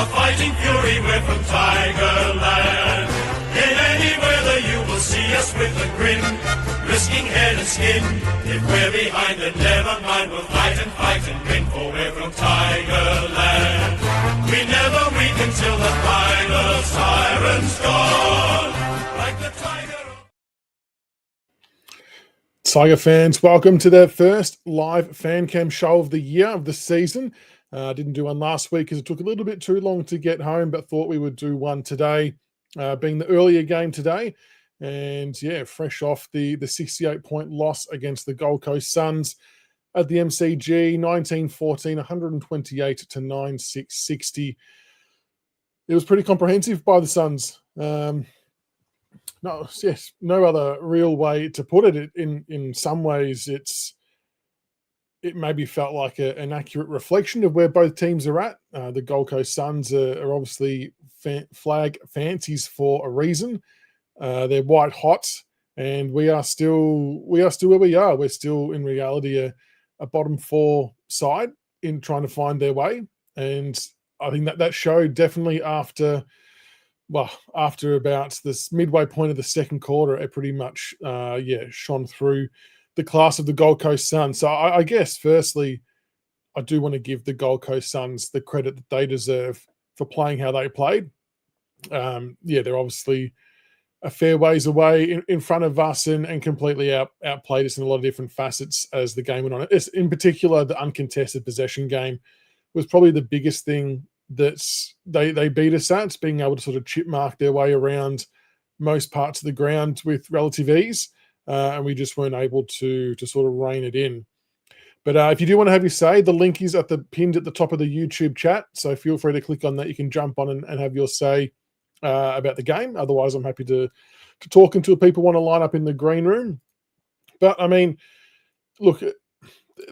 a fighting fury, we're from Tigerland. In any weather you will see us with a grin, risking head and skin. If we're behind, then never mind, we'll fight and win, for we're from Tigerland. We never weak until the final siren's gone, like the tiger. Tiger fans, welcome to the first live fan cam show of the year, of the season. Didn't do one last week because it took a little bit too long to get home, but thought we would do one today, being the earlier game today. And yeah, fresh off the 68-point loss against the Gold Coast Suns at the MCG, 19-14, 128 to 9-6-60. It was pretty comprehensive by the Suns. No other real way to put it. In some ways, it maybe felt like an accurate reflection of where both teams are at. The Gold Coast Suns are obviously flag fancies for a reason. They're white hot, and we are still where we are. We're still in reality a bottom four side in trying to find their way. And I think that showed definitely after about this midway point of the second quarter. It pretty much shone through the class of the Gold Coast Suns. So I guess firstly, I do want to give the Gold Coast Suns the credit that they deserve for playing how they played. They're obviously a fair ways away in front of us and completely outplayed us in a lot of different facets as the game went on. It's, in particular, the uncontested possession game was probably the biggest thing that they beat us at, being able to sort of chip mark their way around most parts of the ground with relative ease. And we just weren't able to sort of rein it in. But if you do want to have your say, the link is pinned at the top of the YouTube chat. So feel free to click on that. You can jump on and have your say about the game. Otherwise, I'm happy to talk until people want to line up in the green room. But, I mean, look,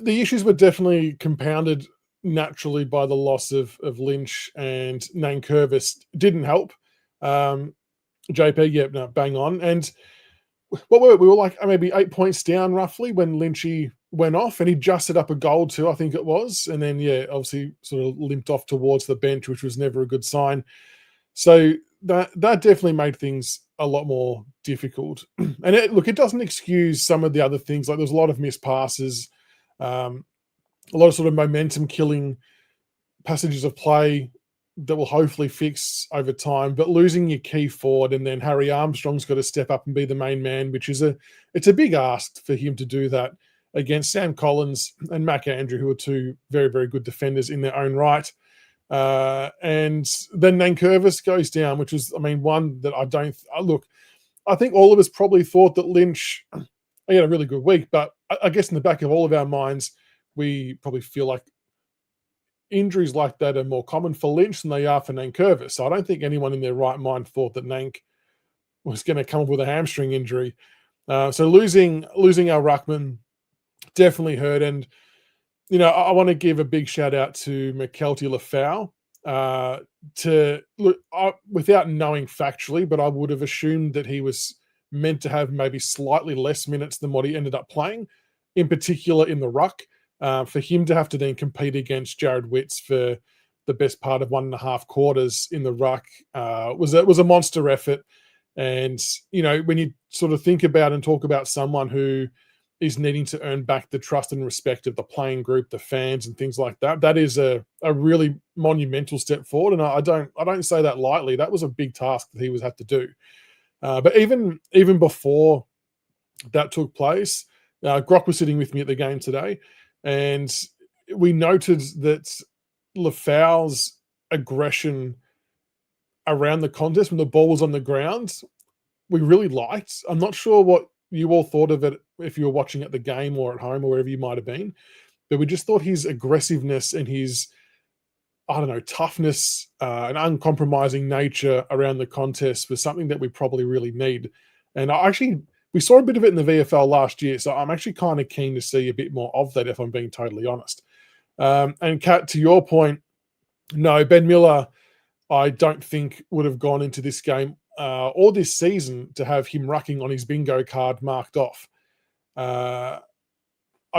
the issues were definitely compounded naturally by the loss of Lynch and Nankervis. Didn't help. JP, bang on. And we were like maybe 8 points down roughly when Lynchy went off, and he just set up a goal too, I think it was. And then, obviously sort of limped off towards the bench, which was never a good sign. So that definitely made things a lot more difficult. And it doesn't excuse some of the other things. Like, there's a lot of missed passes, a lot of sort of momentum killing passages of play that will hopefully fix over time. But losing your key forward, and then Harry Armstrong's got to step up and be the main man, which is it's a big ask for him to do that against Sam Collins and Mac Andrew, who are two very, very good defenders in their own right. And then Nankervis goes down, which was, one that I think all of us probably thought that Lynch, he had a really good week, but I guess in the back of all of our minds, we probably feel like injuries like that are more common for Lynch than they are for Nankervis. So I don't think anyone in their right mind thought that Nank was going to come up with a hamstring injury. So losing our ruckman definitely hurt. And, I want to give a big shout out to McKelty LeFau. Without knowing factually, but I would have assumed that he was meant to have maybe slightly less minutes than what he ended up playing, in particular in the ruck. For him to have to then compete against Jared Witts for the best part of 1.5 quarters in the ruck was a monster effort. And, when you sort of think about and talk about someone who is needing to earn back the trust and respect of the playing group, the fans and things like that, that is a really monumental step forward. And I don't say that lightly. That was a big task that he was had to do. But even before that took place, Grock was sitting with me at the game today, and we noted that LeFau's aggression around the contest when the ball was on the ground, we really liked. I'm not sure what you all thought of it if you were watching at the game or at home or wherever you might have been, but we just thought his aggressiveness and his, toughness and uncompromising nature around the contest was something that we probably really need. And we saw a bit of it in the VFL last year, so I'm actually kind of keen to see a bit more of that, if I'm being totally honest. And Kat, to your point, no, Ben Miller, I don't think would have gone into this game or this season to have him rucking on his bingo card marked off. I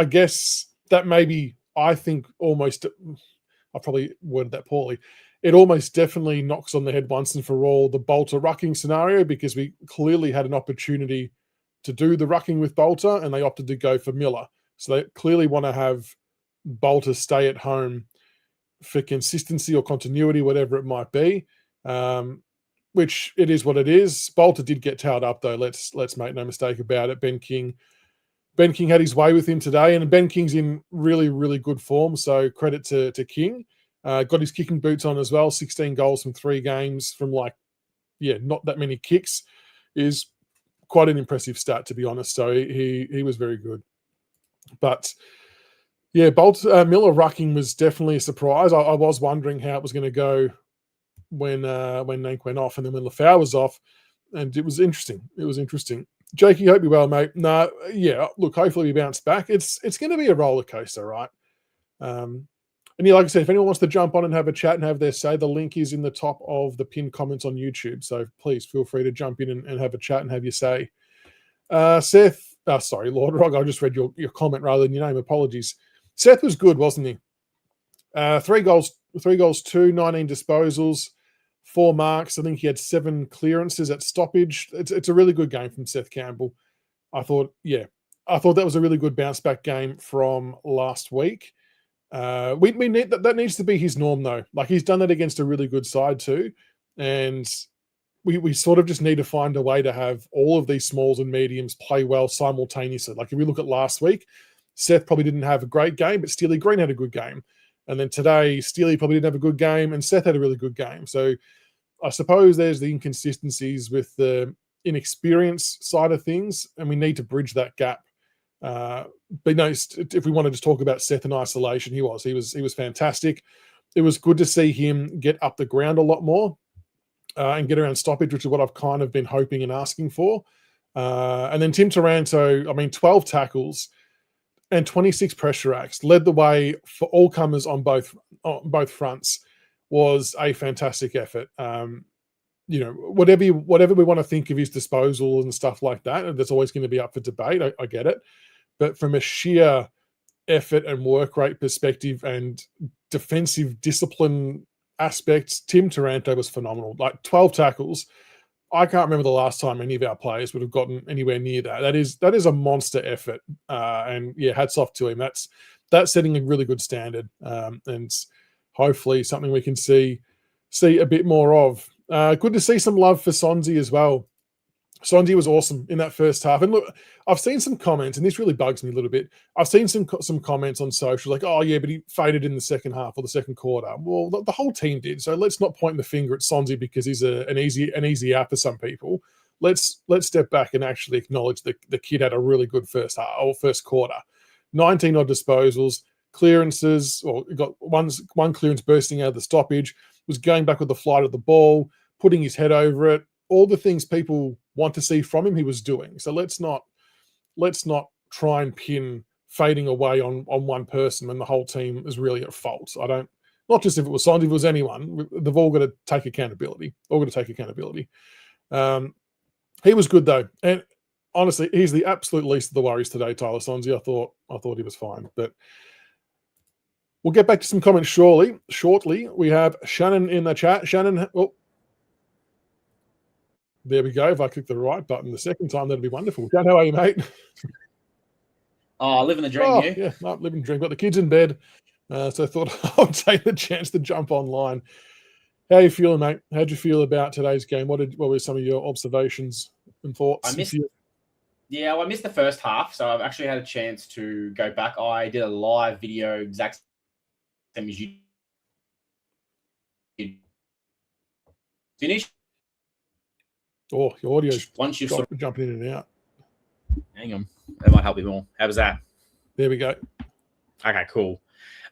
guess that maybe, I think almost, I probably worded that poorly. It almost definitely knocks on the head once and for all the Bolter rucking scenario, because we clearly had an opportunity to do the rucking with Bolter and they opted to go for Miller. So they clearly want to have Bolter stay at home for consistency or continuity, whatever it might be, which it is what it is. Bolter did get towed up, though. Let's make no mistake about it. Ben King had his way with him today, and Ben King's in really, really good form, so credit to King. Got his kicking boots on as well. 16 goals from 3 games from not that many kicks is quite an impressive stat, to be honest. So he was very good. But yeah, Miller rucking was definitely a surprise. I was wondering how it was going to go when Nank went off and then when LeFau was off, and it was interesting. Jakey, hope you're well, mate. No, yeah, look, hopefully we bounce back. It's going to be a roller coaster, right? And yeah, like I said, if anyone wants to jump on and have a chat and have their say, the link is in the top of the pinned comments on YouTube. So please feel free to jump in and have a chat and have your say. Seth, sorry, Lord Rock, I just read your comment rather than your name. Apologies. Seth was good, wasn't he? 3 goals, 19 disposals, 4 marks. I think he had 7 clearances at stoppage. It's a really good game from Seth Campbell. I thought that was a really good bounce back game from last week. We need that needs to be his norm, though. Like, he's done that against a really good side too, and we sort of just need to find a way to have all of these smalls and mediums play well simultaneously. Like, if we look at last week, Seth probably didn't have a great game, but Steely Green had a good game. And then today, Steely probably didn't have a good game, and Seth had a really good game. So I suppose there's the inconsistencies with the inexperience side of things, and we need to bridge that gap. But no, if we want to just talk about Seth in isolation, he was fantastic. It was good to see him get up the ground a lot more and get around stoppage, which is what I've kind of been hoping and asking for. And then Tim Taranto, 12 tackles and 26 pressure acts, led the way for all comers on both fronts. Was a fantastic effort. Whatever we want to think of his disposal and stuff like that, that's always going to be up for debate. I get it. But from a sheer effort and work rate perspective and defensive discipline aspects, Tim Taranto was phenomenal. Like 12 tackles. I can't remember the last time any of our players would have gotten anywhere near that. That is a monster effort. And yeah, hats off to him. That's setting a really good standard. And hopefully something we can see a bit more of. Good to see some love for Sonsie as well. Sonsie was awesome in that first half. And look, I've seen some comments, and this really bugs me a little bit. I've seen some comments on social like, oh, yeah, but he faded in the second half or the second quarter. Well, the whole team did. So let's not point the finger at Sonsie because he's an easy out for some people. Let's step back and actually acknowledge the kid had a really good first quarter. 19 odd disposals, clearances, or got one clearance bursting out of the stoppage, was going back with the flight of the ball, putting his head over it. All the things people want to see from him, he was doing. So let's not try and pin fading away on one person when the whole team is really at fault. Not just if it was Sonsie, if it was anyone, they've all got to take accountability. He was good though. And honestly, he's the absolute least of the worries today, Tyler Sonsie. I thought he was fine. But we'll get back to some comments shortly. We have Shannon in the chat. Shannon, there we go. If I click the right button the second time, that'd be wonderful. Shannon, how are you, mate? Oh, living the dream, you? Yeah, living the dream. Got the kids in bed, so I thought I would take the chance to jump online. How are you feeling, mate? How'd you feel about today's game? What were some of your observations and thoughts? I missed the first half, so I've actually had a chance to go back. I did a live video exact same as you did. Finish. Oh, your audio's once you've jumping in and out. Hang on. That might help you more. How was that? There we go. Okay, cool.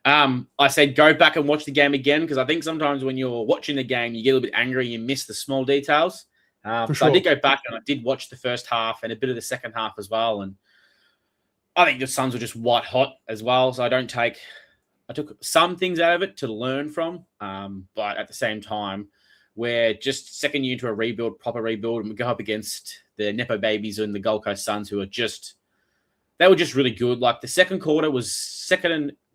I said go back and watch the game again because I think sometimes when you're watching the game, you get a little bit angry, you miss the small details. So I did go back and I did watch the first half and a bit of the second half as well. And I think the Suns were just white hot as well. So I took some things out of it to learn from. But at the same time, we're just second year into a proper rebuild, and we go up against the Nepo babies and the Gold Coast Suns who are they were just really good. Like the second quarter was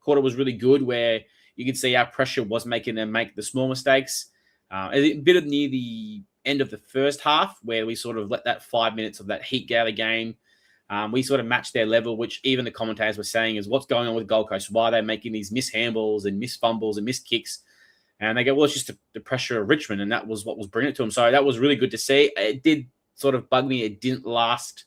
really good where you could see our pressure was making them make the small mistakes. A bit near the end of the first half where we sort of let that 5 minutes of that heat get out of the game. We sort of matched their level, which even the commentators were saying is what's going on with Gold Coast. Why are they making these missed handballs and missed fumbles and missed kicks? And they go, well, it's just the pressure of Richmond. And that was what was bringing it to them. So that was really good to see. It did sort of bug me. It didn't last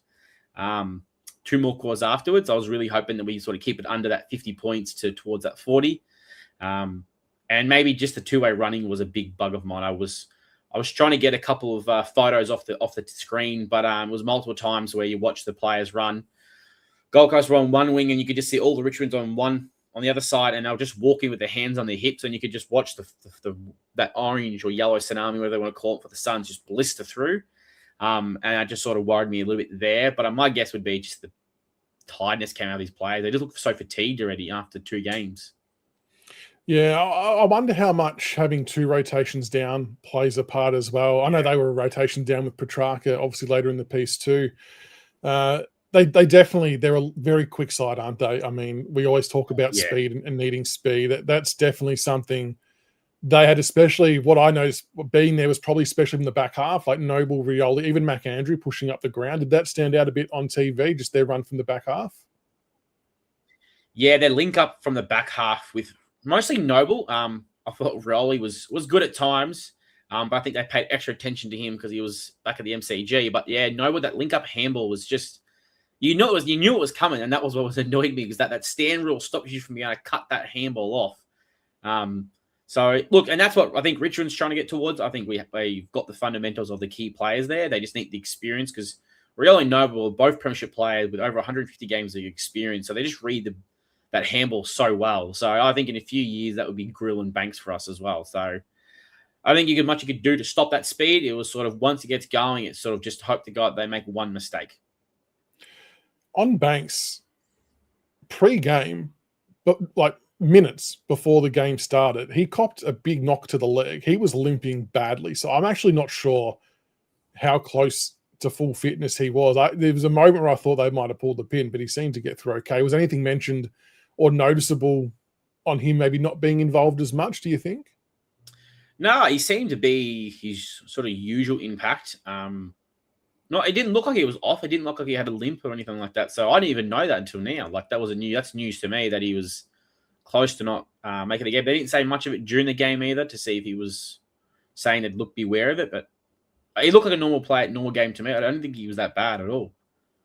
2 more quarters afterwards. I was really hoping that we sort of keep it under that 50 points towards that 40. And maybe just the two-way running was a big bug of mine. I was trying to get a couple of photos off the screen, but it was multiple times where you watch the players run. Gold Coast were on one wing, and you could just see all the Richmonds on the other side, and they were just walking with their hands on their hips, and you could just watch that orange or yellow tsunami, whatever they want to call it, for the Suns just blister through. And that just sort of worried me a little bit there. But my guess would be just the tiredness came out of these players. They just look so fatigued already after 2 games. Yeah, I wonder how much having 2 rotations down plays a part as well. I know they were a rotation down with Petrarca, obviously later in the piece too. They definitely, they're a very quick side, aren't they? I mean, we always talk about speed and needing speed. That's definitely something they had, especially what I noticed being there was probably especially in the back half, like Noble, Rioli, even McAndrew pushing up the ground. Did that stand out a bit on TV, just their run from the back half? Yeah, their link up from the back half with mostly Noble. I thought Rioli was good at times, but I think they paid extra attention to him because he was back at the MCG. But yeah, Noble, that link up handball was just, you knew it was coming, and that was what was annoying me because that stand rule stops you from being able to cut that handball off. So look, and that's what I think Richmond's trying to get towards. I think we've got the fundamentals of the key players there. They just need the experience because Rioli and Noble are both premiership players with over 150 games of experience, so they just read that handball so well. So I think in a few years that would be Grill and Banks for us as well. So I think much you could do to stop that speed. It was sort of once it gets going, it's sort of just hope to God they make one mistake. On Banks, pre-game, but like minutes before the game started, he copped a big knock to the leg. He was limping badly. So I'm actually not sure how close to full fitness he was. There was a moment where I thought they might have pulled the pin, but he seemed to get through okay. Was anything mentioned or noticeable on him maybe not being involved as much, do you think? No, he seemed to be his sort of usual impact. No, it didn't look like he was off. It didn't look like he had a limp or anything like that. So I didn't even know that until now. Like that's news to me that he was close to not making the game. They didn't say much of it during the game either to see if he was saying that, look, beware of it. But he looked like a normal game to me. I don't think he was that bad at all.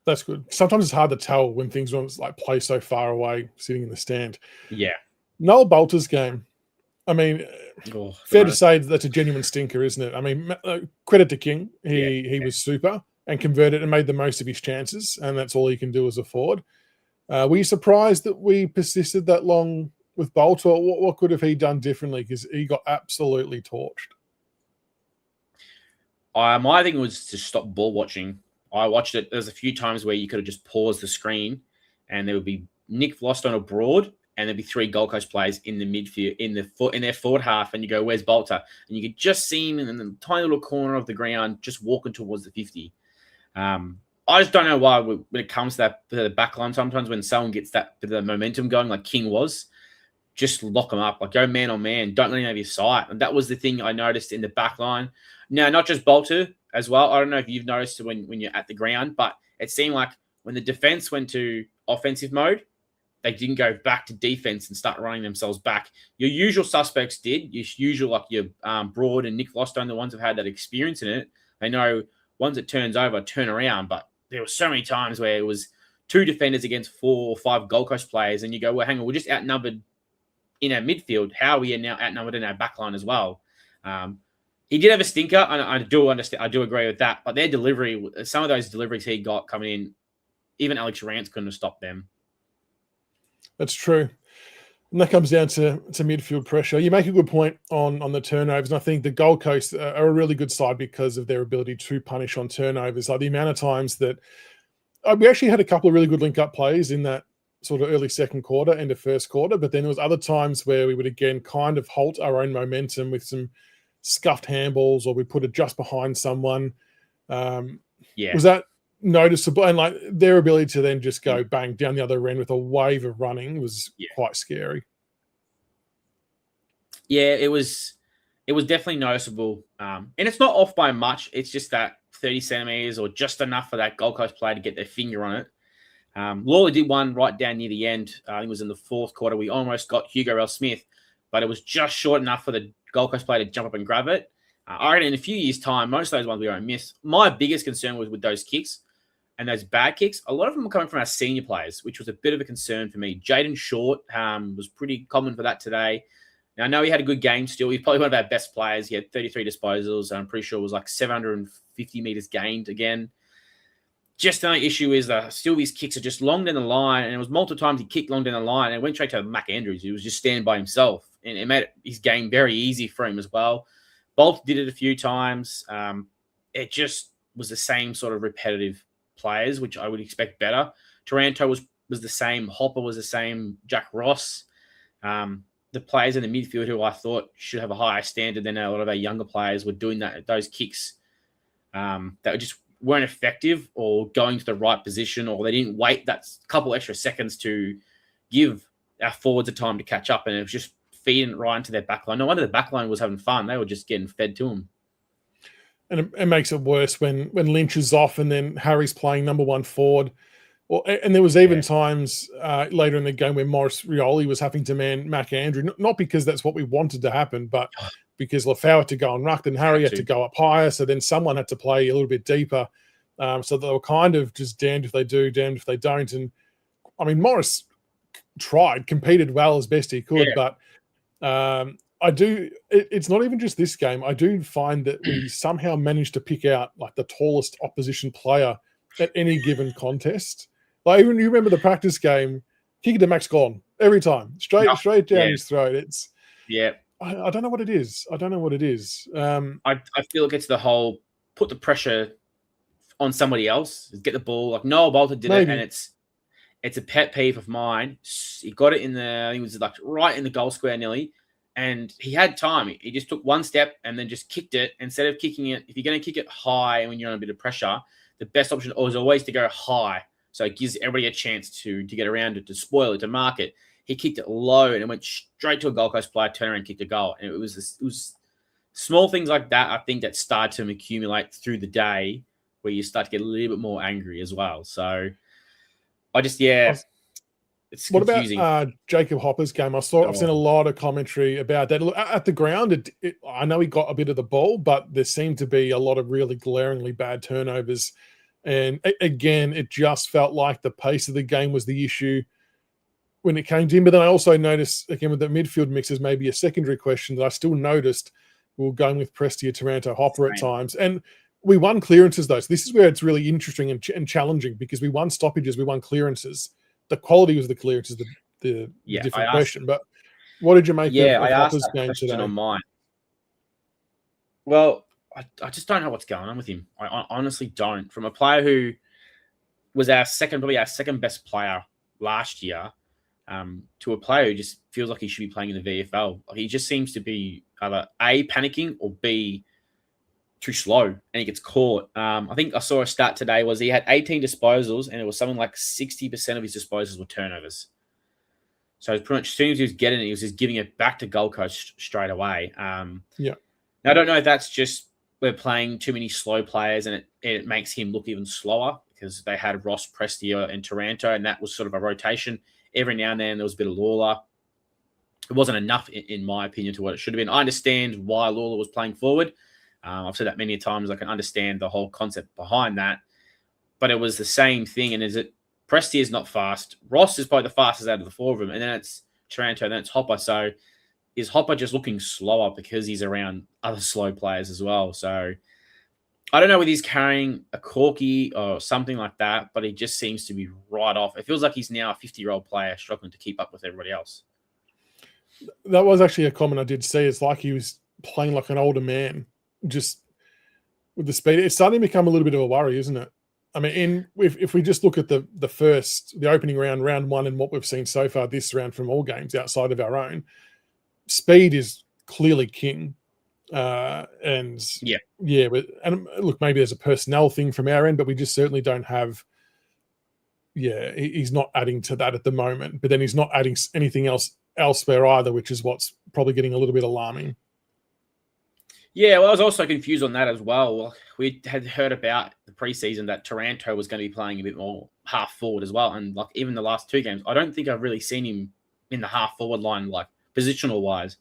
That's good. Sometimes it's hard to tell when things like play so far away, sitting in the stand. Yeah. Noel Bolter's game. I mean, fair to say that's a genuine stinker, isn't it? I mean, credit to King. He was super and converted and made the most of his chances, and that's all he can do as a forward. Were you surprised that we persisted that long with Bolter? What could have he done differently? Because he got absolutely torched. My thing was to stop ball watching. I watched it. There's a few times where you could have just paused the screen and there would be Nick lost on a broad and there'd be 3 Gold Coast players in the midfield, in their forward half, and you go, where's Bolter? And you could just see him in the tiny little corner of the ground just walking towards the 50. I just don't know why when it comes to the back line, sometimes when someone gets the momentum going like King was, just lock them up. Like, go man on man. Don't let him have your sight. And that was the thing I noticed in the back line. Now, not just Bolter as well. I don't know if you've noticed when you're at the ground, but it seemed like when the defense went to offensive mode, they didn't go back to defense and start running themselves back. Your usual suspects did. Your usual, like your Broad and Nick Lostone, the ones who've had that experience in it. They know once it turns over, turn around. But there were so many times where it was 2 defenders against 4 or 5 Gold Coast players, and you go, well, hang on, we're just outnumbered in our midfield. How are we now outnumbered in our backline as well? He did have a stinker, and I do understand. I do agree with that. But their delivery, some of those deliveries he got coming in, even Alex Rance couldn't have stopped them. That's true. And that comes down to midfield pressure. You make a good point on the turnovers. And I think the Gold Coast are a really good side because of their ability to punish on turnovers. Like the amount of times that we actually had a couple of really good link-up plays in that sort of early second quarter, end of first quarter. But then there was other times where we would, again, kind of halt our own momentum with some scuffed handballs, or we put it just behind someone. Was that noticeable? And like their ability to then just go bang down the other end with a wave of running was quite scary. Yeah, it was definitely noticeable. And it's not off by much. It's just that 30 centimeters or just enough for that Gold Coast player to get their finger on it. Lawler did one right down near the end. I think it was in the fourth quarter. We almost got Hugo L. Smith, but it was just short enough for the Gold Coast player to jump up and grab it. I reckon in a few years' time, most of those ones we won't miss. My biggest concern was with those kicks and those bad kicks. A lot of them are coming from our senior players, which was a bit of a concern for me. Jaden Short was pretty common for that today. Now, I know he had a good game still. He's probably one of our best players. He had 33 disposals. And I'm pretty sure it was like 750 meters gained again. Just the only issue is that still these kicks are just long down the line. And it was multiple times he kicked long down the line and went straight to Mac Andrews, who was just standing by himself. And it made his game very easy for him as well. Bolt did it a few times. It just was the same sort of repetitive players, which I would expect better. Taranto was the same. Hopper was the same. Jack Ross. The players in the midfield who I thought should have a higher standard than a lot of our younger players were doing those kicks that just weren't effective or going to the right position, or they didn't wait that couple extra seconds to give our forwards a time to catch up, and it was just feeding right into their backline. No wonder the backline was having fun. They were just getting fed to them. And it makes it worse when Lynch is off and then Harry's playing number one forward. Well, and there was even times later in the game where Maurice Rioli was having to man Mac Andrew, not because that's what we wanted to happen, but because LeFau had to go on ruck and Harry had to go up higher. So then someone had to play a little bit deeper. So they were kind of just damned if they do, damned if they don't. And I mean, Morris competed well as best he could, but it's not even just this game. I do find that we somehow managed to pick out like the tallest opposition player at any given contest. Like even you remember the practice game, kick it to Max Gordon every time, straight down his throat. It's I don't know what it is. I feel like it's the whole put the pressure on somebody else, get the ball. Like Noah Bolter did it, and it's a pet peeve of mine. He got it I think it was like right in the goal square nearly, and he had time. He just took one step and then just kicked it. Instead of kicking it, if you're going to kick it high when you're on a bit of pressure, the best option is always to go high. So it gives everybody a chance to get around it, to spoil it, to mark it. He kicked it low and it went straight to a Gold Coast player, turned around and kicked a goal. And it was small things like that, I think, that start to accumulate through the day where you start to get a little bit more angry as well. So I just, it's confusing. What about Jacob Hopper's game? I've seen a lot of commentary about that. Look, at the ground, I know he got a bit of the ball, but there seemed to be a lot of really glaringly bad turnovers. And again, it just felt like the pace of the game was the issue when it came to him. But then I also noticed, again, with the midfield mixes, maybe a secondary question that I still noticed we were going with Prestia, Taranto, Hopper at times. And we won clearances, though. So this is where it's really interesting and challenging, because we won stoppages, we won clearances. The quality was the clearances, the different question. But what did you make of Hopper's game today? On mine. Well, I just don't know what's going on with him. I honestly don't. From a player who was probably our second best player last year, to a player who just feels like he should be playing in the VFL. He just seems to be either A, panicking, or B, too slow, and he gets caught. I think I saw a stat today was he had 18 disposals, and it was something like 60% of his disposals were turnovers. So pretty much as soon as he was getting it, he was just giving it back to Gold Coast straight away. Now, I don't know if that's just we're playing too many slow players and it makes him look even slower, because they had Ross, Prestia, and Taranto, and that was sort of a rotation. Every now and then there was a bit of Lawler. It wasn't enough, in my opinion, to what it should have been. I understand why Lawler was playing forward. I've said that many times. I can understand the whole concept behind that. But it was the same thing. And Prestia is not fast. Ross is probably the fastest out of the four of them. And then it's Taranto, and then it's Hopper. So is Hopper just looking slower because he's around other slow players as well? So I don't know whether he's carrying a corky or something like that, but he just seems to be right off. It feels like he's now a 50-year-old player struggling to keep up with everybody else. That was actually a comment I did see. It's like he was playing like an older man, just with the speed. It's starting to become a little bit of a worry, isn't it? I mean, if we just look at the opening round one, and what we've seen so far this round from all games outside of our own, speed is clearly king. But look, maybe there's a personnel thing from our end, but we just certainly don't have. He's not adding to that at the moment. But then he's not adding anything else elsewhere either, which is what's probably getting a little bit alarming. Yeah, well, I was also confused on that as well. We had heard about the preseason that Taranto was going to be playing a bit more half forward as well. And like even the last 2 games, I don't think I've really seen him in the half forward line, like positional wise.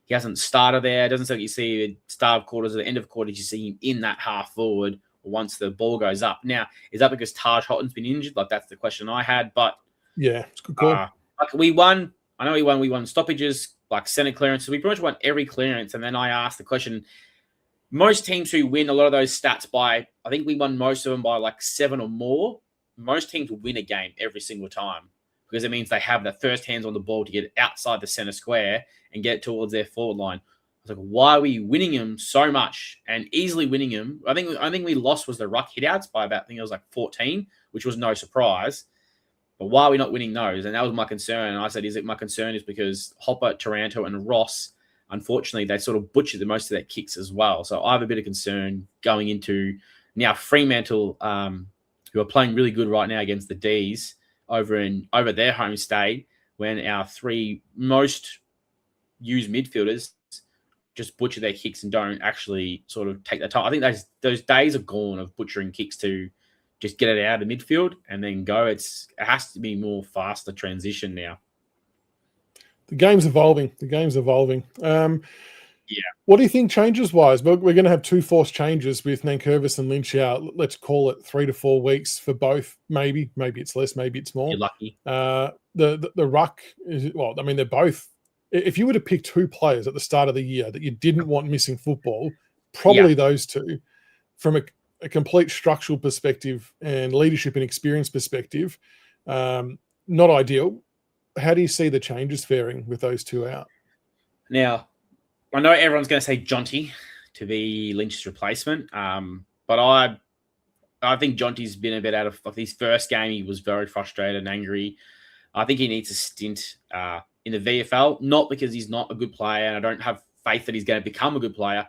He hasn't started there. It doesn't seem like you see the start of quarters or the end of quarters, you see him in that half forward once the ball goes up. Now, is that because Taj Houghton's been injured? Like that's the question I had. But yeah, it's a good call. Like we won. I know we won stoppages, like center clearances. We pretty much won every clearance. And then I asked the question, most teams who win a lot of those stats by, I think we won most of them by like 7 or more. Most teams win a game every single time because it means they have the first hands on the ball to get it outside the center square and get it towards their forward line. I was like, why are we winning them so much and easily winning them? I think we lost was the ruck hitouts by about, I think it was like 14, which was no surprise. But why are we not winning those? And that was my concern. And I said, my concern is because Hopper, Taranto, and Ross, unfortunately, they sort of butchered the most of their kicks as well. So I have a bit of concern going into now Fremantle, who are playing really good right now against the D's over their home state, when our 3 most used midfielders just butcher their kicks and don't actually sort of take their time. I think those days are gone of butchering kicks to just get it out of midfield and then go. It has to be more faster transition now. The game's evolving. Yeah. What do you think changes-wise? We're going to have 2 forced changes with Nankervis and Lynch out. Let's call it 3 to 4 weeks for both. Maybe it's less, maybe it's more. You're lucky. The ruck is, well, I mean, they're both. If you were to pick 2 players at the start of the year that you didn't want missing football, probably those 2. From a complete structural perspective and leadership and experience perspective, not ideal. How do you see the changes faring with those 2 out? Now, I know everyone's going to say Jonty to be Lynch's replacement, but I think Jonty's been a bit out of his first game. He was very frustrated and angry. I think he needs a stint in the VFL, not because he's not a good player, and I don't have faith that he's going to become a good player.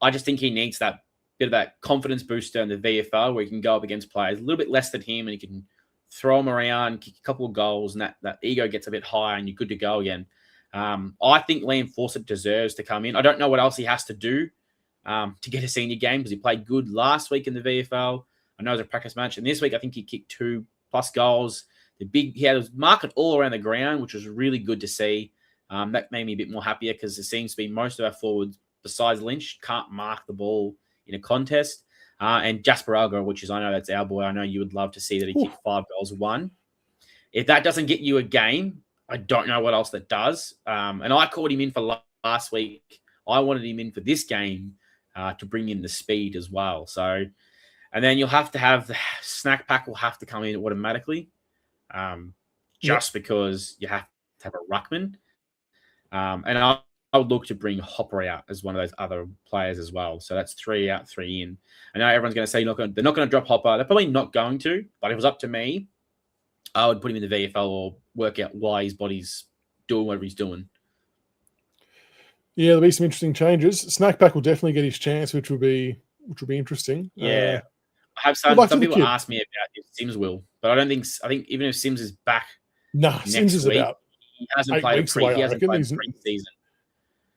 I just think he needs that bit of that confidence booster in the VFL where he can go up against players a little bit less than him and he can throw them around, kick a couple of goals, and that ego gets a bit higher and you're good to go again. I think Liam Fawcett deserves to come in. I don't know what else he has to do to get a senior game because he played good last week in the VFL. I know it was a practice match. And this week, I think he kicked 2+ goals. He had his market all around the ground, which was really good to see. That made me a bit more happier because it seems to be most of our forwards, besides Lynch, can't mark the ball in a contest. And Jasper Alger, which is, I know that's our boy. I know you would love to see that he kicked 5 goals, 1. If that doesn't get you a game, I don't know what else that does. And I called him in for last week. I wanted him in for this game to bring in the speed as well. So, and then you'll have to have the snack pack will have to come in automatically just because you have to have a ruckman. And I would look to bring Hopper out as one of those other players as well. So that's 3 out, 3 in. I know everyone's going to say they're not going to drop Hopper. They're probably not going to, but if it was up to me, I would put him in the VFL or work out why his body's doing whatever he's doing. Yeah, there'll be some interesting changes. Snackpack will definitely get his chance, which will be interesting. Yeah. I have some people ask me about if Sims will, but I think even if Sims is back Sims is week, about he hasn't played preseason.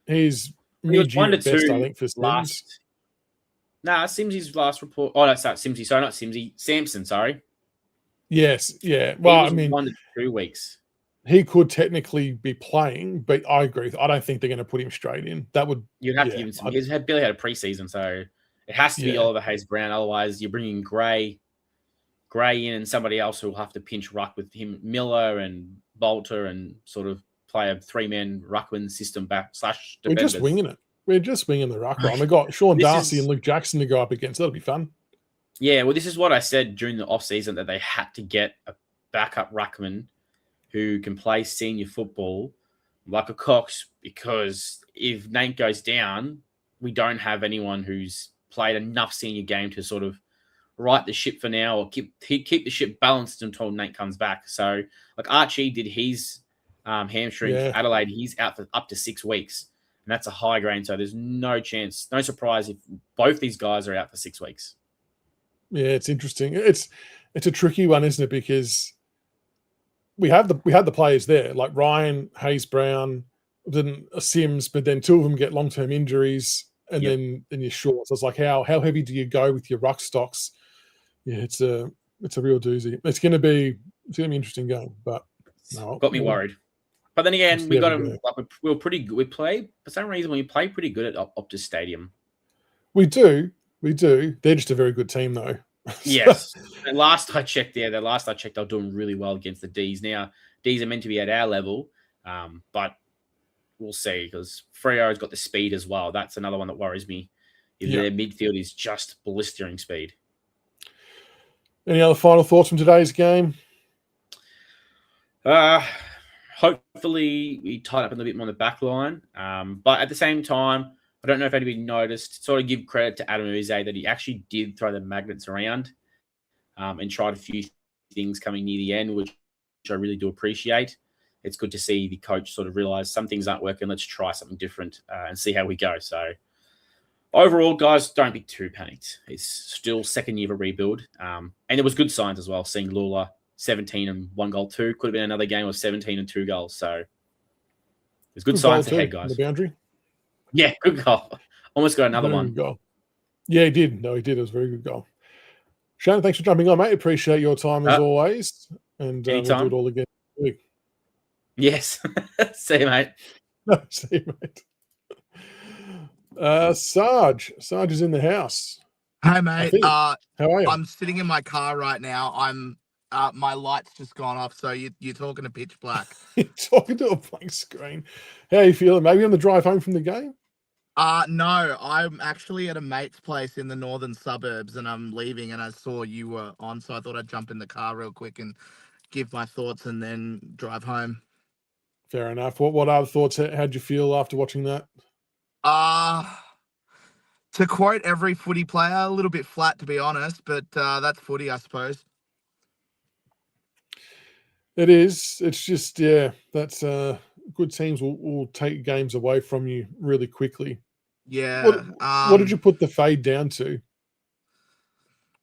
He's mid-year at best, I think, for Sims. Simsy's last report. Oh, that's Simsy. Sorry, not Simsy. Samson, sorry. Yes, yeah. Well, I mean, 1 to 2 weeks. He could technically be playing, but I agree. I don't think they're going to put him straight in. That would you'd have to give him some. He's barely had a preseason, so it has to be Oliver Hayes-Brown. Otherwise, you're bringing Gray in and somebody else who will have to pinch ruck with him, Miller and Bolter, and sort of play a 3-man ruckman system back / defenders. We're just winging it. We're just winging the ruck line. We've got Sean Darcy and Luke Jackson to go up against. That'll be fun. Yeah, well, this is what I said during the off-season, that they had to get a backup ruckman who can play senior football like a Cox, because if Nate goes down, we don't have anyone who's played enough senior game to sort of right the ship for now or keep the ship balanced until Nate comes back. So, like Archie did his hamstring for Adelaide, he's out for up to 6 weeks, and that's a high grain. So there's no chance, no surprise if both these guys are out for 6 weeks. Yeah, it's interesting. It's a tricky one, isn't it? Because we had the players there, like Ryan, Hayes Brown, then Sims, but then two of them get long-term injuries, and then you're short. So it's like, how heavy do you go with your ruck stocks? Yeah, it's a real doozy. It's gonna be an interesting game, but no, got me worried. But then again, we got them. Like, we were pretty good. We play for some reason. We play pretty good at Optus Stadium. We do. They're just a very good team, though. Yes. And last I checked, they were doing really well against the D's. Now D's are meant to be at our level, but we'll see, because Freo's got the speed as well. That's another one that worries me. Their midfield is just blistering speed. Any other final thoughts from today's game? Hopefully we tied up a little bit more on the back line. But at the same time, I don't know if anybody noticed, sort of give credit to Adam Uze that he actually did throw the magnets around and tried a few things coming near the end, which I really do appreciate. It's good to see the coach sort of realize some things aren't working. Let's try something different and see how we go. So overall, guys, don't be too panicked. It's still second year of a rebuild. And there was good signs as well, seeing Lula 17 and 1 goal, 2. Could have been another game of 17 and 2 goals. So there's good signs ahead, guys. The boundary? Yeah, good goal. Almost got another one. Good goal. Yeah, he did. No, he did. It was a very good goal. Shannon, thanks for jumping on, mate. Appreciate your time as always. And we'll do it all again next week. Yes. See you, mate. See you, mate. Sarge is in the house. Hey, mate. How are you? I'm sitting in my car right now. My light's just gone off, so you're talking to pitch black. You're talking to a blank screen. How are you feeling? Maybe on the drive home from the game? No, I'm actually at a mate's place in the northern suburbs, and I'm leaving, and I saw you were on, so I thought I'd jump in the car real quick and give my thoughts and then drive home. Fair enough. What other thoughts? How'd you feel after watching that? To quote every footy player, a little bit flat, to be honest, but that's footy, I suppose. It is. It's just, that's good teams will take games away from you really quickly. Yeah. What did you put the fade down to?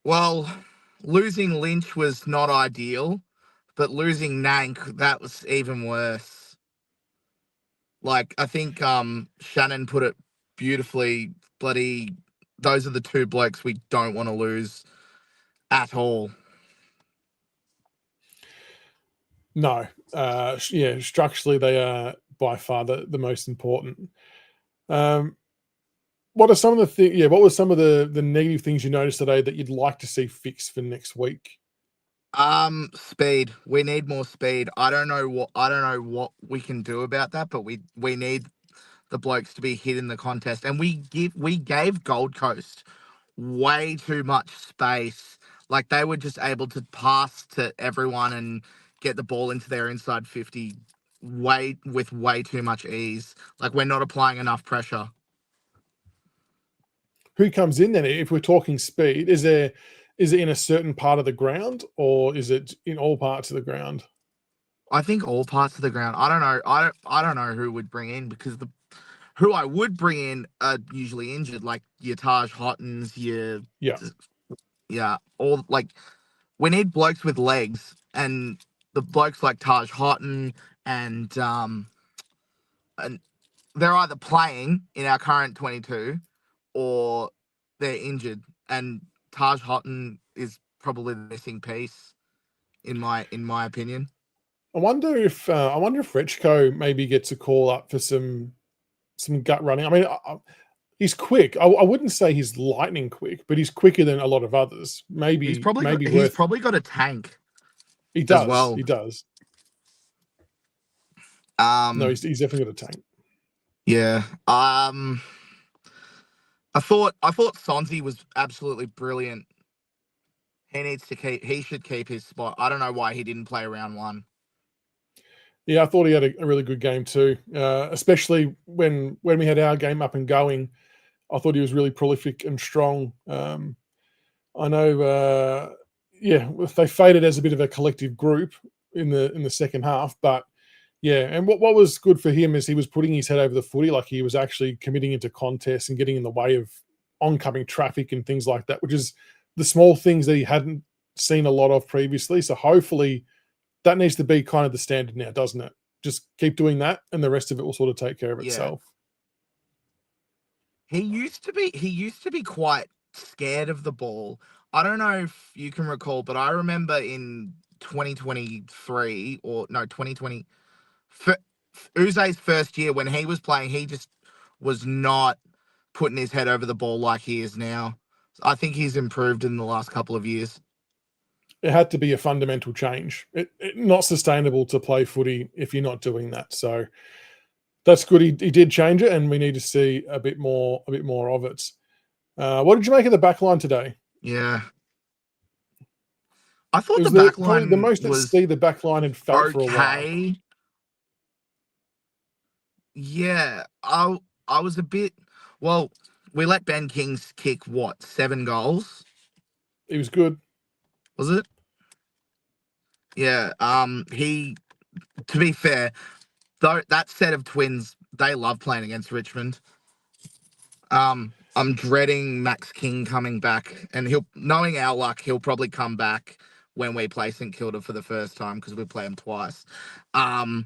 Well, losing Lynch was not ideal, but losing Nank, that was even worse. Like, I think Shannon put it beautifully. Those are the two blokes we don't want to lose at all. No. Structurally, they are by far the most important. What are some of the things? Yeah, what were some of the negative things you noticed today that you'd like to see fixed for next week? Speed. We need more speed. I don't know what we can do about that, but we need the blokes to be hit in the contest. And we gave Gold Coast way too much space. Like, they were just able to pass to everyone and get the ball into their inside 50 with way too much ease. Like, we're not applying enough pressure. Who comes in then? If we're talking speed, is it in a certain part of the ground, or is it in all parts of the ground? I think all parts of the ground. I don't know. I don't know who would bring in, because who I would bring in are usually injured, like your Taj Hottons, all, like, we need blokes with legs, and the blokes like Taj Hotton and they're either playing in our current 22 or they're injured, and Taj Hotton is probably the missing piece in my opinion. I wonder if Rechko maybe gets a call up for some gut running. I mean, he's quick. I wouldn't say he's lightning quick, but he's quicker than a lot of others. He's probably got a tank. He does. As well. He does. No, he's definitely got a tank. Yeah. I thought Sonsie was absolutely brilliant. He should keep his spot. I don't know why he didn't play round 1. Yeah, I thought he had a really good game too, especially when we had our game up and going. I thought he was really prolific and strong. I know, they faded as a bit of a collective group in the second half, but yeah. And what was good for him is he was putting his head over the footy, like he was actually committing into contests and getting in the way of oncoming traffic and things like that, which is the small things that he hadn't seen a lot of previously. So hopefully that needs to be kind of the standard now, doesn't it? Just keep doing that, and the rest of it will sort of take care of itself. He used to be quite scared of the ball. I don't know if you can recall, but I remember in 2023 or no 2020, Uze's first year when he was playing, he just was not putting his head over the ball like he is now. I think he's improved in the last couple of years. It had to be a fundamental change. Not sustainable to play footy if you're not doing that. So that's good. He did change it, and we need to see a bit more of it. What did you make of the back line today? Yeah. I thought the back back line the most was the back line had felt for a while. okay. Yeah, I was a bit. Well, we let Ben Kings kick 7 goals. He was good. Was it? Yeah. He. To be fair, though, that set of twins, they love playing against Richmond. I'm dreading Max King coming back, and knowing our luck, he'll probably come back when we play St Kilda for the first time because we play him twice. I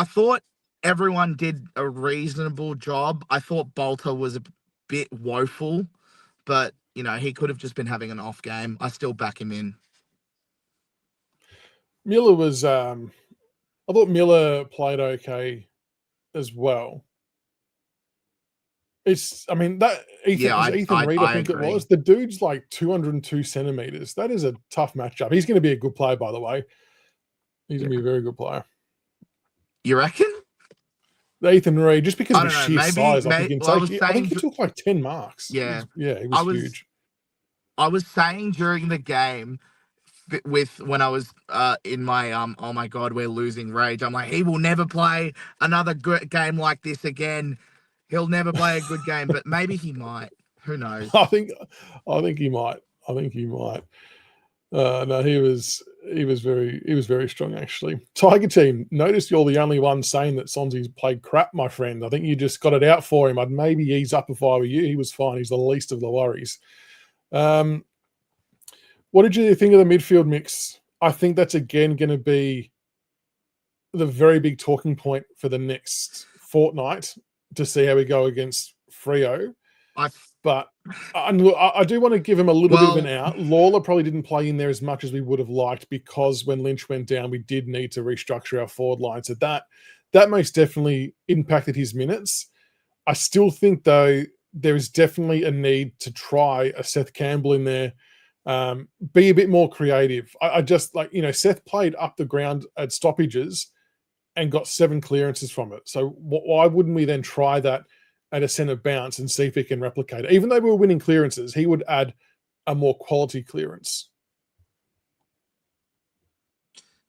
thought everyone did a reasonable job. I thought Bolter was a bit woeful, but he could have just been having an off game. I still back him in. Miller was. I thought Miller played okay as well. That Ethan Reid, I think agree. it was. The dude's like 202 centimeters. That is a tough matchup. He's going to be a good player, by the way. He's going to be a very good player. You reckon? Ethan Reid, just because of the sheer size, I think he took like 10 marks. Yeah. He was huge. I was saying during the game, when I was in my oh my god, we're losing rage. I'm like, he will never play another game like this again. He'll never play a good game, but maybe he might. Who knows? I think he might. No, he was very strong actually. Tiger team, notice you're the only one saying that Sonsie's played crap, my friend. I think you just got it out for him. I'd maybe ease up if I were you. He was fine. He's the least of the worries. What did you think of the midfield mix? I think that's again going to be the very big talking point for the next fortnight to see how we go against Freo. But I do want to give him a little bit of an out. Lawler probably didn't play in there as much as we would have liked because when Lynch went down, we did need to restructure our forward line. So that most definitely impacted his minutes. I still think, though, there is definitely a need to try a Seth Campbell in there. Be a bit more creative. I just Seth played up the ground at stoppages and got 7 clearances from it. So why wouldn't we then try that at a centre bounce and see if he can replicate it? Even though we were winning clearances, he would add a more quality clearance.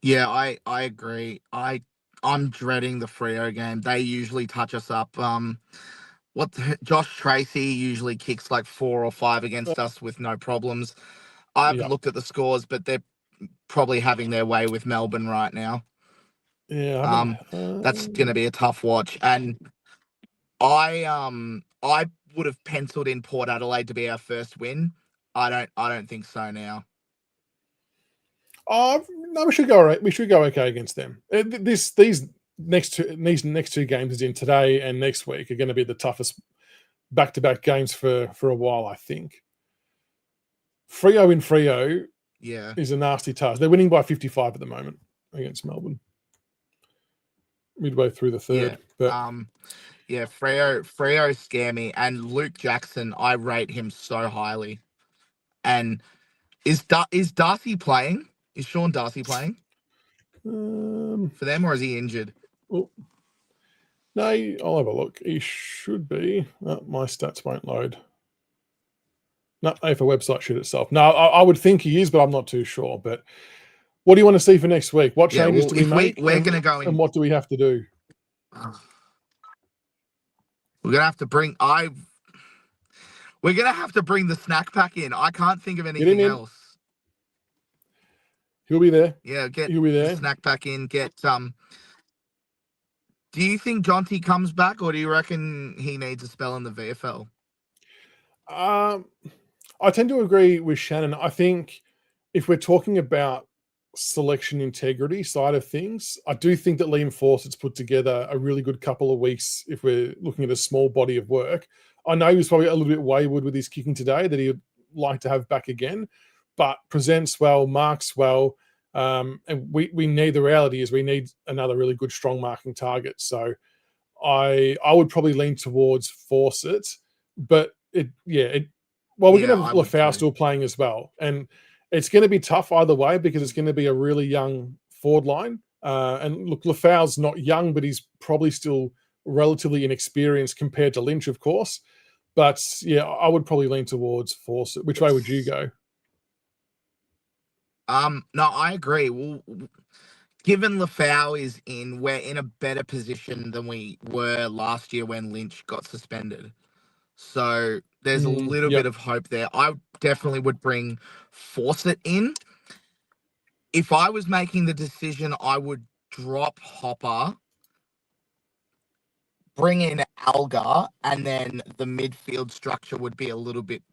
Yeah, I agree. I'm dreading the Freo game. They usually touch us up. Josh Tracy usually kicks like 4 or 5 against us with no problems. I haven't looked at the scores, but they're probably having their way with Melbourne right now. Yeah. That's going to be a tough watch. And I would have penciled in Port Adelaide to be our first win. I don't think so now. No, we should go right. We should go okay against them. These next two games, as in today and next week, are going to be the toughest back-to-back games for a while, I think. Freo in Freo is a nasty task. They're winning by 55 at the moment against Melbourne. Midway through the third. Freo scare me. And Luke Jackson, I rate him so highly. And is Darcy playing? Is Sean Darcy playing for them, or is he injured? Well, no, I'll have a look. He should be. My stats won't load. No, if a website should itself. No, I would think he is, but I'm not too sure. But what do you want to see for next week? What changes do we make? We're going to go in. And what do we have to do? We're going to have to bring the snack pack in. I can't think of anything else. He'll be there. Yeah, he'll be there. The snack pack in. Do you think Jonty comes back, or do you reckon he needs a spell in the VFL? I tend to agree with Shannon. I think if we're talking about selection integrity side of things, I do think that Liam Fawcett's put together a really good couple of weeks if we're looking at a small body of work. I know he was probably a little bit wayward with his kicking today that he would like to have back again, but presents well, marks well, and we need, the reality is we need another really good strong marking target. So I would probably lean towards Fawcett, but we're going to have LeFau still playing as well, and it's going to be tough either way because it's going to be a really young forward line. And look, LeFau's not young, but he's probably still relatively inexperienced compared to Lynch, of course. But yeah, I would probably lean towards Fawcett. Which way would you go? No, I agree. Well, given LeFau is in, we're in a better position than we were last year when Lynch got suspended. So there's a little bit of hope there. I definitely would bring Fawcett in. If I was making the decision, I would drop Hopper, bring in Alga, and then the midfield structure would be a little bit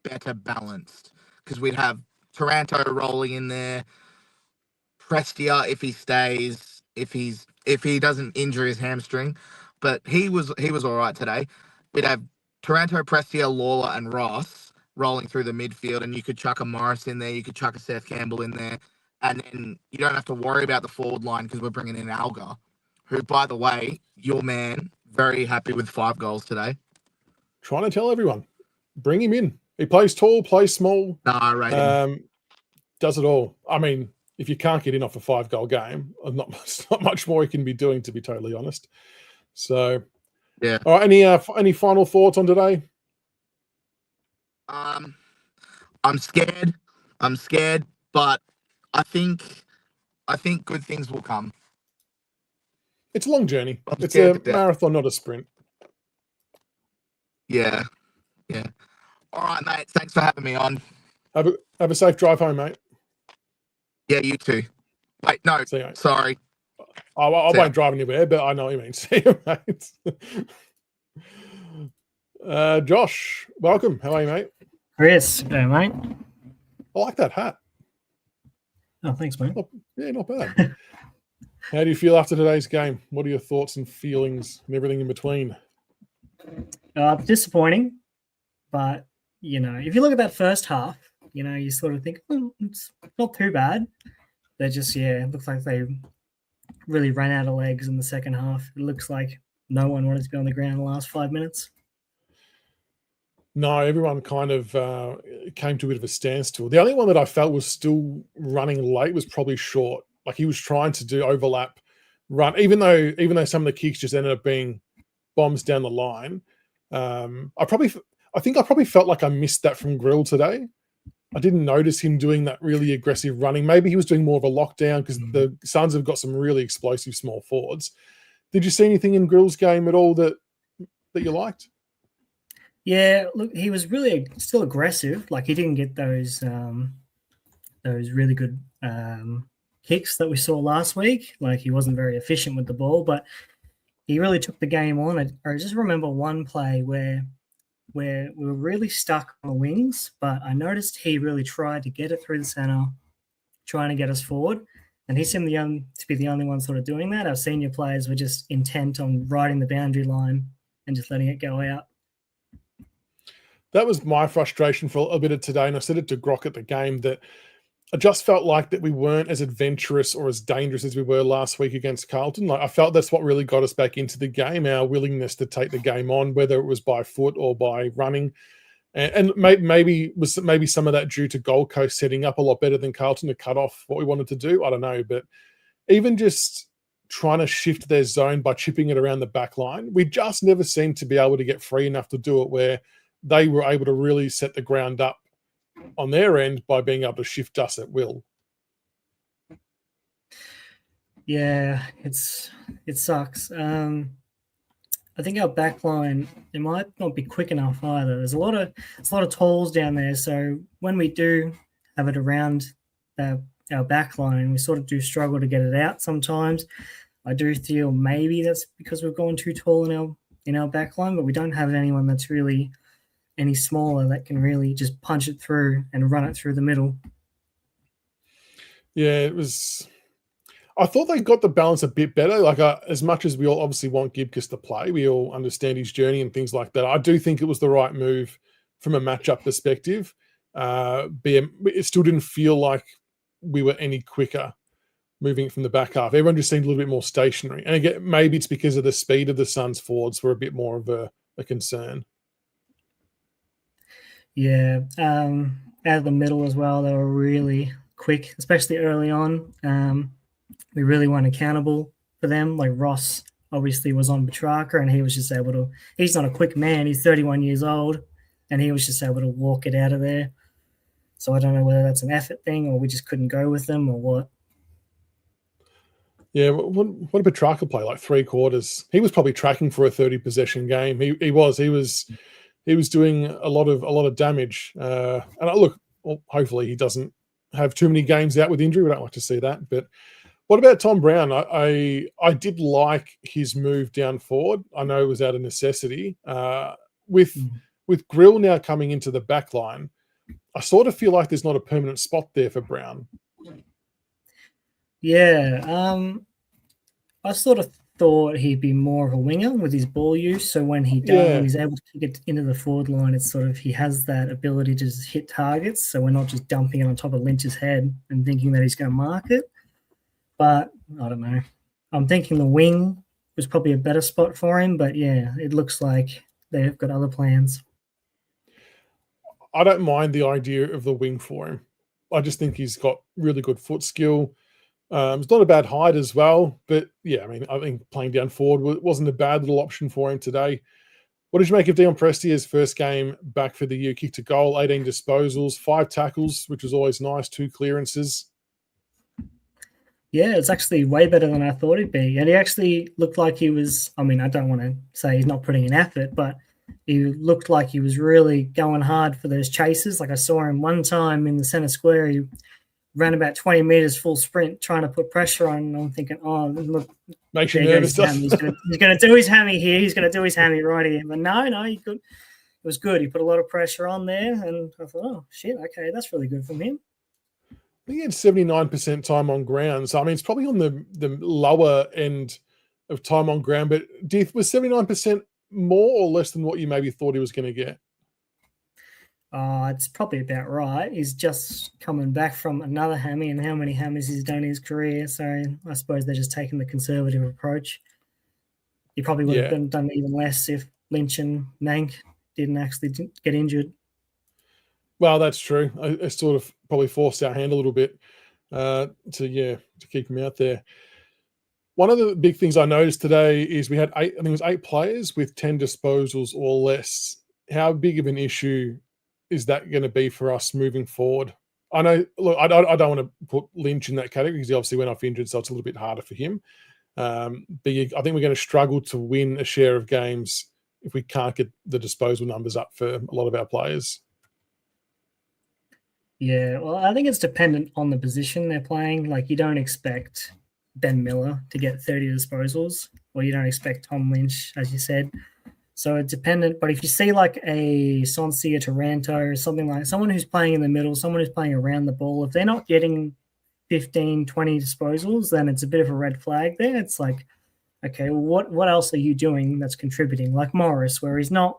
better balanced because we'd have Taranto rolling in there, Prestia if he stays, if he doesn't injure his hamstring, but he was all right today. We'd have Taranto, Prestia, Lawler, and Ross rolling through the midfield, and you could chuck a Morris in there, you could chuck a Seth Campbell in there, and then you don't have to worry about the forward line because we're bringing in Alga, who, by the way, your man, very happy with 5 goals today. Trying to tell everyone, bring him in. He plays tall, plays small. No, I rate him. Does it all. I mean, if you can't get in off a 5-goal game, not much more he can be doing, to be totally honest. So, yeah. All right. Any final thoughts on today? I'm scared, but I think good things will come. It's a long journey. It's a marathon, not a sprint. Yeah. All right, mate. Thanks for having me on. Have a safe drive home, mate. Yeah, you too. Wait, no, sorry. I won't drive anywhere, but I know what you mean. See you, mate. Josh, welcome. How are you, mate? Chris, good, mate. I like that hat. Oh, thanks, mate. Not bad. How do you feel after today's game? What are your thoughts and feelings and everything in between? Disappointing, but, if you look at that first half, you sort of think, it's not too bad. They're just, it looks like they really ran out of legs in the second half. It looks like no one wanted to be on the ground in the last 5 minutes. No, everyone kind of came to a bit of a standstill. The only one that I felt was still running late was probably Short. Like he was trying to do overlap run, even though some of the kicks just ended up being bombs down the line. I think I probably felt like I missed that from Grill today. I didn't notice him doing that really aggressive running. Maybe he was doing more of a lockdown because the Suns have got some really explosive small forwards. Did you see anything in Grill's game at all that you liked? Yeah, look, he was really still aggressive. Like he didn't get those really good kicks that we saw last week. Like he wasn't very efficient with the ball, but he really took the game on. I just remember one play where we were really stuck on the wings, but I noticed he really tried to get it through the center, trying to get us forward. And he seemed to be the only one sort of doing that. Our senior players were just intent on riding the boundary line and just letting it go out. That was my frustration for a bit of today, and I said it to Grock at the game that I just felt like that we weren't as adventurous or as dangerous as we were last week against Carlton. Like I felt that's what really got us back into the game, our willingness to take the game on, whether it was by foot or by running. And maybe some of that due to Gold Coast setting up a lot better than Carlton to cut off what we wanted to do. I don't know, but even just trying to shift their zone by chipping it around the back line, we just never seemed to be able to get free enough to do it where they were able to really set the ground up on their end by being able to shift us at will. Yeah, it sucks. I think our back line, it might not be quick enough either. There's a lot of talls down there. So when we do have it around our back line, we sort of do struggle to get it out sometimes. I do feel maybe that's because we've gone too tall in our back line, but we don't have anyone that's really any smaller that can really just punch it through and run it through the middle. Yeah, it was. I thought they got the balance a bit better. Like, as much as we all obviously want Gibcus to play, we all understand his journey and things like that. I do think it was the right move from a matchup perspective. It still didn't feel like we were any quicker moving from the back half. Everyone just seemed a little bit more stationary. And again, maybe it's because of the speed of the Suns forwards were a bit more of a concern. Yeah, out of the middle as well, they were really quick, especially early on. We really weren't accountable for them. Like Ross obviously was on Petrarca and he was just able to, he's not a quick man. He's 31 years old and he was just able to walk it out of there. So I don't know whether that's an effort thing or we just couldn't go with them or what. Yeah, what did Petrarca play? Like 3 quarters. He was probably tracking for a 30 possession game. He was doing a lot of damage. And look, well, hopefully he doesn't have too many games out with injury. We don't like to see that. But what about Tom Brown? I did like his move down forward. I know it was out of necessity. With Grill now coming into the back line, I sort of feel like there's not a permanent spot there for Brown. Yeah, I sort of thought he'd be more of a winger with his ball use. So when when he's able to get into the forward line, it's sort of he has that ability to just hit targets. So we're not just dumping it on top of Lynch's head and thinking that he's going to mark it. But I don't know. I'm thinking the wing was probably a better spot for him. But yeah, it looks like they've got other plans. I don't mind the idea of the wing for him. I just think he's got really good foot skill. It's not a bad height as well, but yeah, I mean, I think playing down forward wasn't a bad little option for him today. What did you make of Dion Prestia's first game back for the year? Kick to goal, 18 disposals, 5 tackles, which was always nice, 2 clearances. Yeah, it's actually way better than I thought it'd be. And he actually looked like he was, I mean, I don't want to say he's not putting in effort, but he looked like he was really going hard for those chases. Like I saw him one time in the center square, he ran about 20 meters full sprint trying to put pressure on. And I'm thinking, oh, look. Makes you nervous. He's going to do his hammy here. He's going to do his hammy right here. But no, he could. It was good. He put a lot of pressure on there. And I thought, oh, shit, okay, that's really good from him. He had 79% time on ground. So, I mean, it's probably on the lower end of time on ground. But was 79% more or less than what you maybe thought he was going to get? It's probably about right. He's just coming back from another hammy, and how many hammies he's done in his career. So I suppose they're just taking the conservative approach. He probably would have done even less if Lynch and Mank didn't actually get injured. Well, that's true. I sort of probably forced our hand a little bit to keep him out there. One of the big things I noticed today is we had 8 players with 10 disposals or less. How big of an issue is that going to be for us moving forward? I know, look, I don't want to put Lynch in that category because he obviously went off injured, so it's a little bit harder for him. But I think we're going to struggle to win a share of games if we can't get the disposal numbers up for a lot of our players. Yeah, well, I think it's dependent on the position they're playing. Like, you don't expect Ben Miller to get 30 disposals, or you don't expect Tom Lynch, as you said. So it's dependent. But if you see like a Sonsie or Taranto or something like someone who's playing in the middle, someone who's playing around the ball, if they're not getting 15, 20 disposals, then it's a bit of a red flag there. It's like, okay, well, what else are you doing that's contributing? Like Morris, where he's a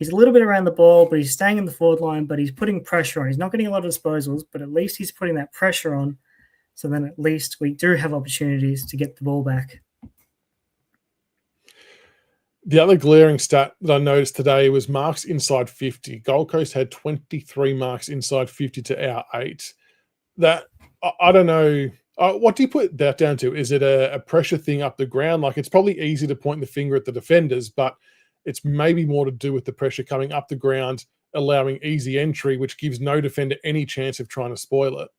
little bit around the ball, but he's staying in the forward line, but he's putting pressure on. He's not getting a lot of disposals, but at least he's putting that pressure on. So then at least we do have opportunities to get the ball back. The other glaring stat that I noticed today was marks inside 50. Gold Coast had 23 marks inside 50 to our 8. That, I don't know. What do you put that down to? Is it a pressure thing up the ground? Like, it's probably easy to point the finger at the defenders, but it's maybe more to do with the pressure coming up the ground, allowing easy entry, which gives no defender any chance of trying to spoil it.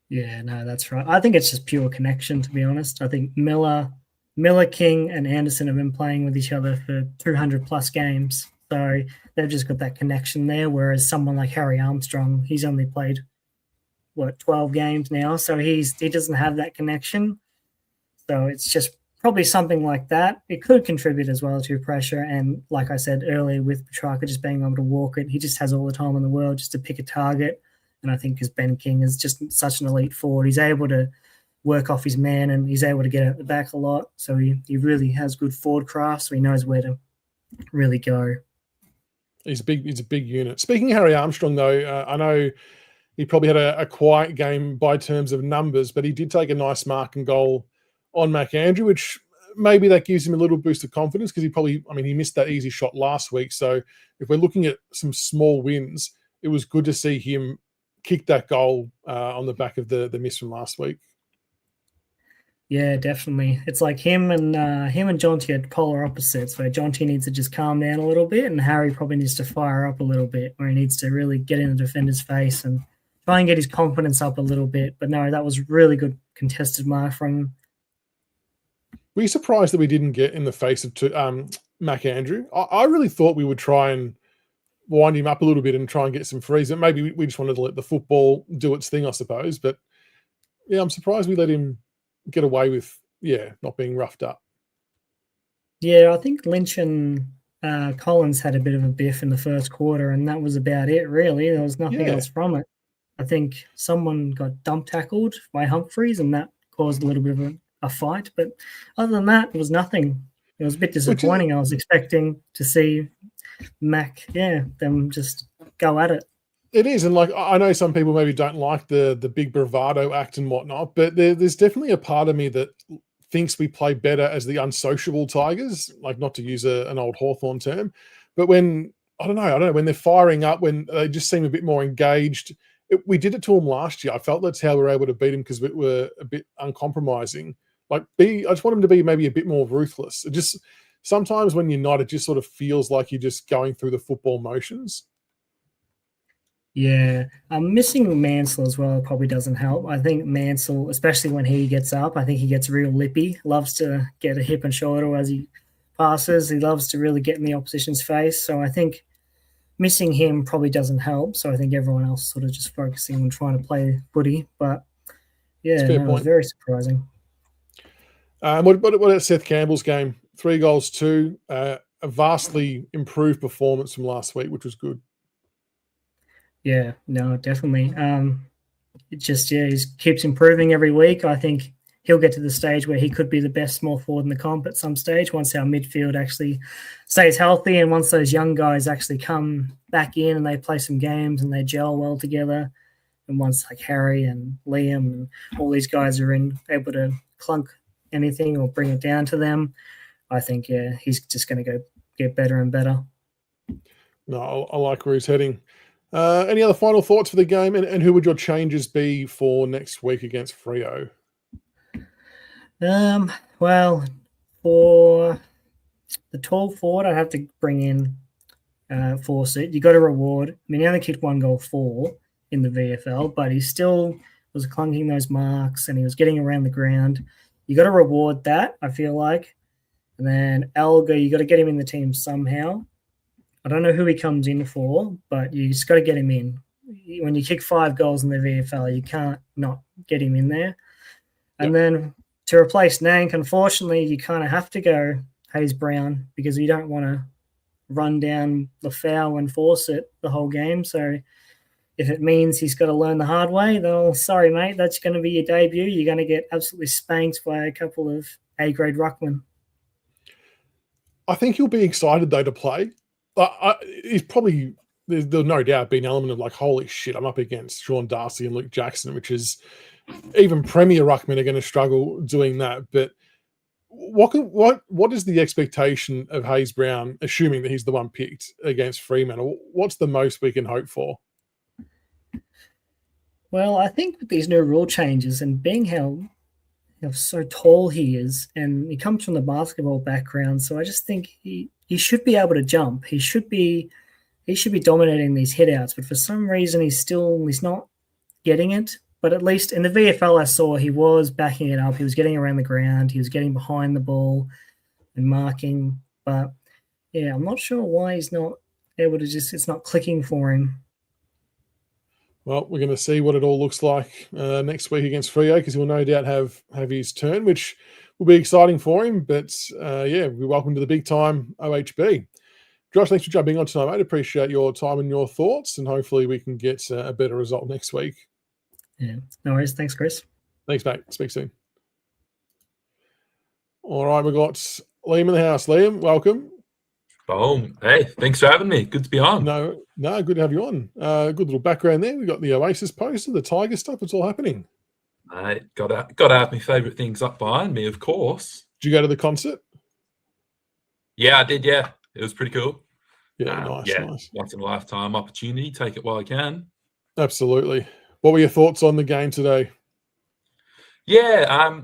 Yeah, no, that's right. I think it's just pure connection, to be honest. I think Miller, King, and Anderson have been playing with each other for 200-plus games. So they've just got that connection there, whereas someone like Harry Armstrong, he's only played, 12 games now. So he doesn't have that connection. So it's just probably something like that. It could contribute as well to pressure. And like I said earlier, with Petrarca just being able to walk it, he just has all the time in the world just to pick a target And I think because Ben King is just such an elite forward, he's able to work off his man and he's able to get out the back a lot. So he really has good forward craft, so he knows where to really go. He's a big unit. Speaking of Harry Armstrong, though, I know he probably had a quiet game by terms of numbers, but he did take a nice mark and goal on McAndrew, which maybe that gives him a little boost of confidence because he missed that easy shot last week. So if we're looking at some small wins, it was good to see him kick that goal on the back of the miss from last week. Yeah, definitely. It's like him and Jonty are polar opposites, where Jonty needs to just calm down a little bit, and Harry probably needs to fire up a little bit, where he needs to really get in the defender's face and try and get his confidence up a little bit. But no, that was really good contested mark from him. Were you surprised that we didn't get in the face of McAndrew? I really thought we would try and wind him up a little bit and try and get some frees. But maybe we just wanted to let the football do its thing, I suppose. But yeah, I'm surprised we let him get away with, not being roughed up. Yeah, I think Lynch and Collins had a bit of a biff in the first quarter, and that was about it, really. There was nothing else from it. I think someone got dump tackled by Humphreys, and that caused a little bit of a fight. But other than that, it was nothing. It was a bit disappointing. I was expecting to see them just go at it. It is, and like I know some people maybe don't like the big bravado act and whatnot, but there's definitely a part of me that thinks we play better as the unsociable Tigers, like not to use an old Hawthorn term, but when I don't know when they're firing up, when they just seem a bit more engaged. We did it to them last year. I felt that's how we were able to beat them because we were a bit uncompromising. I just want them to be maybe a bit more ruthless. It just sometimes when you're not, it just sort of feels like you're just going through the football motions. Yeah, missing Mansell as well probably doesn't help. I think Mansell, especially when he gets up, I think he gets real lippy, loves to get a hip and shoulder as he passes. He loves to really get in the opposition's face. So I think missing him probably doesn't help. So I think everyone else sort of just focusing on trying to play footy. But yeah, it was very surprising. What about Seth Campbell's game? 3 goals, 2, a vastly improved performance from last week, which was good. Yeah, no, definitely. It just, he keeps improving every week. I think he'll get to the stage where he could be the best small forward in the comp at some stage once our midfield actually stays healthy and once those young guys actually come back in and they play some games and they gel well together. And once like Harry and Liam and all these guys are able to clunk anything or bring it down to them, I think, he's just going to get better and better. No, I like where he's heading. Any other final thoughts for the game, and who would your changes be for next week against Freo? Well, for the tall forward, I'd have to bring in Fawcett. You got to reward. I mean, he only kicked 1 goal 4 in the VFL, but he still was clunking those marks and he was getting around the ground. You got to reward that, I feel like. And then Elgar, you got to get him in the team somehow. I don't know who he comes in for, but you just got to get him in. When you kick 5 goals in the VFL, you can't not get him in there. And then to replace Nank, unfortunately, you kind of have to go Hayes Brown because you don't want to run down LeFau and force it the whole game. So if it means he's got to learn the hard way, then sorry, mate, that's going to be your debut. You're going to get absolutely spanked by a couple of A-grade ruckmen. I think he'll be excited, though, to play. He's probably, there's no doubt been an element of like, holy shit, I'm up against Sean Darcy and Luke Jackson, which is even Premier ruckmen are going to struggle doing that. But what is the expectation of Hayes Brown, assuming that he's the one picked against Fremantle? What's the most we can hope for? Well, I think with these new rule changes and being how so tall he is, and he comes from the basketball background, so I just think he should be able to jump. He should be dominating these hitouts, but for some reason he's not getting it. But at least in the VFL I saw he was backing it up. He was getting around the ground. He was getting behind the ball and marking. But yeah, I'm not sure why he's not able to it's not clicking for him. Well, we're going to see what it all looks like next week against Freo, because he'll no doubt have his turn, which will be exciting for him. But we're welcome to the big time OHB. Josh, thanks for jumping on tonight, mate. Appreciate your time and your thoughts, and hopefully we can get a better result next week. Yeah, no worries. Thanks, Chris. Thanks, mate. Speak soon. All right, we've got Liam in the house. Liam, welcome. Boom. Hey, thanks for having me. Good to be on. No, good to have you on. Good little background there. We got the Oasis poster, the Tiger stuff. It's all happening. I got to have my favourite things up behind me, of course. Did you go to the concert? Yeah, I did. Yeah, it was pretty cool. Yeah, nice. Once in a lifetime opportunity. Take it while I can. Absolutely. What were your thoughts on the game today? Yeah,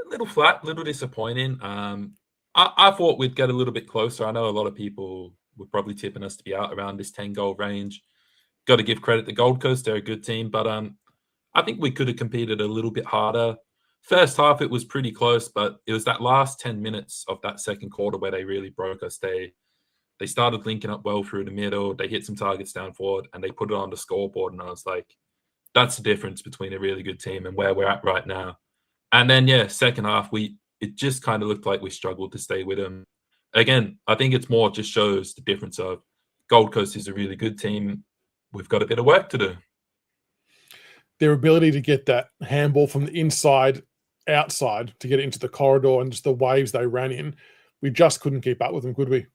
little flat, little disappointing. I thought we'd get a little bit closer. I know a lot of people were probably tipping us to be out around this 10-goal range. Got to give credit to Gold Coast; they're a good team, but I think we could have competed a little bit harder. First half, it was pretty close, but it was that last 10 minutes of that second quarter where they really broke us. They started linking up well through the middle. They hit some targets down forward, and they put it on the scoreboard. And I was like, that's the difference between a really good team and where we're at right now. And then, yeah, second half, it just kind of looked like we struggled to stay with them. Again, I think it's more just shows the difference of Gold Coast is a really good team. We've got a bit of work to do. Their ability to get that handball from the inside, outside, to get it into the corridor and just the waves they ran in, we just couldn't keep up with them, could we?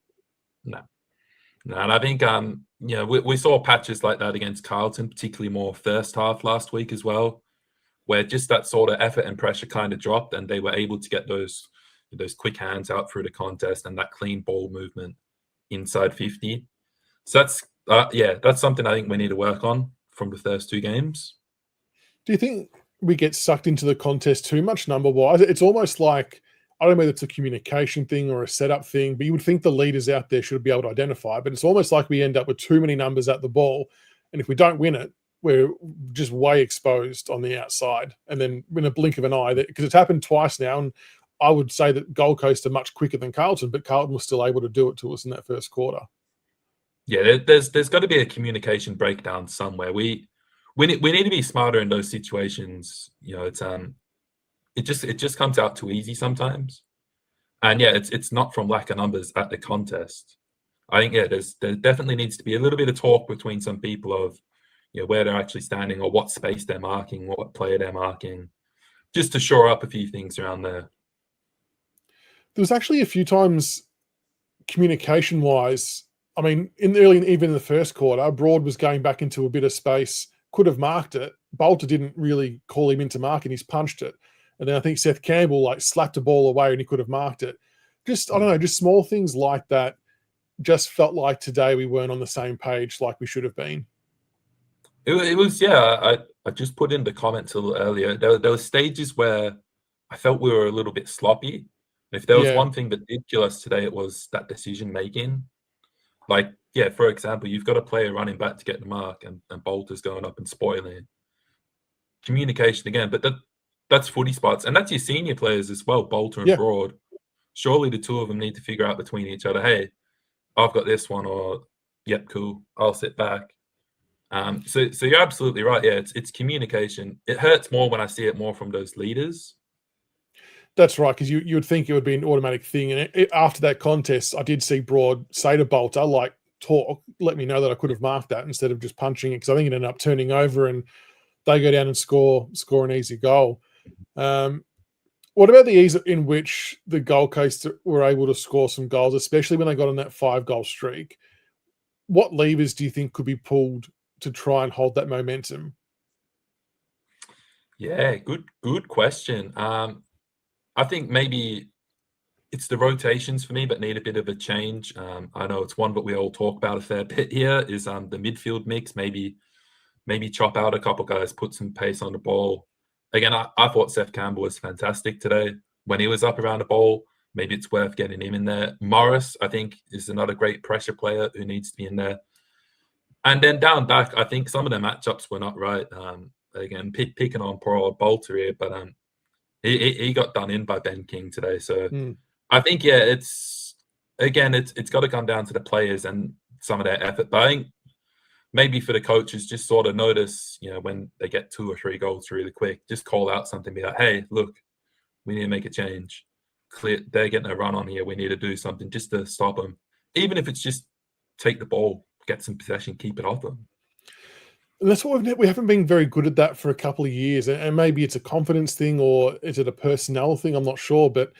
No, and I think we saw patches like that against Carlton, particularly more first half last week as well, where just that sort of effort and pressure kind of dropped, and they were able to get those quick hands out through the contest and that clean ball movement inside 50. So that's something I think we need to work on from the first two games. Do you think we get sucked into the contest too much number-wise? It's almost like, I don't know whether it's a communication thing or a setup thing, but you would think the leaders out there should be able to identify, but it's almost like we end up with too many numbers at the ball, and if we don't win it, we're just way exposed on the outside. And then in a blink of an eye, because it's happened twice now, and I would say that Gold Coast are much quicker than Carlton, but Carlton was still able to do it to us in that first quarter. Yeah, there's got to be a communication breakdown somewhere. We need to be smarter in those situations. It just comes out too easy sometimes. And yeah, it's not from lack of numbers at the contest. I think there definitely needs to be a little bit of talk between some people of where they're actually standing or what space they're marking, what player they're marking, just to shore up a few things around there. There was actually a few times communication-wise, I mean, even in the first quarter, Broad was going back into a bit of space, could have marked it. Bolter didn't really call him into marking, he's punched it. And then I think Seth Campbell slapped a ball away and he could have marked it. Just, I don't know, just small things like that. Just felt like today we weren't on the same page like we should have been. It was, yeah. I just put in the comments a little earlier. There were stages where I felt we were a little bit sloppy. If there was one thing that did kill us today, it was that decision making. Like, yeah, for example, you've got a player running back to get the mark, and Bolter's going up and spoiling. Communication again, but that's footy spots, and that's your senior players as well, Bolter and Broad. Surely the two of them need to figure out between each other, hey, I've got this one, or yep, cool, I'll sit back. So you're absolutely right. Yeah, it's communication. It hurts more when I see it more from those leaders. That's right, because you would think it would be an automatic thing. And after that contest, I did see Broad say to Bolter, let me know that I could have marked that instead of just punching it, because I think it ended up turning over and they go down and score an easy goal. What about the ease in which the Gold Coast were able to score some goals, especially when they got on that 5-goal streak? What levers do you think could be pulled to try and hold that momentum? Yeah, good question. I think maybe it's the rotations for me, but need a bit of a change. I know it's one that we all talk about a fair bit here is the midfield mix. Maybe chop out a couple guys, put some pace on the ball. Again, I thought Seth Campbell was fantastic today when he was up around the ball. Maybe it's worth getting him in there. Morris, I think, is another great pressure player who needs to be in there. And then down back, I think some of the matchups were not right. Again, picking on poor old Bolter here, but he got done in by Ben King today. So I think, yeah, it's got to come down to the players and some of their effort. But I think maybe for the coaches, just sort of notice, when they get 2 or 3 goals really quick, just call out something, be like, hey, look, we need to make a change. They're getting a run on here. We need to do something just to stop them. Even if it's just take the ball, get some possession, keep it off them. And that's what we haven't been very good at that for a couple of years. And maybe it's a confidence thing or is it a personnel thing? I'm not sure. But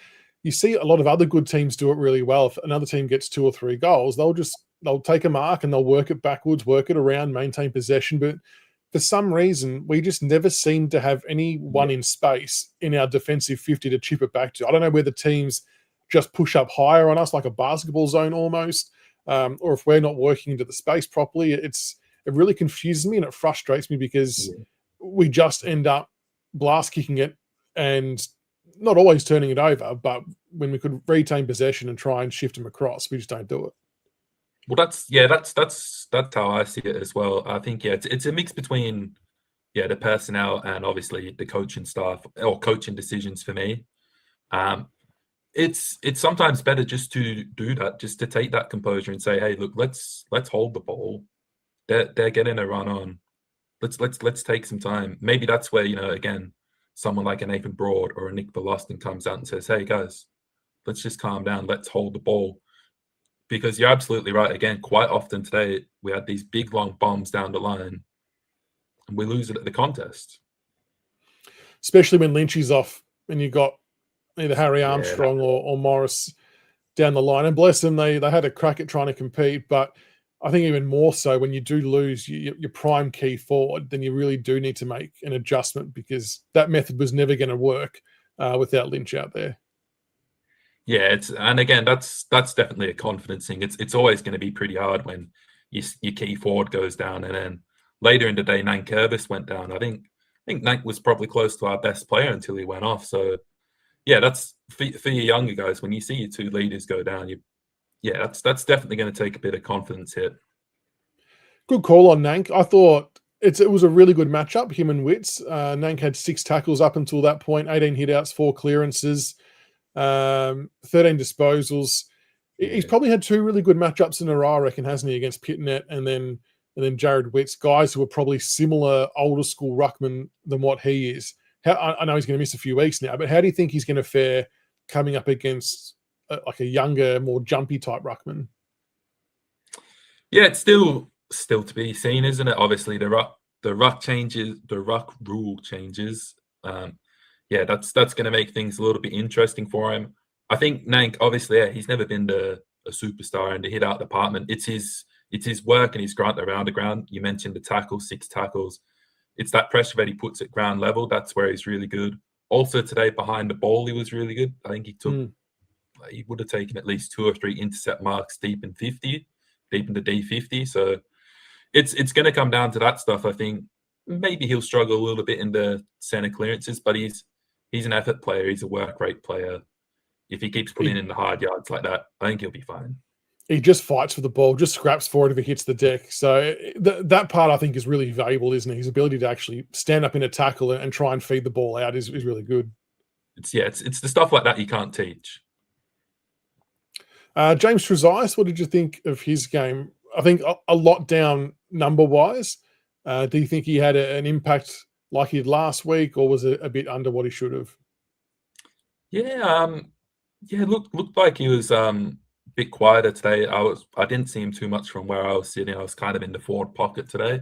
you see a lot of other good teams do it really well. If another team gets 2 or 3 goals, they'll take a mark and they'll work it backwards, work it around, maintain possession. But for some reason, we just never seem to have anyone in space in our defensive 50 to chip it back to. I don't know whether teams just push up higher on us like a basketball zone almost, or if we're not working into the space properly. It really confuses me and it frustrates me because we just end up blast kicking it and not always turning it over, but when we could retain possession and try and shift them across, we just don't do it. Well, that's how I see it as well. I think it's a mix between the personnel and obviously the coaching staff or coaching decisions for me. It's sometimes better just to do that, just to take that composure and say, hey, look, let's hold the ball. They're getting a run on. Let's take some time. Maybe that's where, again, someone like a Nathan Broad or a Nick Boston comes out and says, hey guys, let's just calm down. Let's hold the ball. Because you're absolutely right. Again, quite often today, we had these big, long bombs down the line and we lose it at the contest. Especially when Lynchy's off and you got either Harry Armstrong or Morris down the line. And bless them, they had a crack at trying to compete. But I think even more so when you do lose your prime key forward, then you really do need to make an adjustment because that method was never going to work without Lynch out there. Yeah, and again, that's definitely a confidence thing. It's always going to be pretty hard when your key forward goes down, and then later in the day, Nank Curvis went down. I think Nank was probably close to our best player until he went off. So yeah, that's for your younger guys. When you see your 2 leaders go down, that's definitely going to take a bit of confidence hit. Good call on Nank. I thought it was a really good matchup, him and Witts. Nank had 6 tackles up until that point, 18 hitouts, 4 clearances. 13 disposals. He's probably had 2 really good matchups in a row, I reckon, hasn't he, against Pitnet and then Jared Witts, guys who are probably similar older school ruckman than what he is. I know he's going to miss a few weeks now, but how do you think he's going to fare coming up against like a younger, more jumpy type ruckman? Yeah, it's still to be seen, isn't it? Obviously, the ruck rule changes. That's going to make things a little bit interesting for him. I think Nank, obviously, he's never been a superstar in the hit-out department. It's his work and his grunt around the ground. You mentioned the tackle, 6 tackles. It's that pressure that he puts at ground level. That's where he's really good. Also today, behind the ball, he was really good. I think he would have taken at least 2 or 3 intercept marks deep in the D50. So it's going to come down to that stuff. I think maybe he'll struggle a little bit in the center clearances, but he's an effort player. He's a work rate player. If he keeps putting in the hard yards like that, I think he'll be fine. He just fights for the ball, just scraps for it if it hits the deck. So that part I think is really valuable, isn't it? His ability to actually stand up in a tackle and try and feed the ball out is really good. It's the stuff like that you can't teach. James Trezise, what did you think of his game? I think a lot down number-wise. Do you think he had an impact like he did last week, or was it a bit under what he should have? Looked like he was bit quieter today. I didn't see him too much from where I was sitting. I was kind of in the forward pocket today.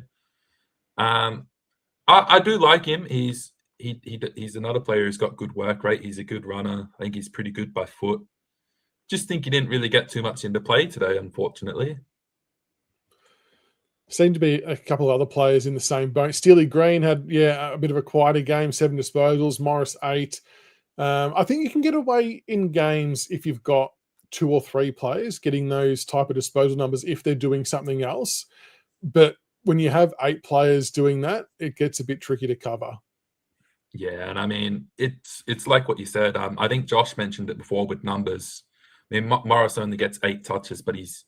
I do like him. He's another player who's got good work rate. He's a good runner. I think he's pretty good by foot. Just think he didn't really get too much into play today, unfortunately. Seemed to be a couple of other players in the same boat. Steely Green had, a bit of a quieter game, 7 disposals, Morris 8. I think you can get away in games if you've got 2 or 3 players getting those type of disposal numbers if they're doing something else. But when you have 8 players doing that, it gets a bit tricky to cover. Yeah, and I mean, it's like what you said. I think Josh mentioned it before with numbers. I mean, Morris only gets 8 touches, but he's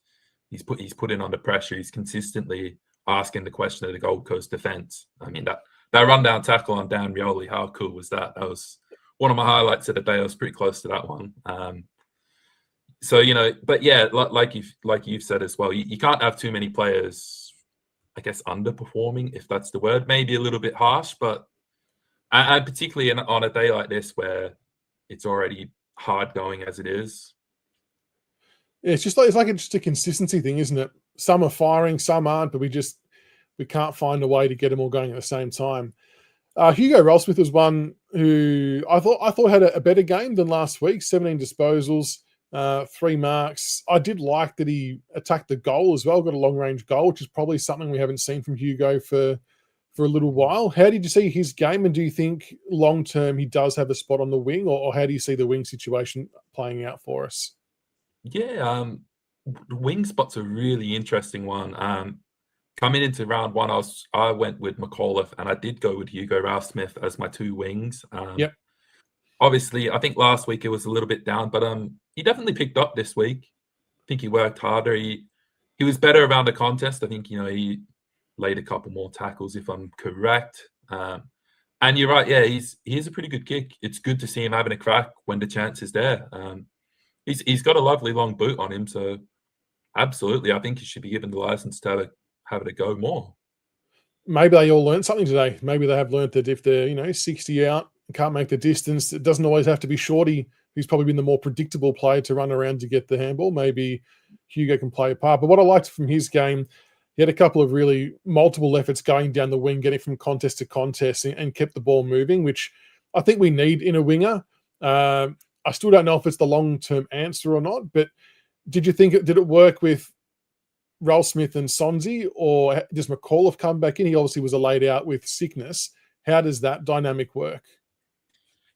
put in under pressure. He's consistently asking the question of the Gold Coast defense. I mean, that rundown tackle on Dan Rioli, how cool was that? That was one of my highlights of the day. I was pretty close to that one. So, but yeah, like you've said as well, you can't have too many players, I guess, underperforming, if that's the word. Maybe a little bit harsh, but and particularly on a day like this where it's already hard going as it is. Yeah, it's just a consistency thing, isn't it? some are firing, some aren't, but we can't find a way to get them all going at the same time. Hugo Ralsmith was one who I thought had a better game than last week. 17 disposals, 3 marks. I did like that he attacked the goal as well, got a long range goal, which is probably something we haven't seen from Hugo for a little while. How did you see his game, and do you think long term he does have a spot on the wing, or how do you see the wing situation playing out for us? Yeah, the wing spot's a really interesting one. Coming into round one, I went with McAuliffe, and I did go with Hugo Ralsmith as my 2 wings. Yep. Obviously, I think last week it was a little bit down, but he definitely picked up this week. I think he worked harder. He was better around the contest. I think he laid a couple more tackles, if I'm correct. And you're right, yeah, he's a pretty good kick. It's good to see him having a crack when the chance is there. He's got a lovely long boot on him, so absolutely, I think he should be given the license to have it a go more. Maybe they all learned something today. Maybe they have learned that if they're 60 out, can't make the distance, it doesn't always have to be Shorty, who's probably been the more predictable player to run around to get the handball. Maybe Hugo can play a part. But what I liked from his game, he had a couple of really multiple efforts going down the wing, getting from contest to contest, and kept the ball moving, which I think we need in a winger. I still don't know if it's the long-term answer or not, but did it work with Ralsmith and Sonsie, or does McAuliffe come back in? He obviously was laid out with sickness. How does that dynamic work?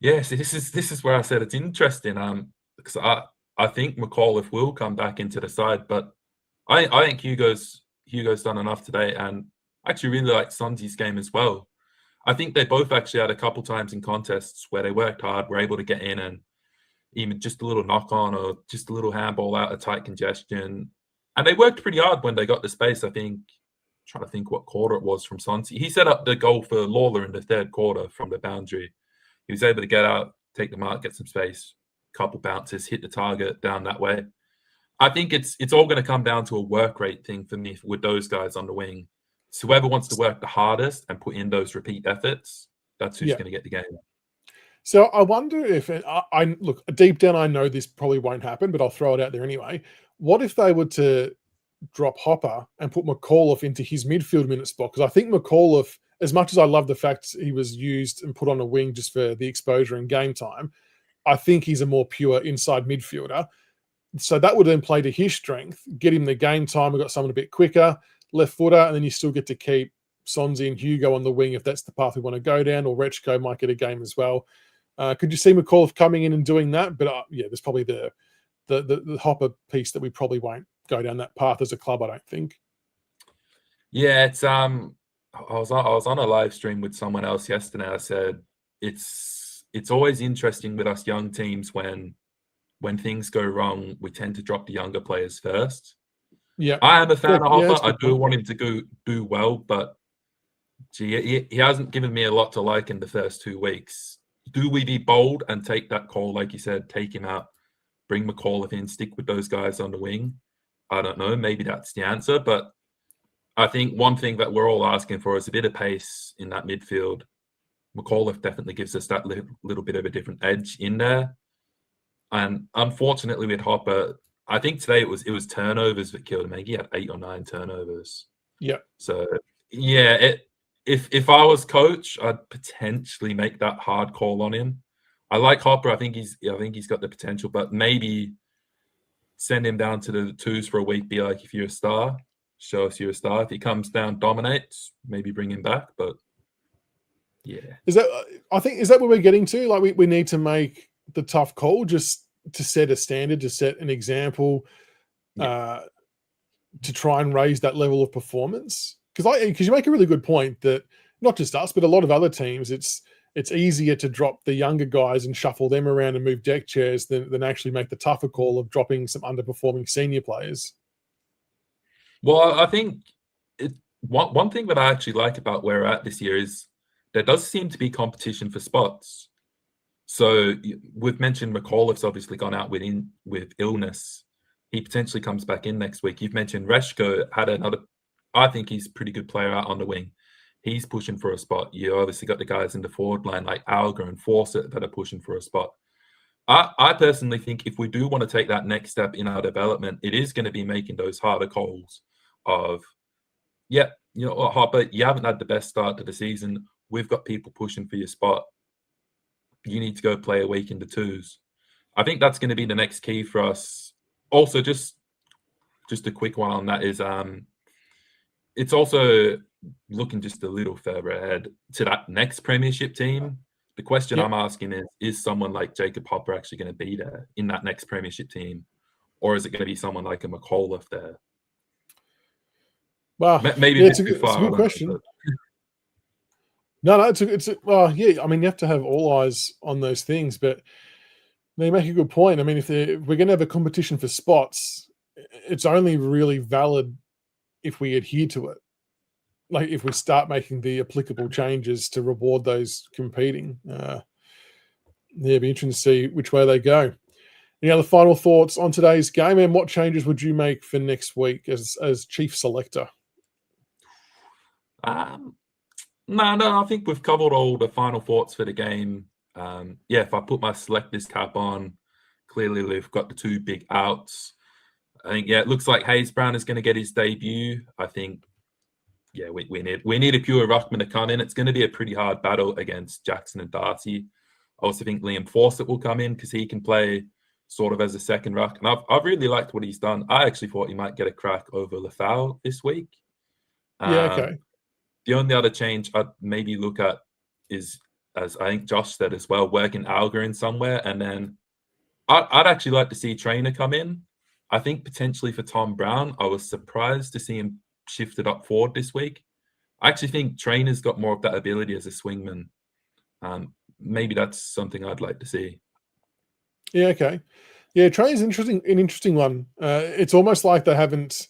Yes, this is where I said it's interesting. Because I think McAuliffe will come back into the side, but I think Hugo's done enough today, and I actually really like Sonsie's game as well. I think they both actually had a couple times in contests where they worked hard, were able to get in, and even just a little knock on or just a little handball out of tight congestion. And they worked pretty hard when they got the space. I think, trying to think what quarter it was from Sonsie. He set up the goal for Lawler in the 3rd quarter from the boundary. He was able to get out, take the mark, get some space, couple bounces, hit the target down that way. I think it's all going to come down to a work rate thing for me with those guys on the wing. So whoever wants to work the hardest and put in those repeat efforts, that's who's going to get the game. So I wonder if I look deep down, I know this probably won't happen, but I'll throw it out there anyway. What if they were to drop Hopper and put McAuliffe into his midfield minute spot? Because I think McAuliffe, as much as I love the fact he was used and put on a wing just for the exposure and game time, I think he's a more pure inside midfielder. So that would then play to his strength, get him the game time. We've got someone a bit quicker, left footer, and then you still get to keep Sonsie and Hugo on the wing if that's the path we want to go down, or Rechko might get a game as well. Could you see McAuliffe coming in and doing that? But there's probably the Hopper piece that we probably won't go down that path as a club, I don't think. Yeah, it's I was on a live stream with someone else yesterday. I said it's always interesting with us young teams when things go wrong, we tend to drop the younger players first. Yeah, I am a fan of Hopper. I do want him to do well, but he hasn't given me a lot to like in the first 2 weeks. Do we be bold and take that call, like you said, take him out, bring McAuliffe in, stick with those guys on the wing? I don't know. Maybe that's the answer, but I think one thing that we're all asking for is a bit of pace in that midfield. McAuliffe definitely gives us that little bit of a different edge in there. And unfortunately with Hopper, I think today it was turnovers that killed him. I think he had 8 or 9 turnovers. Yeah. So yeah, if I was coach, I'd potentially make that hard call on him. I like Hopper. I think he's got the potential, but maybe send him down to the 2s for a week. Be like, if you're a star, show us you're a star. If he comes down, dominates, maybe bring him back. But yeah, is that where we're getting to? Like we need to make the tough call just to set a standard, to set an example, to try and raise that level of performance. Because you make a really good point that not just us, but a lot of other teams, it's easier to drop the younger guys and shuffle them around and move deck chairs than actually make the tougher call of dropping some underperforming senior players. Well, I think one thing that I actually like about where we're at this year is there does seem to be competition for spots. So we've mentioned McAuliffe's obviously gone out with illness. He potentially comes back in next week. You've mentioned Rechko had another. I think he's a pretty good player out on the wing. He's pushing for a spot. You obviously got the guys in the forward line like Alga and Fawcett that are pushing for a spot. I personally think if we do want to take that next step in our development, it is going to be making those harder calls of, yeah, you know, Harper, you haven't had the best start to the season. We've got people pushing for your spot. You need to go play a week in the twos. I think that's going to be the next key for us. Also, just a quick one on that is it's also looking just a little further ahead to that next premiership team. The question I'm asking is someone like Jacob Hopper actually going to be there in that next premiership team? Or is it going to be someone like a McAuliffe there? Well, maybe it's a good question. No, well, yeah. I mean, you have to have all eyes on those things, but they make a good point. I mean, if we're going to have a competition for spots, it's only really valid if we adhere to it. Like if we start making the applicable changes to reward those competing. Yeah, it'd be interesting to see which way they go. Any other final thoughts on today's game, and what changes would you make for next week as chief selector? No, I think we've covered all the final thoughts for the game. Yeah, if I put my selector's cap on, clearly we've got the two big outs. I think, yeah, it looks like Hayes Brown is going to get his debut. I think, yeah, we need a pure ruckman to come in. It's going to be a pretty hard battle against Jackson and Darcy. I also think Liam Fawcett will come in because he can play sort of as a second ruck. And I've really liked what he's done. I actually thought he might get a crack over LeFau this week. Yeah, okay. The only other change I'd maybe look at is, as I think Josh said as well, working Alga in somewhere. And then I'd actually like to see Trainer come in. I think potentially for Tom Brown, I was surprised to see him shifted up forward this week. I actually think Trainer's got more of that ability as a swingman. Maybe that's something I'd like to see. Yeah, okay. Yeah, Trainer's an interesting one. It's almost like they haven't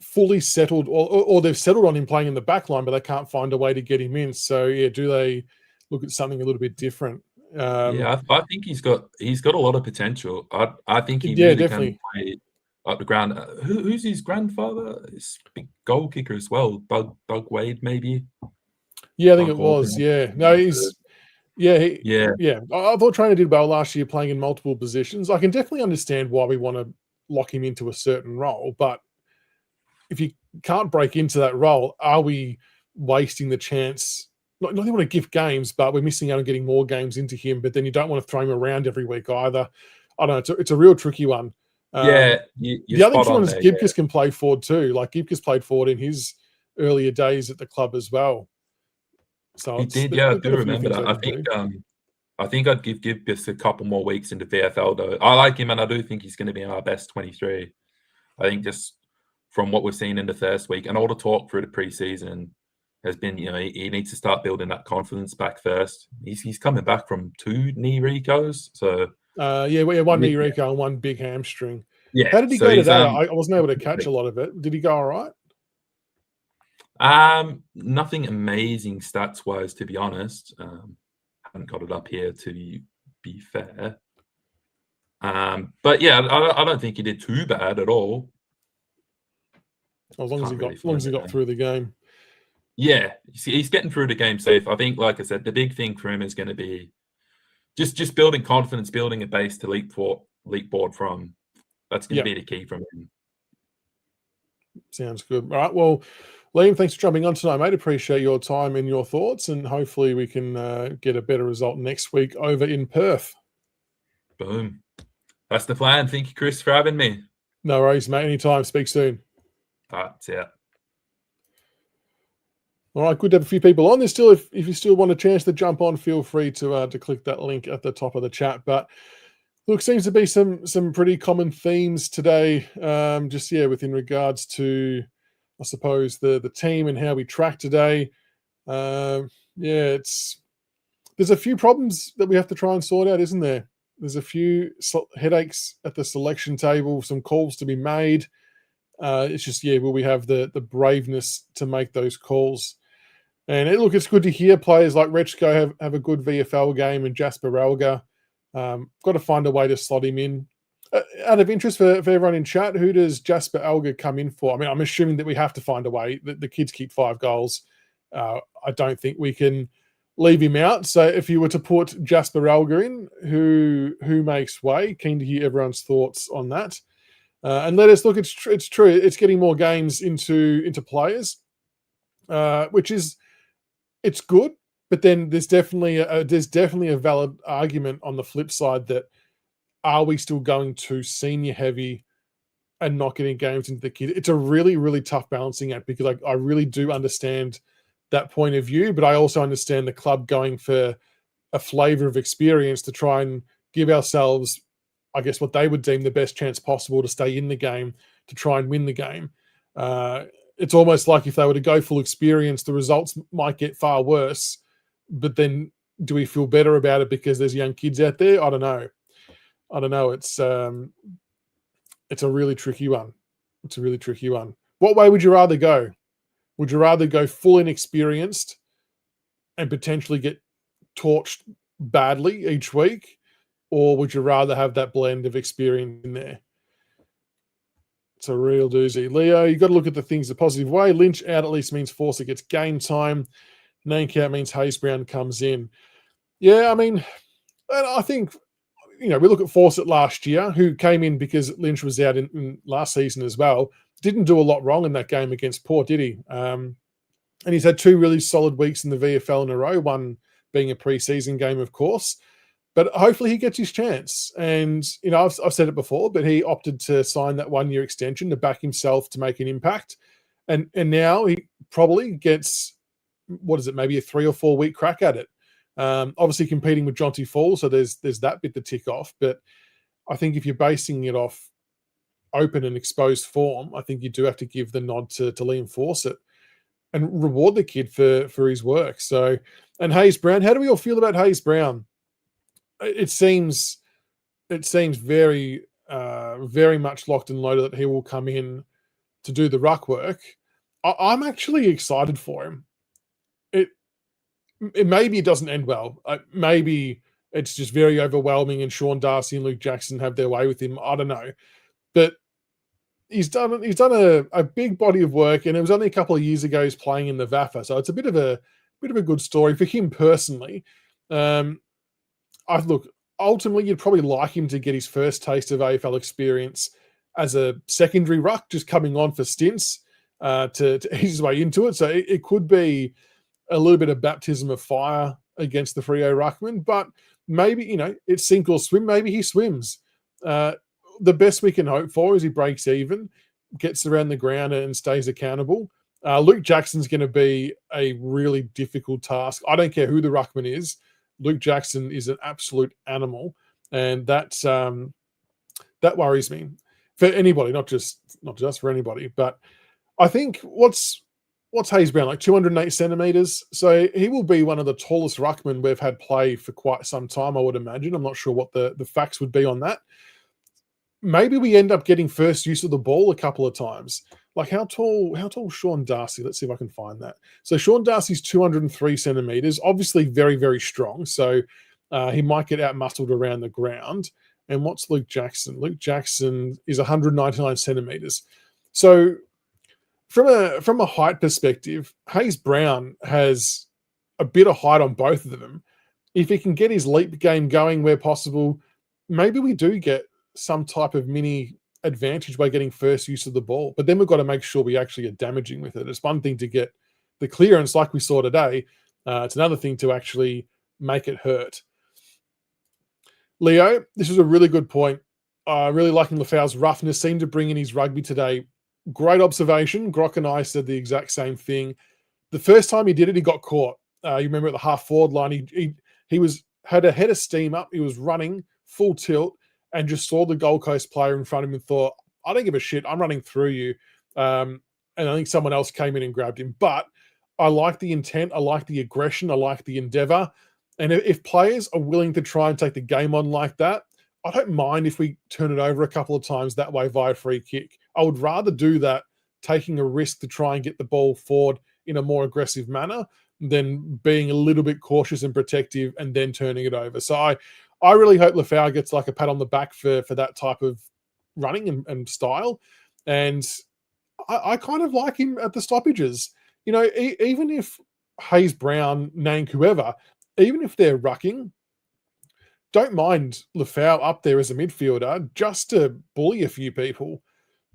fully settled, or they've settled on him playing in the back line, but they can't find a way to get him in. So yeah, do they look at something a little bit different? Yeah, I think he's got a lot of potential. I think he really definitely can play up the ground. Who's his grandfather? He's a big goal kicker as well. Doug Wade, maybe. Yeah, I think it was. Yeah, no, he's. Yeah. I thought Trainer did well last year playing in multiple positions. I can definitely understand why we want to lock him into a certain role, but if you can't break into that role, are we wasting the chance? Not that we want to gift games, but we're missing out on getting more games into him. But then you don't want to throw him around every week either. I don't know. It's a real tricky one. The other one is Gibcus can play forward too. Like Gibcus played forward in his earlier days at the club as well. So he did. Yeah, I do remember that. I think I'd give Gibcus a couple more weeks into VFL though. I like him, and I do think he's going to be in our best 23. I think just from what we've seen in the first week and all the talk through the preseason has been, you know, he needs to start building that confidence back first. He's coming back from 2 knee recos. So one knee reco and 1 big hamstring. Yeah. How did he go to that? I wasn't able to catch a lot of it. Did he go all right? Nothing amazing stats wise, to be honest. Haven't got it up here to be fair. But yeah, I don't think he did too bad at all. As long as he got through the game. Yeah, he's getting through the game safe. I think, like I said, the big thing for him is going to be just building confidence, building a base to leap board from. That's going to be the key from him. Sounds good. All right. Well, Liam, thanks for jumping on tonight, mate. Appreciate your time and your thoughts, and hopefully we can get a better result next week over in Perth. Boom. That's the plan. Thank you, Chris, for having me. No worries, mate. Anytime. Speak soon. That's it. All right, good to have a few people on. There's still, if you still want a chance to jump on, feel free to click that link at the top of the chat. But look, seems to be some pretty common themes today. Within regards to, I suppose, the team and how we track today. There's a few problems that we have to try and sort out, isn't there? There's a few headaches at the selection table, some calls to be made. It's just, will we have the braveness to make those calls? And it's good to hear players like Rechko have a good VFL game, and Jasper Alga. Got to find a way to slot him in. Out of interest for everyone in chat, who does Jasper Alga come in for? I mean, I'm assuming that we have to find a way. The kids keep 5 goals. I don't think we can leave him out. So if you were to put Jasper Alga in, who makes way? Keen to hear everyone's thoughts on that. And let us look. It's true. It's getting more games into players, which is it's good. But then there's definitely a valid argument on the flip side that are we still going too senior heavy and not getting games into the kids? It's a really, really tough balancing act because I really do understand that point of view, but I also understand the club going for a flavour of experience to try and give ourselves, I guess, what they would deem the best chance possible to stay in the game, to try and win the game. It's almost like if they were to go full experience, the results might get far worse. But then do we feel better about it because there's young kids out there? I don't know. It's a really tricky one. What way would you rather go? Would you rather go full inexperienced and potentially get torched badly each week? Or would you rather have that blend of experience in there? It's a real doozy. Leo, you've got to look at the things the positive way. Lynch out at least means Forster gets game time. Nank out means Hayes Brown comes in. Yeah, I mean, I think, we look at Fawcett last year, who came in because Lynch was out in last season as well. Didn't do a lot wrong in that game against Port, did he? And he's had 2 really solid weeks in the VFL in a row, one being a preseason game, of course. But hopefully he gets his chance. And, I've said it before, but he opted to sign that 1-year extension to back himself to make an impact. And now he probably gets, maybe a 3 or 4 week crack at it. Obviously competing with Jonty Fall, so there's that bit to tick off. But I think if you're basing it off open and exposed form, I think you do have to give the nod to Liam Fawcett and reward the kid for his work. So, and Hayes Brown, how do we all feel about Hayes Brown? It seems very, very much locked and loaded that he will come in to do the ruck work. I'm actually excited for him. Maybe it doesn't end well. Maybe it's just very overwhelming and Sean Darcy and Luke Jackson have their way with him. I don't know. But he's done a big body of work, and it was only a couple of years ago he's playing in the VAFA. So it's a bit of a good story for him personally. Ultimately, you'd probably like him to get his first taste of AFL experience as a secondary ruck, just coming on for stints to ease his way into it. So it could be a little bit of baptism of fire against the Freo ruckman, but maybe, it's sink or swim. Maybe he swims. The best we can hope for is he breaks even, gets around the ground and stays accountable. Luke Jackson's going to be a really difficult task. I don't care who the ruckman is. Luke Jackson is an absolute animal, and that worries me for anybody, not just for anybody. But I think what's Hayes Brown, like 208 centimeters? So he will be one of the tallest ruckmen we've had play for quite some time, I would imagine. I'm not sure what the facts would be on that. Maybe we end up getting first use of the ball a couple of times. Like how tall Sean Darcy? Let's see if I can find that. So Sean Darcy's 203 centimeters, obviously very, very strong. So he might get out-muscled around the ground. And what's Luke Jackson? Luke Jackson is 199 centimeters. So from a height perspective, Hayes Brown has a bit of height on both of them. If he can get his leap game going where possible, maybe we do get some type of mini advantage by getting first use of the ball. But then we've got to make sure we actually are damaging with it. It's one thing to get the clearance like we saw today. It's another thing to actually make it hurt. Leo, this is a really good point. Really liking LeFau's roughness. Seemed to bring in his rugby today. Great observation. Grock and I said the exact same thing. The first time he did it, he got caught. You remember at the half forward line, he had a head of steam up. He was running full tilt and just saw the Gold Coast player in front of him and thought, I don't give a shit. I'm running through you. And I think someone else came in and grabbed him. But I like the intent. I like the aggression. I like the endeavor. And if players are willing to try and take the game on like that, I don't mind if we turn it over a couple of times that way via free kick. I would rather do that, taking a risk to try and get the ball forward in a more aggressive manner than being a little bit cautious and protective and then turning it over. So I really hope LeFau gets like a pat on the back for that type of running and style. And I kind of like him at the stoppages. Even if Hayes Brown, Nank, whoever, even if they're rucking, don't mind LeFau up there as a midfielder just to bully a few people.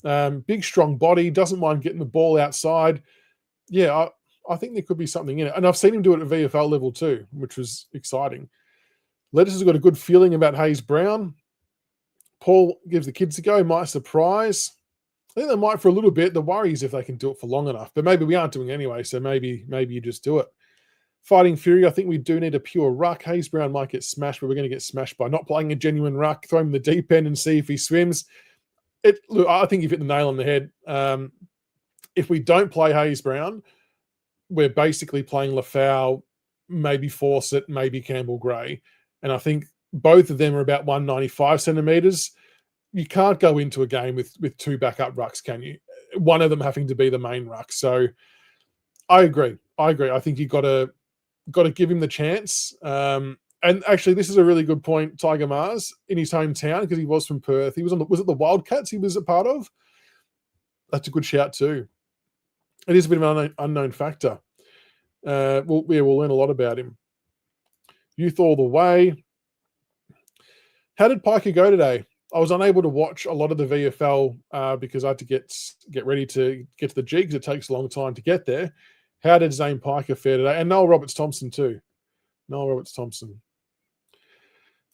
Big, strong body, doesn't mind getting the ball outside. Yeah, I think there could be something in it. And I've seen him do it at VFL level too, which was exciting. Lettuce has got a good feeling about Hayes Brown. Paul gives the kids a go, might surprise. I think they might for a little bit. The worry is if they can do it for long enough. But maybe we aren't doing it anyway, so maybe you just do it. Fighting Fury, I think we do need a pure ruck. Hayes Brown might get smashed, but we're going to get smashed by not playing a genuine ruck. Throw him in the deep end and see if he swims. Look, I think you've hit the nail on the head. If we don't play Hayes Brown, we're basically playing LeFau, maybe Fawcett, maybe Campbell Gray. And I think both of them are about 195 centimetres. You can't go into a game with two backup rucks, can you? One of them having to be the main ruck. So I agree. I think you've got to give him the chance. And actually, this is a really good point, Tiger Mars, in his hometown, because he was from Perth. He was was it the Wildcats he was a part of? That's a good shout too. It is a bit of an unknown factor. We'll learn a lot about him. Youth all the way. How did Piker go today? I was unable to watch a lot of the VFL because I had to get ready to get to the G because it takes a long time to get there. How did Zane Piker fare today? And Noel Roberts-Thompson too. Noel Roberts-Thompson.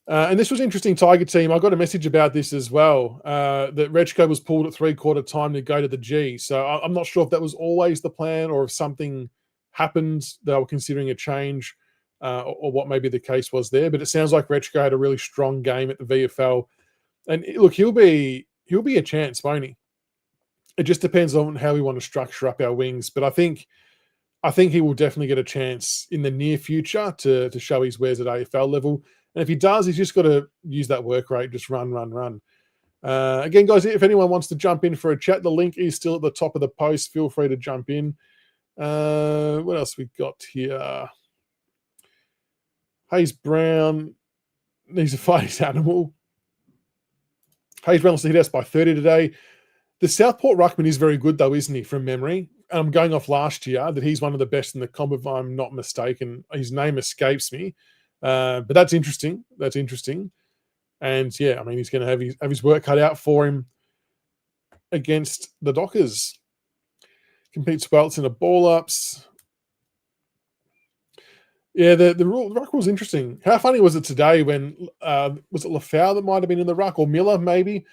And this was interesting, Tiger team. I got a message about this as well, that Rechko was pulled at 3/4 time to go to the G. So I'm not sure if that was always the plan or if something happened, they were considering a change or what maybe the case was there. But it sounds like Rechko had a really strong game at the VFL. And look, he'll be a chance, won't he? It just depends on how we want to structure up our wings. But I think he will definitely get a chance in the near future to show his wares at AFL level. And if he does, he's just got to use that work rate, just run. Again, guys, if anyone wants to jump in for a chat, the link is still at the top of the post. Feel free to jump in. What else we got here? Hayes Brown needs to fight his animal. Hayes Brown hit us by 30 today. The Southport ruckman is very good, though, isn't he, from memory? I'm going off last year that he's one of the best in the comp, if I'm not mistaken. His name escapes me. But that's interesting. And, yeah, I mean, he's going to have his work cut out for him against the Dockers. Competes well in the ball-ups. Yeah, the ruck was interesting. How funny was it today when, was it LeFau that might have been in the ruck, or Miller maybe,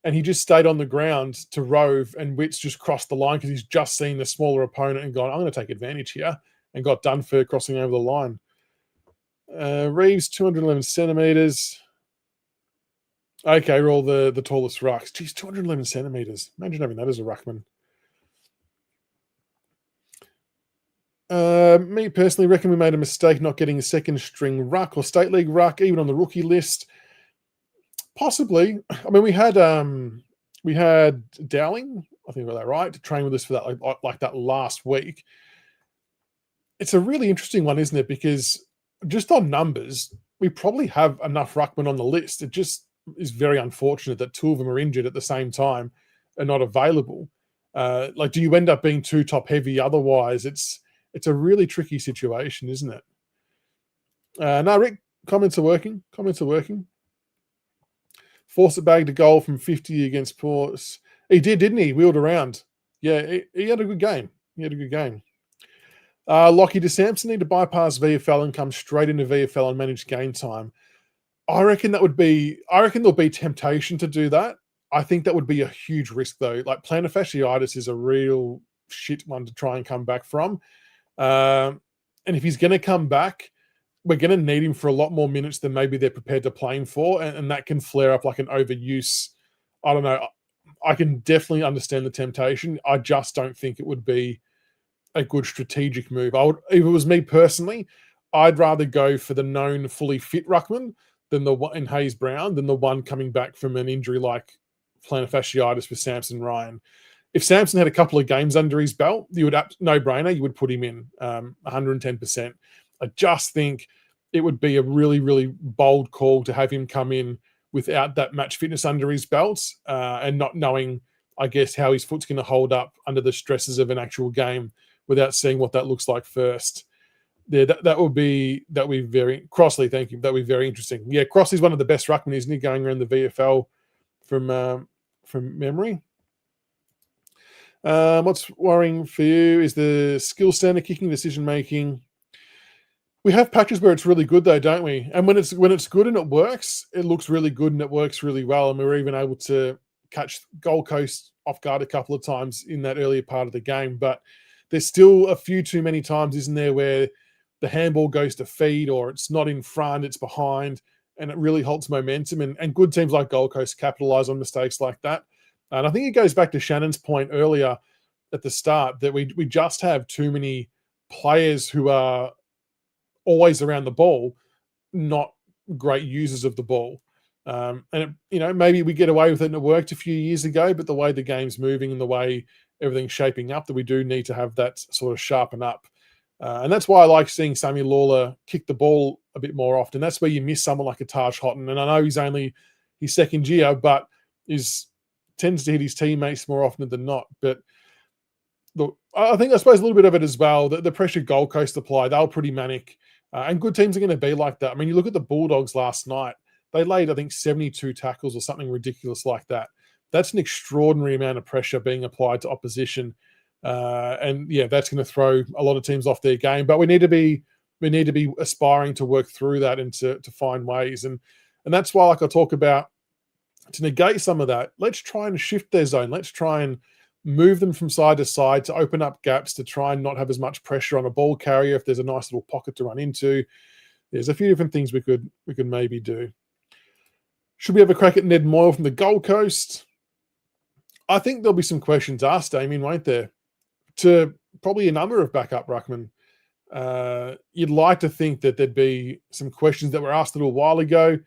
and he just stayed on the ground to rove, and Witts just crossed the line because he's just seen the smaller opponent and gone, I'm going to take advantage here, and got done for crossing over the line. Reeves, 211 centimetres. Okay, we're all the tallest rucks. Geez, 211 centimetres. Imagine having that as a ruckman. Me personally reckon we made a mistake not getting a second string ruck or state league ruck, even on the rookie list. Possibly. I mean, we had Dowling, I think we got that right, to train with us for that like that last week. It's a really interesting one, isn't it? Because just on numbers, we probably have enough ruckmen on the list. It just is very unfortunate that two of them are injured at the same time and not available. Like, do you end up being too top heavy? Otherwise, it's a really tricky situation, isn't it? No, Rick, comments are working. Fawcett bagged a goal from 50 against Ports. He did, didn't he? Wheeled around. Yeah, he had a good game. Lockie de Sampson need to bypass VFL and come straight into VFL and manage game time. I reckon there'll be temptation to do that. I think that would be a huge risk, though. Like, plantar fasciitis is a real shit one to try and come back from. And if he's going to come back, we're going to need him for a lot more minutes than maybe they're prepared to play him for. And that can flare up like an overuse. I don't know. I can definitely understand the temptation. I just don't think it would be a good strategic move. If it was me personally, I'd rather go for the known fully fit ruckman than the one in Hayes Brown than the one coming back from an injury like plantar fasciitis for Samson Ryan. If Samson had a couple of games under his belt, you would no-brainer. You would put him in 110%. I just think it would be a really, really bold call to have him come in without that match fitness under his belt and not knowing, I guess, how his foot's going to hold up under the stresses of an actual game without seeing what that looks like first. Yeah, that would be very Crossley. Thank you. That would be very interesting. Yeah, Crossley's one of the best ruckmen, isn't he? Going around the VFL from memory. What's worrying for you is the skill standard kicking, decision making. We have patches where it's really good though, don't we? And when it's good and it works, it looks really good and it works really well. And we were even able to catch Gold Coast off guard a couple of times in that earlier part of the game. But there's still a few too many times, isn't there, where the handball goes to feed or it's not in front, it's behind, and it really halts momentum. And good teams like Gold Coast capitalize on mistakes like that. And I think it goes back to Shannon's point earlier at the start that we just have too many players who are always around the ball, not great users of the ball. Maybe we get away with it and it worked a few years ago, but the way the game's moving and the way everything's shaping up, that we do need to have that sort of sharpen up. And that's why I like seeing Sammy Lawler kick the ball a bit more often. That's where you miss someone like a Taj Houghton. And I know he's only his second year, but tends to hit his teammates more often than not. But look, I suppose a little bit of it as well, the pressure Gold Coast apply, they were pretty manic. And good teams are going to be like that. I mean, you look at the Bulldogs last night, they laid, I think, 72 tackles or something ridiculous like that. That's an extraordinary amount of pressure being applied to opposition. That's going to throw a lot of teams off their game. But we need to be aspiring to work through that and to find ways. And that's why, like I talk about, to negate some of that, let's try and shift their zone. Let's try and move them from side to side to open up gaps, to try and not have as much pressure on a ball carrier if there's a nice little pocket to run into. There's a few different things we could maybe do. Should we have a crack at Ned Moyle from the Gold Coast? I think there'll be some questions asked, Damien, won't there? To probably a number of backup ruckmen. You'd like to think that there'd be some questions that were asked a little while ago.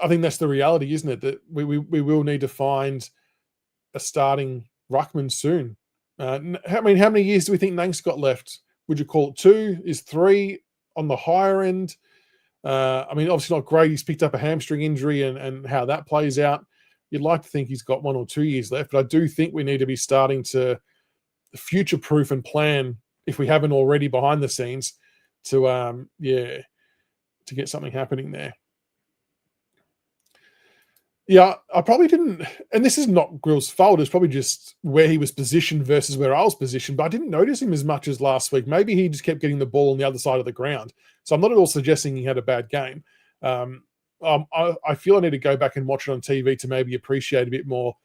I think that's the reality, isn't it? That we will need to find a starting ruckman soon. How many years do we think Nank's got left? Would you call it 2? Is 3 on the higher end? Obviously not great. He's picked up a hamstring injury and how that plays out. You'd like to think he's got 1 or 2 years left, but I do think we need to be starting to future-proof and plan, if we haven't already behind the scenes, to get something happening there. Yeah, I probably didn't, and this is not Grill's fault, it's probably just where he was positioned versus where I was positioned, but I didn't notice him as much as last week. Maybe he just kept getting the ball on the other side of the ground. So I'm not at all suggesting he had a bad game. I feel I need to go back and watch it on TV to maybe appreciate a bit more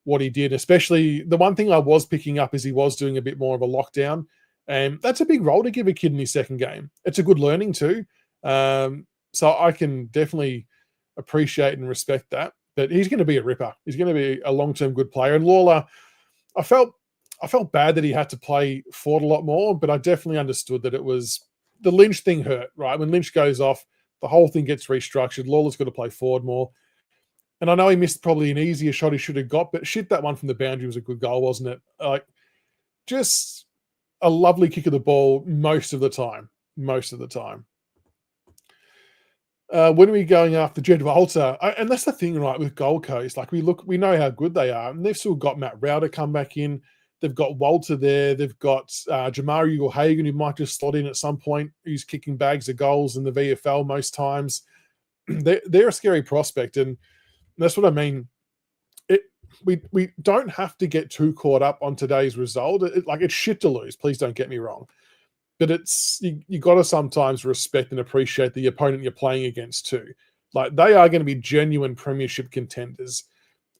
what he did, especially the one thing I was picking up is he was doing a bit more of a lockdown. And that's a big role to give a kid in his second game. It's a good learning too. So I can definitely appreciate and respect that. But he's going to be a ripper. He's going to be a long-term good player. And Lawler, I felt bad that he had to play forward a lot more, but I definitely understood that it was the Lynch thing hurt, right? When Lynch goes off, the whole thing gets restructured. Lawler's got to play forward more. And I know he missed probably an easier shot he should have got, but shit, that one from the boundary was a good goal, wasn't it? Just a lovely kick of the ball most of the time. When are we going after Jed Walter? And that's the thing, right, with Gold Coast. We know how good they are, and they've still got Matt Rowder come back in. They've got Walter there. They've got Jamari Ugle-Hagan, who might just slot in at some point, who's kicking bags of goals in the VFL most times. They're a scary prospect, and that's what I mean. We don't have to get too caught up on today's result. It's shit to lose. Please don't get me wrong. But it's you got to sometimes respect and appreciate the opponent you're playing against too. They are going to be genuine premiership contenders,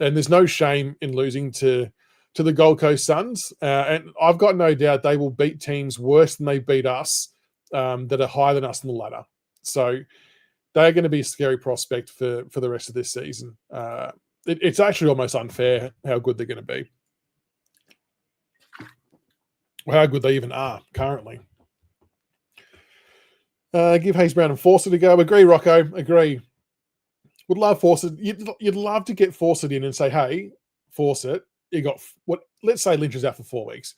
and there's no shame in losing to the Gold Coast Suns. And I've got no doubt they will beat teams worse than they beat us that are higher than us in the ladder. So they're going to be a scary prospect for the rest of this season. It's actually almost unfair how good they're going to be, or how good they even are currently. Give Hayes Brown and Fawcett a go. Agree, Rocco. Agree. Would love Fawcett. You'd love to get Fawcett in and say, hey, Fawcett, you got what? Let's say Lynch is out for 4 weeks.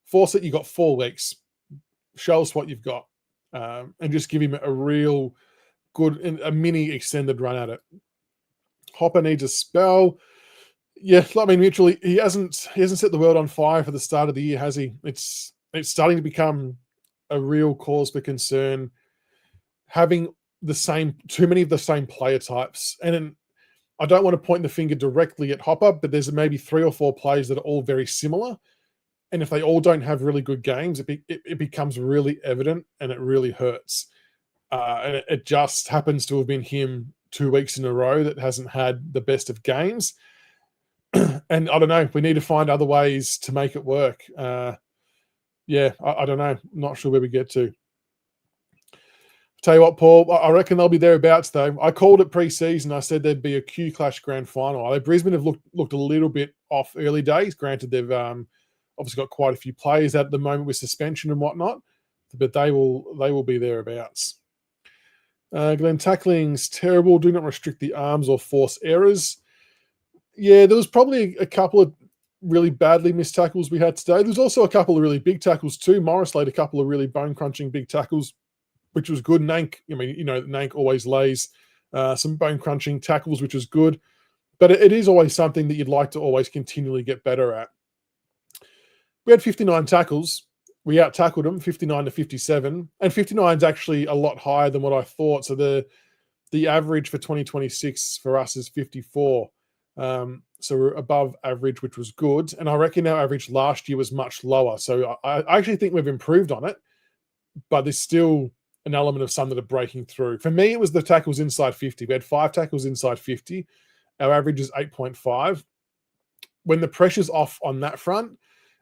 Fawcett, you got 4 weeks. Show us what you've got, and just give him a real good, a mini extended run at it. Hopper needs a spell. Yeah, Mitchell, he hasn't set the world on fire for the start of the year, has he? It's starting to become a real cause for concern. Having too many of the same player types, and I don't want to point the finger directly at Hopper, but there's maybe 3 or 4 players that are all very similar. And if they all don't have really good games, it becomes really evident and it really hurts. And it just happens to have been him 2 weeks in a row that hasn't had the best of games. And I don't know, we need to find other ways to make it work. I don't know. I'm not sure where we get to. Tell you what, Paul, I reckon they'll be thereabouts, though. I called it pre-season. I said there'd be a Q Clash grand final. Brisbane have looked a little bit off early days. Granted, they've obviously got quite a few players at the moment with suspension and whatnot, but they will be thereabouts. Glenn, tackling's terrible. Do not restrict the arms or force errors. Yeah, there was probably a couple of really badly missed tackles we had today. There's also a couple of really big tackles too. Morris laid a couple of really bone-crunching big tackles, which was good. Nank, Nank always lays some bone-crunching tackles, which is good. But it is always something that you'd like to always continually get better at. We had 59 tackles. We out-tackled them, 59 to 57. And 59 is actually a lot higher than what I thought. So the average for 2026 for us is 54. So we're above average, which was good. And I reckon our average last year was much lower. So I actually think we've improved on it. But there's still an element of some that are breaking through. For me, it was the tackles inside 50. We had 5 tackles inside 50. Our average is 8.5. When the pressure's off on that front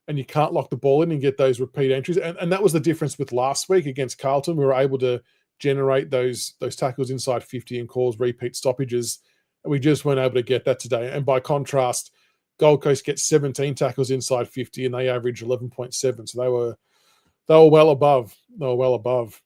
and you can't lock the ball in and get those repeat entries, and that was the difference with last week against Carlton. We were able to generate those tackles inside 50 and cause repeat stoppages. And we just weren't able to get that today. And by contrast, Gold Coast gets 17 tackles inside 50 and they average 11.7. So they were well above. They were well above.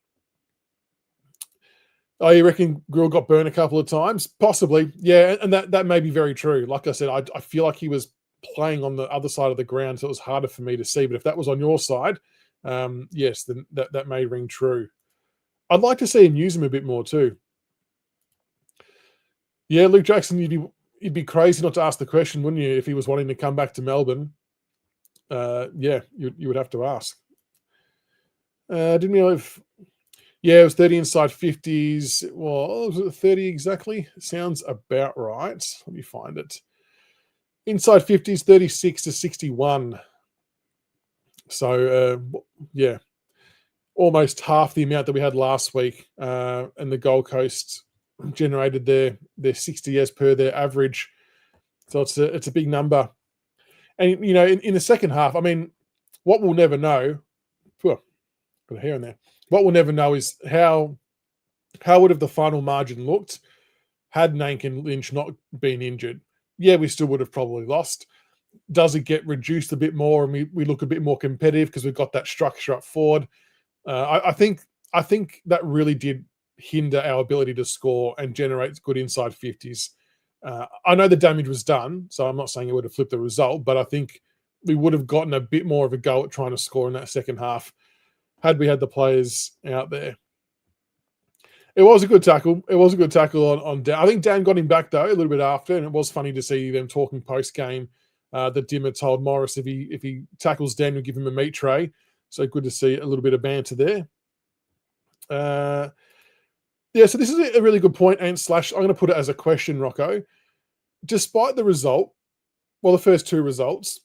Oh, you reckon Grill got burned a couple of times? Possibly, yeah, and that may be very true. Like I said, I feel like he was playing on the other side of the ground, so it was harder for me to see. But if that was on your side, yes, then that may ring true. I'd like to see him use him a bit more too. Yeah, Luke Jackson, you'd be crazy not to ask the question, wouldn't you, if he was wanting to come back to Melbourne? Yeah, you would have to ask. Didn't we have... Yeah, it was 30 inside 50s. Well, was it 30 exactly? Sounds about right. Let me find it. Inside 50s, 36 to 61. So, yeah, almost half the amount that we had last week. And the Gold Coast generated their 60 as per their average. So it's a big number. And, in the second half, I mean, what we'll never know... Got a hair in there. What we'll never know is how would have the final margin looked had Nank and Lynch not been injured. Yeah, we still would have probably lost. Does it get reduced a bit more and we look a bit more competitive because we've got that structure up forward? I think that really did hinder our ability to score and generate good inside 50s. I know the damage was done, so I'm not saying it would have flipped the result, but I think we would have gotten a bit more of a go at trying to score in that second half had we had the players out there. It was a good tackle. It was a good tackle on Dan. I think Dan got him back, though, a little bit after, and it was funny to see them talking post-game that Dimmer told Morris if he tackles Dan, we'll give him a meat tray. So good to see a little bit of banter there. Yeah, so this is a really good point, and / I'm going to put it as a question, Rocco. Despite the result, well, the first 2 results,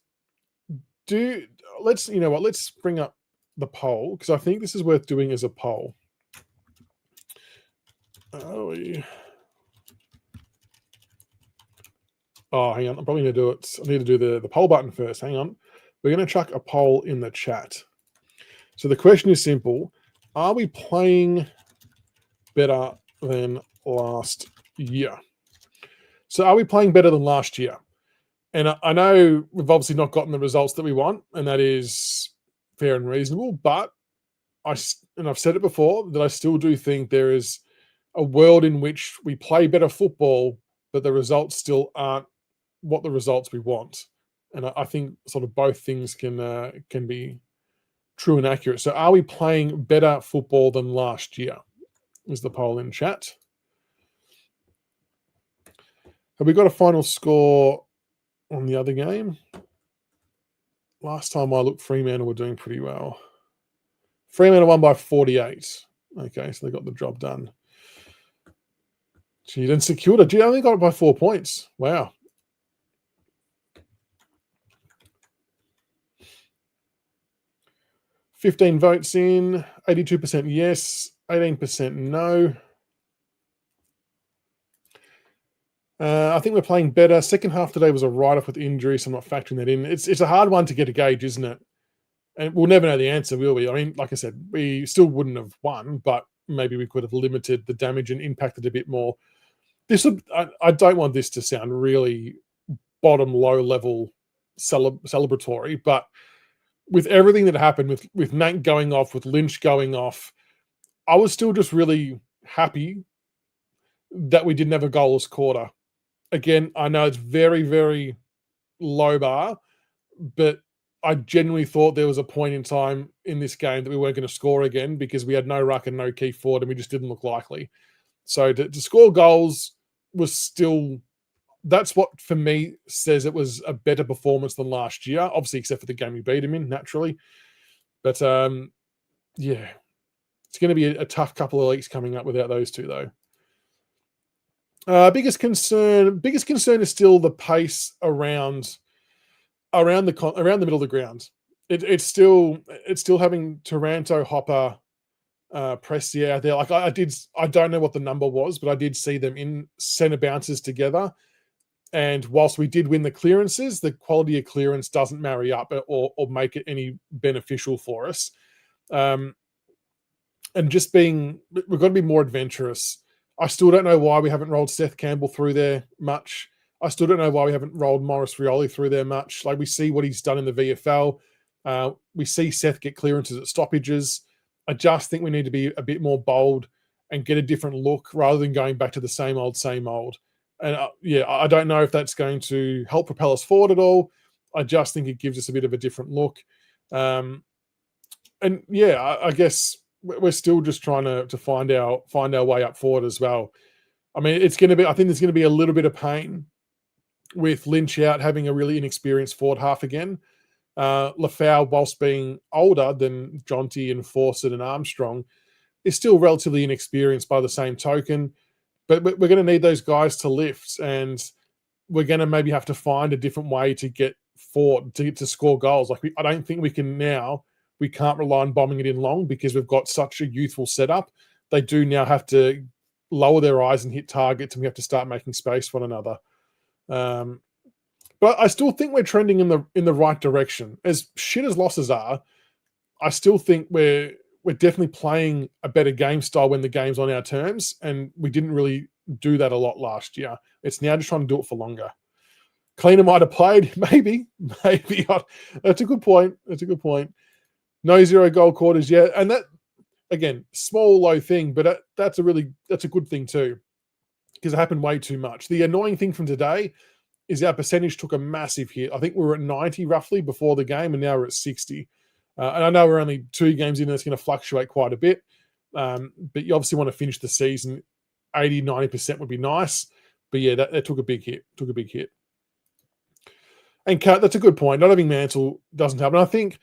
let's bring up the poll, because I think this is worth doing as a poll. Oh, hang on. I'm probably going to do it. I need to do the poll button first. Hang on. We're going to chuck a poll in the chat. So the question is simple. Are we playing better than last year? So are we playing better than last year? And I know we've obviously not gotten the results that we want, and that is fair and reasonable, but I've said it before, that I still do think there is a world in which we play better football, but the results still aren't what the results we want. And I think sort of both things can be true and accurate. So are we playing better football than last year? Is the poll in chat. Have we got a final score on the other game? Last time I looked, Fremantle were doing pretty well. Fremantle won by 48. Okay, so they got the job done. Gee, then secured it. Gee, I only got it by 4 points. Wow. $15 votes in, 82% yes, 18% no. I think we're playing better. Second half today was a write-off with injury, so I'm not factoring that in. It's a hard one to get a gauge, isn't it? And we'll never know the answer, will we? I mean, like I said, we still wouldn't have won, but maybe we could have limited the damage and impacted a bit more. I don't want this to sound really bottom low level celebratory, but with everything that happened, with Nate going off, with Lynch going off, I was still just really happy that we didn't have a goalless quarter. Again, I know it's very, very low bar, but I genuinely thought there was a point in time in this game that we weren't going to score again because we had no ruck and no key forward and we just didn't look likely. So to score goals was still, that's what for me says it was a better performance than last year, obviously except for the game we beat him in, naturally. But yeah, it's going to be a tough couple of weeks coming up without those two, though. Biggest concern is still the pace around the middle of the ground. It's still having Taranto, Hopper, Prestia out there. Like I don't know what the number was, but I did see them in centre bounces together. And whilst we did win the clearances, the quality of clearance doesn't marry up or make it any beneficial for us. And just we've got to be more adventurous. I still don't know why we haven't rolled Seth Campbell through there much. I still don't know why we haven't rolled Maurice Rioli through there much. Like we see what he's done in the VFL. We see Seth get clearances at stoppages. I just think we need to be a bit more bold and get a different look rather than going back to the same old. And I don't know if that's going to help propel us forward at all. I just think it gives us a bit of a different look. I guess we're still just trying to find our way up forward as well. I mean, I think there's going to be a little bit of pain with Lynch out, having a really inexperienced forward half again. LeFau, whilst being older than Jonty and Fawcett and Armstrong, is still relatively inexperienced by the same token. But we're going to need those guys to lift, and we're going to maybe have to find a different way to get forward, to score goals. Like I don't think we can't rely on bombing it in long because we've got such a youthful setup. They do now have to lower their eyes and hit targets, and we have to start making space for one another. But I still think we're trending in the right direction. As shit as losses are, I still think we're definitely playing a better game style when the game's on our terms, and we didn't really do that a lot last year. It's now just trying to do it for longer. Cleaner might have played, maybe. That's a good point. No 0 goal quarters yet, and that again, small low thing, but that's a good thing too, because it happened way too much. The annoying thing from today is our percentage took a massive hit. I think we were at 90 roughly before the game, and now we're at 60. And I know we're only 2 games in, and it's going to fluctuate quite a bit. But you obviously want to finish the season 80, 90% would be nice. But yeah, that took a big hit. And that's a good point. Not having Mansell doesn't help. And I think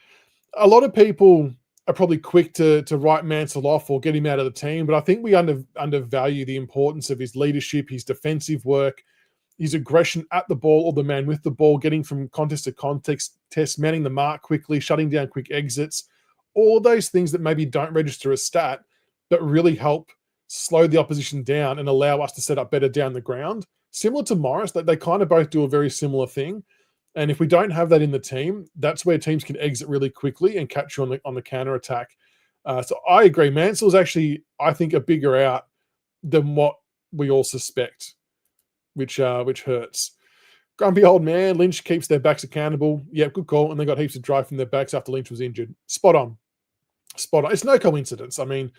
a lot of people are probably quick to write Mansell off or get him out of the team. But I think we undervalue the importance of his leadership, his defensive work, his aggression at the ball or the man with the ball, getting from contest to contest, manning the mark quickly, shutting down quick exits, all those things that maybe don't register as stat, but really help slow the opposition down and allow us to set up better down the ground. Similar to Morris, they kind of both do a very similar thing. And if we don't have that in the team, that's where teams can exit really quickly and catch you on the counter attack. So I agree. Mansell's actually, I think, a bigger out than what we all suspect, which hurts. Grumpy old man. Lynch keeps their backs accountable. Yeah, good call. And they got heaps of drive from their backs after Lynch was injured. Spot on. It's no coincidence. I mean,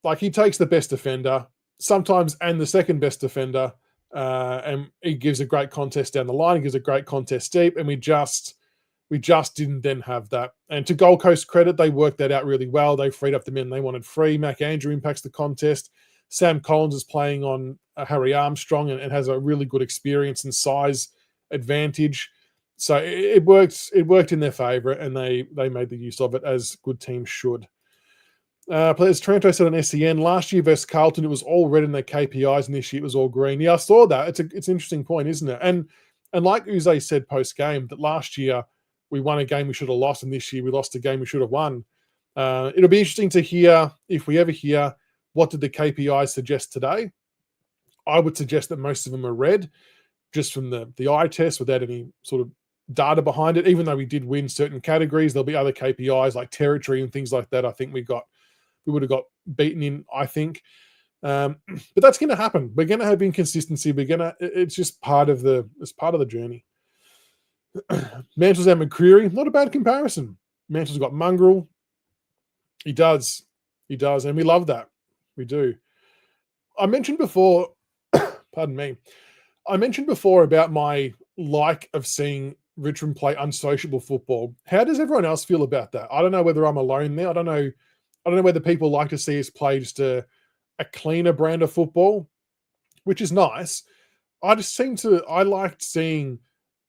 like he takes the best defender sometimes and the second best defender, and he gives a great contest down the line. He gives a great contest deep, and we just didn't then have that. And to Gold Coast credit, they worked that out really well. They freed up the men they wanted free. Mac Andrew impacts the contest. Sam Collins is playing on Harry Armstrong and has a really good experience and size advantage. So it worked in their favour, and they made the use of it as good teams should. Players Taranto said on SEN last year versus Carlton, it was all red in their KPIs, and this year it was all green. Yeah, I saw that. It's an interesting point, isn't it? And like Uze said post game, that last year we won a game we should have lost, and this year we lost a game we should have won. It'll be interesting to hear, if we ever hear, what did the KPIs suggest today. I would suggest that most of them are red, just from the eye test, without any sort of data behind it. Even though we did win certain categories, there'll be other KPIs like territory and things like that. I think we would have got beaten in, I think. But that's going to happen. We're going to have inconsistency. It's just part of the journey. Mantle's and McCreary, not a bad comparison. Mantle's got mongrel. He does. And we love that. We do. I mentioned before, pardon me. I mentioned before about my like of seeing Richmond play unsociable football. How does everyone else feel about that? I don't know whether I'm alone there. I don't know whether people like to see us play just a cleaner brand of football, which is nice. I liked seeing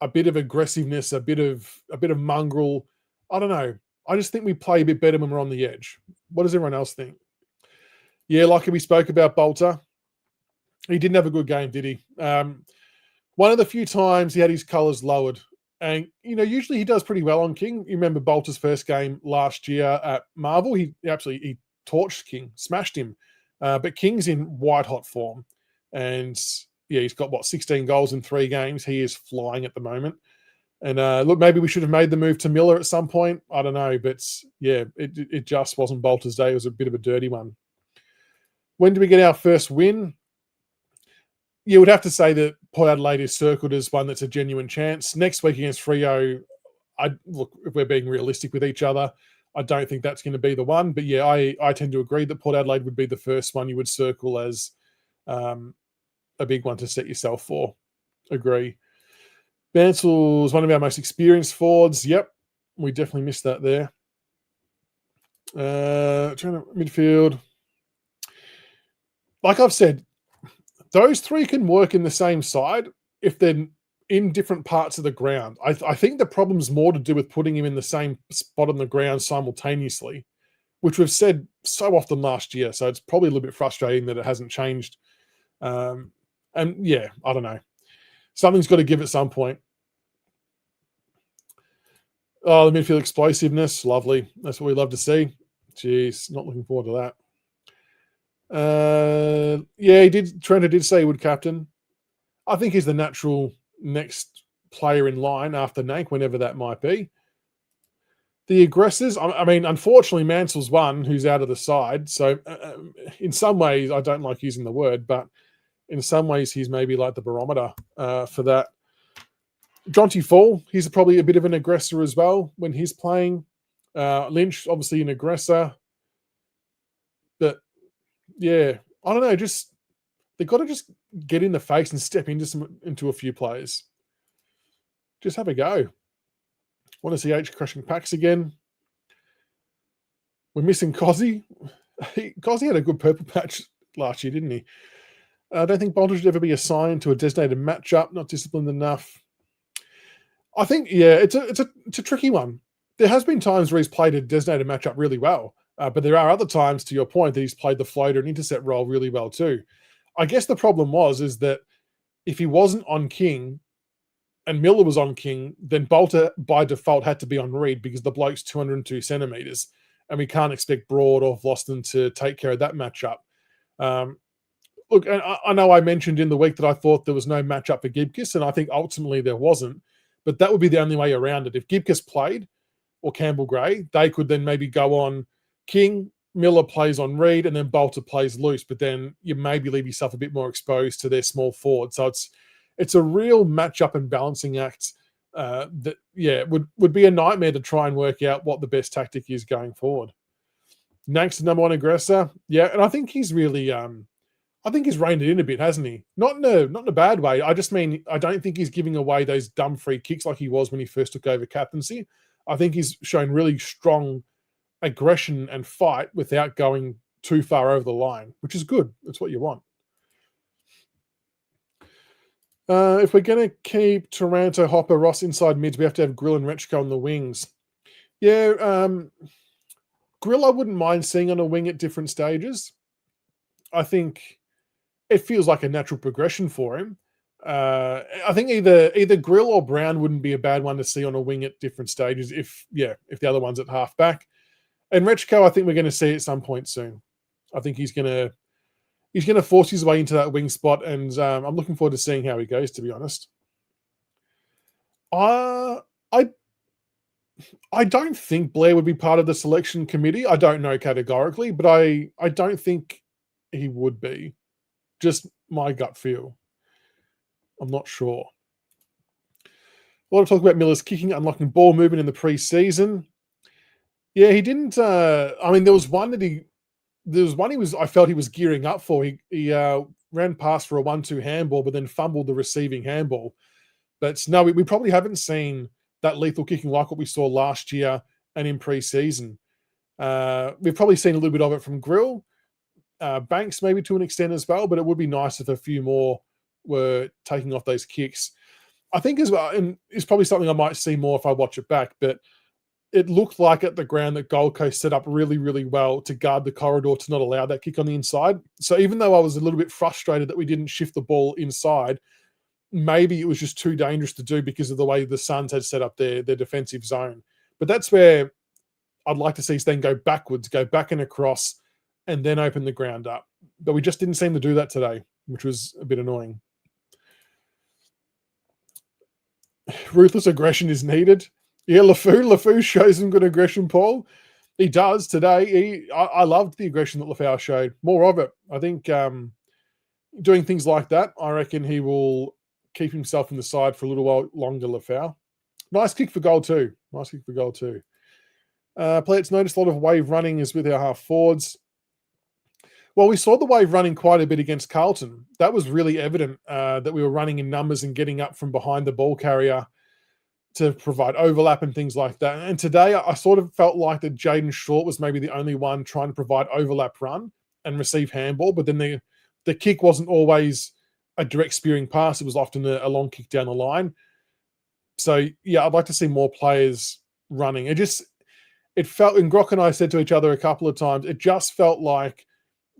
a bit of aggressiveness, a bit of mongrel. I don't know. I just think we play a bit better when we're on the edge. What does everyone else think? Yeah, like we spoke about Bolter. He didn't have a good game, did he? One of the few times he had his colours lowered. And, usually he does pretty well on King. You remember Bolter's first game last year at Marvel. He torched King, smashed him. But King's in white-hot form. And, yeah, he's got, 16 goals in 3 games. He is flying at the moment. And, look, maybe we should have made the move to Miller at some point. I don't know. But, yeah, it just wasn't Bolter's day. It was a bit of a dirty one. When do we get our first win? You would have to say that Port Adelaide is circled as one that's a genuine chance. Next week against Freo, look, if we're being realistic with each other, I don't think that's going to be the one. But yeah, I tend to agree that Port Adelaide would be the first one you would circle as a big one to set yourself for. Agree. Bansell's one of our most experienced forwards. Yep, we definitely missed that there. Midfield. Like I've said, those 3 can work in the same side if they're in different parts of the ground. I think the problem's more to do with putting him in the same spot on the ground simultaneously, which we've said so often last year. So it's probably a little bit frustrating that it hasn't changed. And yeah, I don't know. Something's got to give at some point. Oh, the midfield explosiveness. Lovely. That's what we love to see. Jeez, not looking forward to that. Yeah, Trent did say he would captain. I think he's the natural next player in line after Nank, whenever that might be. The aggressors, I mean, unfortunately, Mansell's one who's out of the side. So in some ways, I don't like using the word, but in some ways, he's maybe like the barometer for that. Jonty Fall, he's probably a bit of an aggressor as well when he's playing. Lynch, obviously an aggressor. But yeah, I don't know. They've got to just get in the face and step into a few players. Just have a go. Want to see H crushing packs again. We're missing Cozzy. Cozzy had a good purple patch last year, didn't he? I don't think Bolter should ever be assigned to a designated matchup. Not disciplined enough. I think, yeah, it's a tricky one. There has been times where he's played a designated matchup really well. But there are other times, to your point, that he's played the floater and intercept role really well too. I guess the problem is that if he wasn't on King and Miller was on King, then Bolter by default had to be on Reed because the bloke's 202 centimetres and we can't expect Broad or Vlosten to take care of that matchup. Look, and I know I mentioned in the week that I thought there was no matchup for Gibcus, and I think ultimately there wasn't, but that would be the only way around it. If Gibcus played or Campbell Gray, they could then maybe go on King, Miller plays on Reed, and then Bolter plays loose. But then you maybe leave yourself a bit more exposed to their small forward. So it's a real matchup and balancing act that would be a nightmare to try and work out what the best tactic is going forward. Nank's the number one aggressor, yeah, and I think he's really he's reined it in a bit, hasn't he? Not in a bad way. I just mean I don't think he's giving away those dumb free kicks like he was when he first took over captaincy. I think he's shown really strong aggression and fight without going too far over the line, which is good. That's what you want. If we're going to keep Taranto, Hopper, Ross inside mids, we have to have Grill and Rechko on the wings. Yeah, Grill I wouldn't mind seeing on a wing at different stages. I think it feels like a natural progression for him. I think either Grill or Brown wouldn't be a bad one to see on a wing at different stages if the other one's at half back. And Rechko, I think we're going to see at some point soon. I think he's going to force his way into that wing spot, and I'm looking forward to seeing how he goes, to be honest. I don't think Blair would be part of the selection committee. I don't know categorically, but I don't think he would be. Just my gut feel. I'm not sure. A lot of talk about Miller's kicking, unlocking ball movement in the pre-season. Yeah, he didn't. There was one I felt he was gearing up for. He ran past for a 1-2 handball, but then fumbled the receiving handball. But no, we probably haven't seen that lethal kicking like what we saw last year and in pre-season. We've probably seen a little bit of it from Grill, Banks maybe to an extent as well, but it would be nice if a few more were taking off those kicks. I think as well, and it's probably something I might see more if I watch it back, but it looked like at the ground that Gold Coast set up really, really well to guard the corridor to not allow that kick on the inside. So even though I was a little bit frustrated that we didn't shift the ball inside, maybe it was just too dangerous to do because of the way the Suns had set up their defensive zone. But that's where I'd like to see us then go backwards, go back and across, and then open the ground up. But we just didn't seem to do that today, which was a bit annoying. Ruthless aggression is needed. Yeah, LeFau shows some good aggression, Paul. He does today. I loved the aggression that LeFau showed. More of it. I think doing things like that, I reckon he will keep himself in the side for a little while longer, LeFau. Nice kick for goal too. Players noticed a lot of wave running is with our half forwards. Well, we saw the wave running quite a bit against Carlton. That was really evident that we were running in numbers and getting up from behind the ball carrier to provide overlap and things like that. And today I sort of felt like that Jaden Short was maybe the only one trying to provide overlap run and receive handball, but then the kick wasn't always a direct spearing pass. It was often a long kick down the line. So, yeah, I'd like to see more players running. It felt, and Grock and I said to each other a couple of times, it just felt like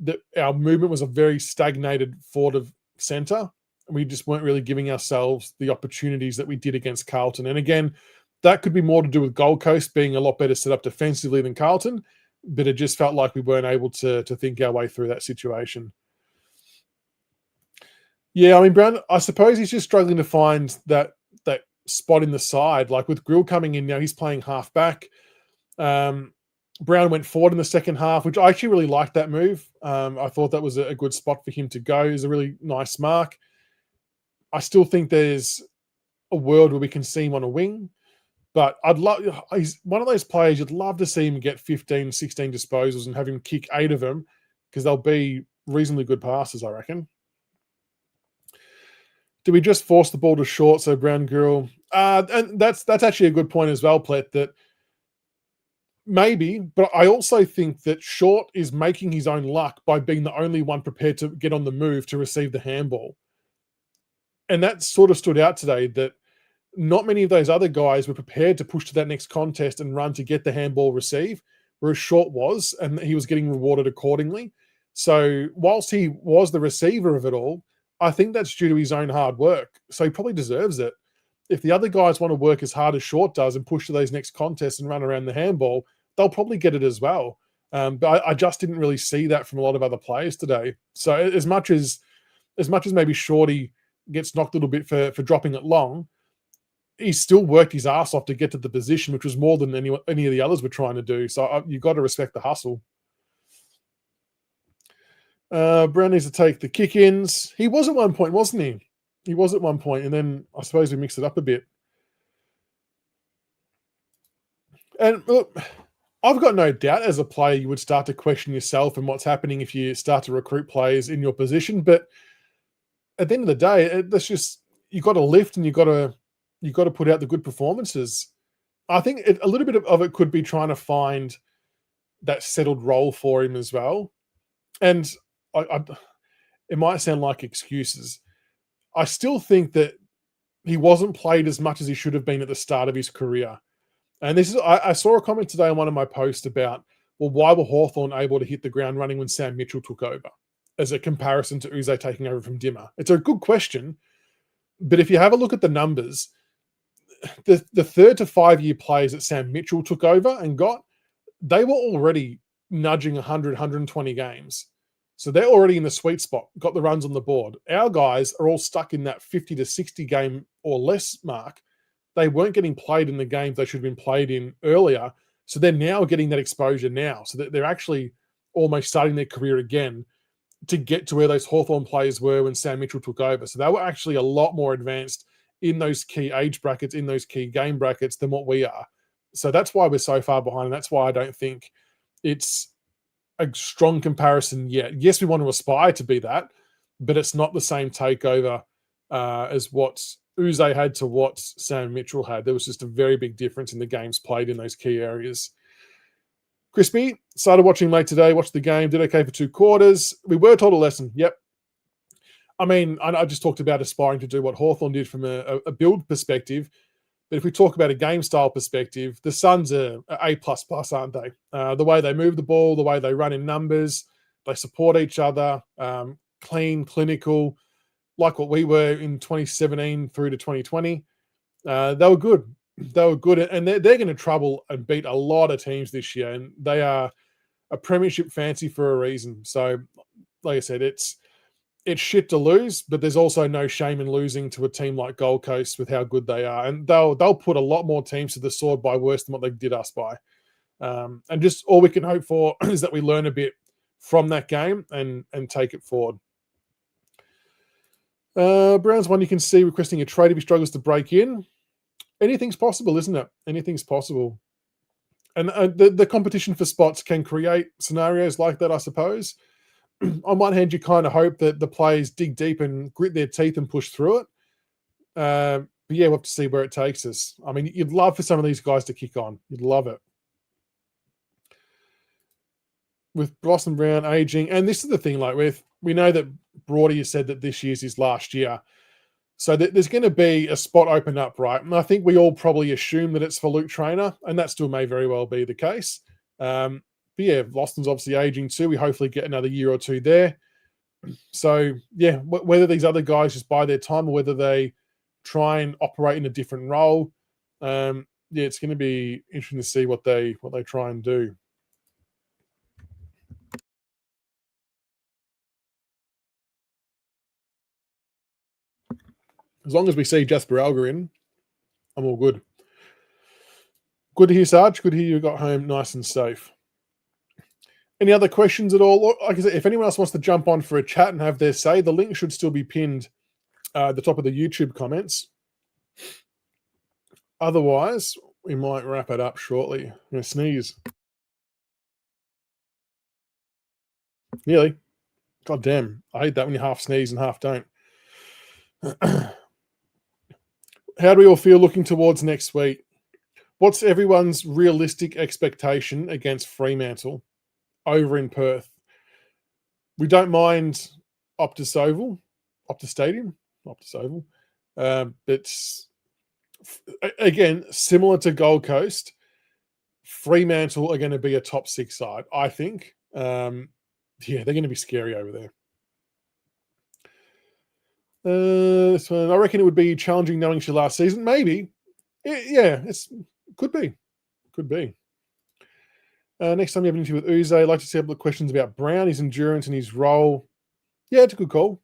that our movement was a very stagnated forward of centre. We just weren't really giving ourselves the opportunities that we did against Carlton. And again, that could be more to do with Gold Coast being a lot better set up defensively than Carlton, but it just felt like we weren't able to think our way through that situation. Yeah, I mean, Brown, I suppose he's just struggling to find that spot in the side. Like with Grill coming in now, he's playing half back. Brown went forward in the second half, which I actually really liked that move. I thought that was a good spot for him to go. It was a really nice mark. I still think there's a world where we can see him on a wing, but he's one of those players you'd love to see him get 15, 16 disposals and have him kick 8 of them because they'll be reasonably good passes, I reckon. Do we just force the ball to Short so Brown Grill? And that's actually a good point as well, Plett, that maybe, but I also think that Short is making his own luck by being the only one prepared to get on the move to receive the handball. And that sort of stood out today, that not many of those other guys were prepared to push to that next contest and run to get the handball receive, whereas Short was, and he was getting rewarded accordingly. So whilst he was the receiver of it all, I think that's due to his own hard work. So he probably deserves it. If the other guys want to work as hard as Short does and push to those next contests and run around the handball, they'll probably get it as well. But I just didn't really see that from a lot of other players today. So as much as maybe Shorty gets knocked a little bit for dropping it long, he still worked his ass off to get to the position, which was more than any of the others were trying to do. So you've got to respect the hustle. Brown needs to take the kick-ins. He was at one point, wasn't he? He was at one point, and then I suppose we mixed it up a bit. And look, I've got no doubt as a player you would start to question yourself and what's happening if you start to recruit players in your position. But at the end of the day, that's just, you got to lift and you got to put out the good performances. I think a little bit of it could be trying to find that settled role for him as well. And it might sound like excuses. I still think that he wasn't played as much as he should have been at the start of his career. And this is, I saw a comment today on one of my posts about, well, why were Hawthorn able to hit the ground running when Sam Mitchell took over as a comparison to Uze taking over from Dimmer? It's a good question, but if you have a look at the numbers, the 3rd to 5 year players that Sam Mitchell took over and got, they were already nudging 100, 120 games. So they're already in the sweet spot, got the runs on the board. Our guys are all stuck in that 50 to 60 game or less mark. They weren't getting played in the games they should have been played in earlier. So they're now getting that exposure now. So that they're actually almost starting their career again to get to where those Hawthorn players were when Sam Mitchell took over. So they were actually a lot more advanced in those key age brackets, in those key game brackets than what we are. So that's why we're so far behind. And that's why I don't think it's a strong comparison yet. Yes, we want to aspire to be that, but it's not the same takeover as what Uze had to what Sam Mitchell had. There was just a very big difference in the games played in those key areas. Crispy, started watching late today, watched the game, did okay for 2 quarters. We were taught a lesson. Yep. I mean, I just talked about aspiring to do what Hawthorn did from a build perspective. But if we talk about a game style perspective, the Suns are A++, aren't they? The way they move the ball, the way they run in numbers, they support each other, clean, clinical, like what we were in 2017 through to 2020. They were good. They were good. And they're going to trouble and beat a lot of teams this year. And they are a premiership fancy for a reason. So, like I said, it's shit to lose, but there's also no shame in losing to a team like Gold Coast with how good they are. And they'll put a lot more teams to the sword by worse than what they did us by. And just all we can hope for is that we learn a bit from that game and take it forward. Brown's one you can see requesting a trade if he struggles to break in. Anything's possible, isn't it? Anything's possible. And the competition for spots can create scenarios like that, I suppose. On one hand, you kind of hope that the players dig deep and grit their teeth and push through it. But yeah, we'll have to see where it takes us. I mean, you'd love for some of these guys to kick on. You'd love it. With Blossom Brown aging, and this is the thing, like we know that Broady has said that this year's his last year. So there's going to be a spot open up, right? And I think we all probably assume that it's for Luke Traynor, and that still may very well be the case. But yeah, Loston's obviously aging too. We hopefully get another year or two there. So yeah, whether these other guys just buy their time or whether they try and operate in a different role, yeah, it's going to be interesting to see what they try and do. As long as we see Jasper Alger in, I'm all good. Good to hear, Sarge. Good to hear you got home nice and safe. Any other questions at all? Like I said, if anyone else wants to jump on for a chat and have their say, the link should still be pinned at the top of the YouTube comments. Otherwise, we might wrap it up shortly. I'm going to sneeze. Nearly. God damn. I hate that when you half sneeze and half don't. How do we all feel looking towards next week? What's everyone's realistic expectation against Fremantle over in Perth? We don't mind Optus Stadium. But again, similar to Gold Coast, Fremantle are going to be a top 6 side, I think. Yeah, they're going to be scary over there. This one, I reckon it would be challenging knowing she last season. Maybe. Yeah, could be. Next time you have an interview with Uze, I'd like to see a couple of questions about Brown, his endurance and his role. Yeah, it's a good call.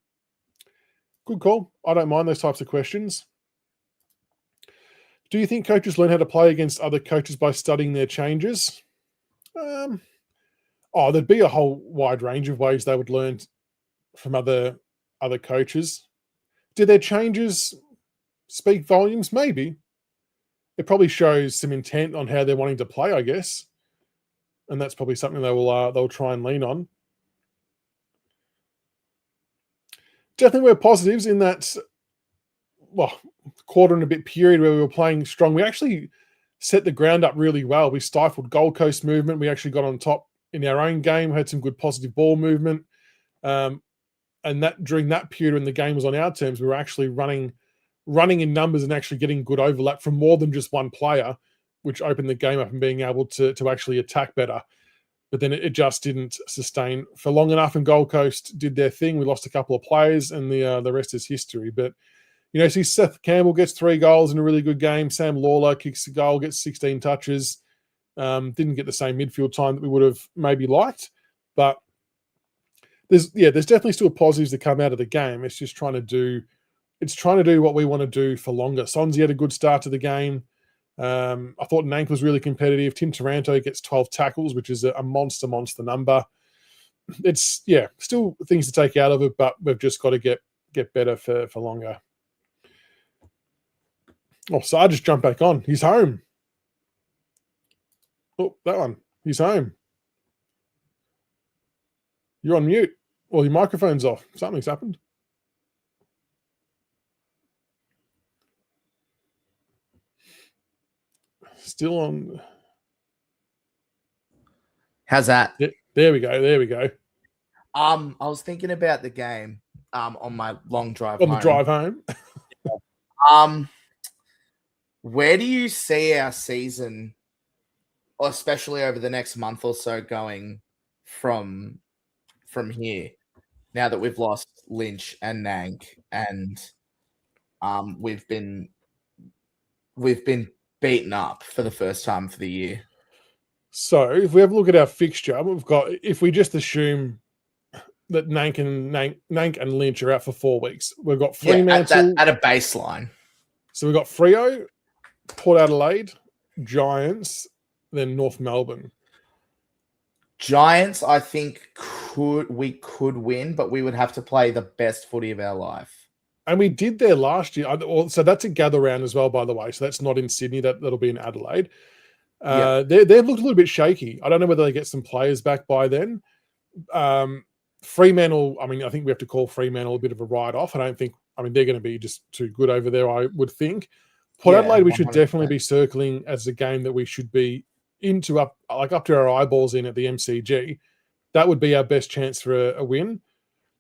Good call. I don't mind those types of questions. Do you think coaches learn how to play against other coaches by studying their changes? There'd be a whole wide range of ways they would learn from other coaches. Do their changes speak volumes? Maybe. It probably shows some intent on how they're wanting to play, I guess. And that's probably something they'll try and lean on. Definitely we're positives in that, quarter and a bit period where we were playing strong. We actually set the ground up really well. We stifled Gold Coast movement. We actually got on top in our own game, had some good positive ball movement. And that during that period when the game was on our terms, we were actually running in numbers and actually getting good overlap from more than just one player, which opened the game up and being able to actually attack better. but then it just didn't sustain for long enough. And Gold Coast did their thing. We lost a couple of players, and the rest is history. But see Seth Campbell gets 3 goals in a really good game. Sam Lawler kicks a goal, gets 16 touches. Didn't get the same midfield time that we would have maybe liked, but there's definitely still positives that come out of the game. It's just trying to do what we want to do for longer. Sonsie had a good start to the game. I thought Nank was really competitive. Tim Taranto gets 12 tackles, which is a monster number. It's still things to take out of it, but we've just got to get better for longer. Oh, Sarge just jumped back on. He's home. Oh, that one. He's home. You're on mute. Well, your microphone's off. Something's happened. Still on. How's that? Yeah, there we go. I was thinking about the game on my long drive on home. the drive home. Where do you see our season, especially over the next month or so, going from here? Now that we've lost Lynch and Nank, and we've been beaten up for the first time for the year. So if we have a look at our fixture, if we just assume that Nank and Lynch are out for 4 weeks, we've got Fremantle at a baseline. So we've got Freo, Port Adelaide, Giants, then North Melbourne. Giants, I think we could win, but we would have to play the best footy of our life. And we did there last year. So that's a gather round as well, by the way. So that's not in Sydney. That'll be in Adelaide. They've looked a little bit shaky. I don't know whether they get some players back by then. Fremantle, I think we have to call Fremantle a bit of a write-off. They're going to be just too good over there, I would think. Port Adelaide, we should 100%. Definitely be circling as a game that we should be into up to our eyeballs in at the MCG. That would be our best chance for a win.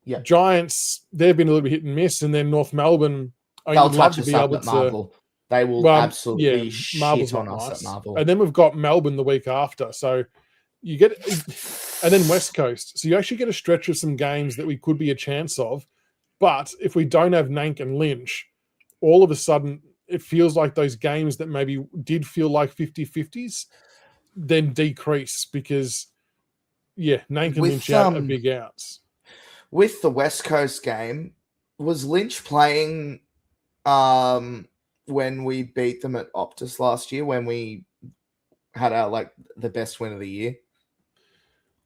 Yeah. Giants, they've been a little bit hit and miss, and then North Melbourne. They'll touch us up at Marvel. They will absolutely Marvel's shit on us at Marvel. And then we've got Melbourne the week after. So you get, and then West Coast. So you actually get a stretch of some games that we could be a chance of. But if we don't have Nank and Lynch, all of a sudden it feels like those games that maybe did feel like 50-50s then decrease because, Nank and Lynch out are big outs. With the West Coast game, was Lynch playing when we beat them at Optus last year, when we had our the best win of the year?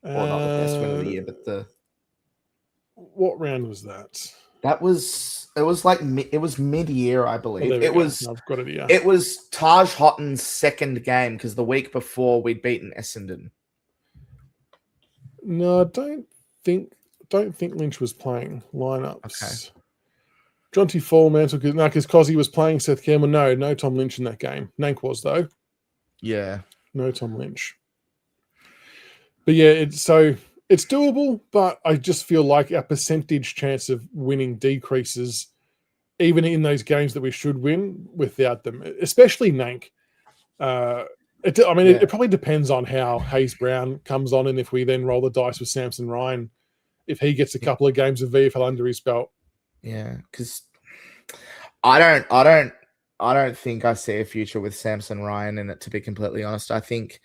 Or not the best win of the year, but what round was that? It was mid-year, I believe. I've got it here. It was Taj Hotton's second game because the week before we'd beaten Essendon. No, I don't think Lynch was playing lineups. Okay. Jonty Fremantle, because Cozzy was playing Seth Campbell. No Tom Lynch in that game. Nank was, though. Yeah. No Tom Lynch. But it's doable, but I just feel like our percentage chance of winning decreases even in those games that we should win without them, especially Nank. It probably depends on how Hayes Brown comes on and if we then roll the dice with Samson Ryan, if he gets a couple of games of VFL under his belt. Yeah, because I don't think I see a future with Samson Ryan in it, to be completely honest. I think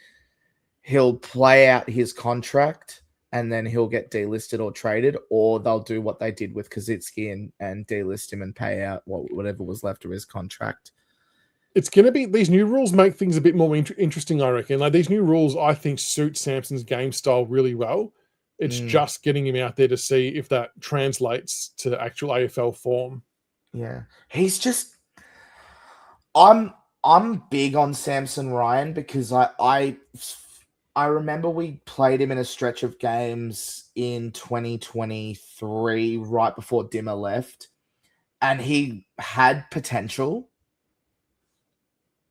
he'll play out his contract and then he'll get delisted or traded, or they'll do what they did with Kaczynski and delist him and pay out whatever was left of his contract. It's going to be, these new rules make things a bit more interesting, I reckon. These new rules, I think, suit Samson's game style really well. It's just getting him out there to see if that translates to actual AFL form. Yeah. He's just, I'm big on Samson Ryan because I remember we played him in a stretch of games in 2023, right before Dimmer left, and he had potential.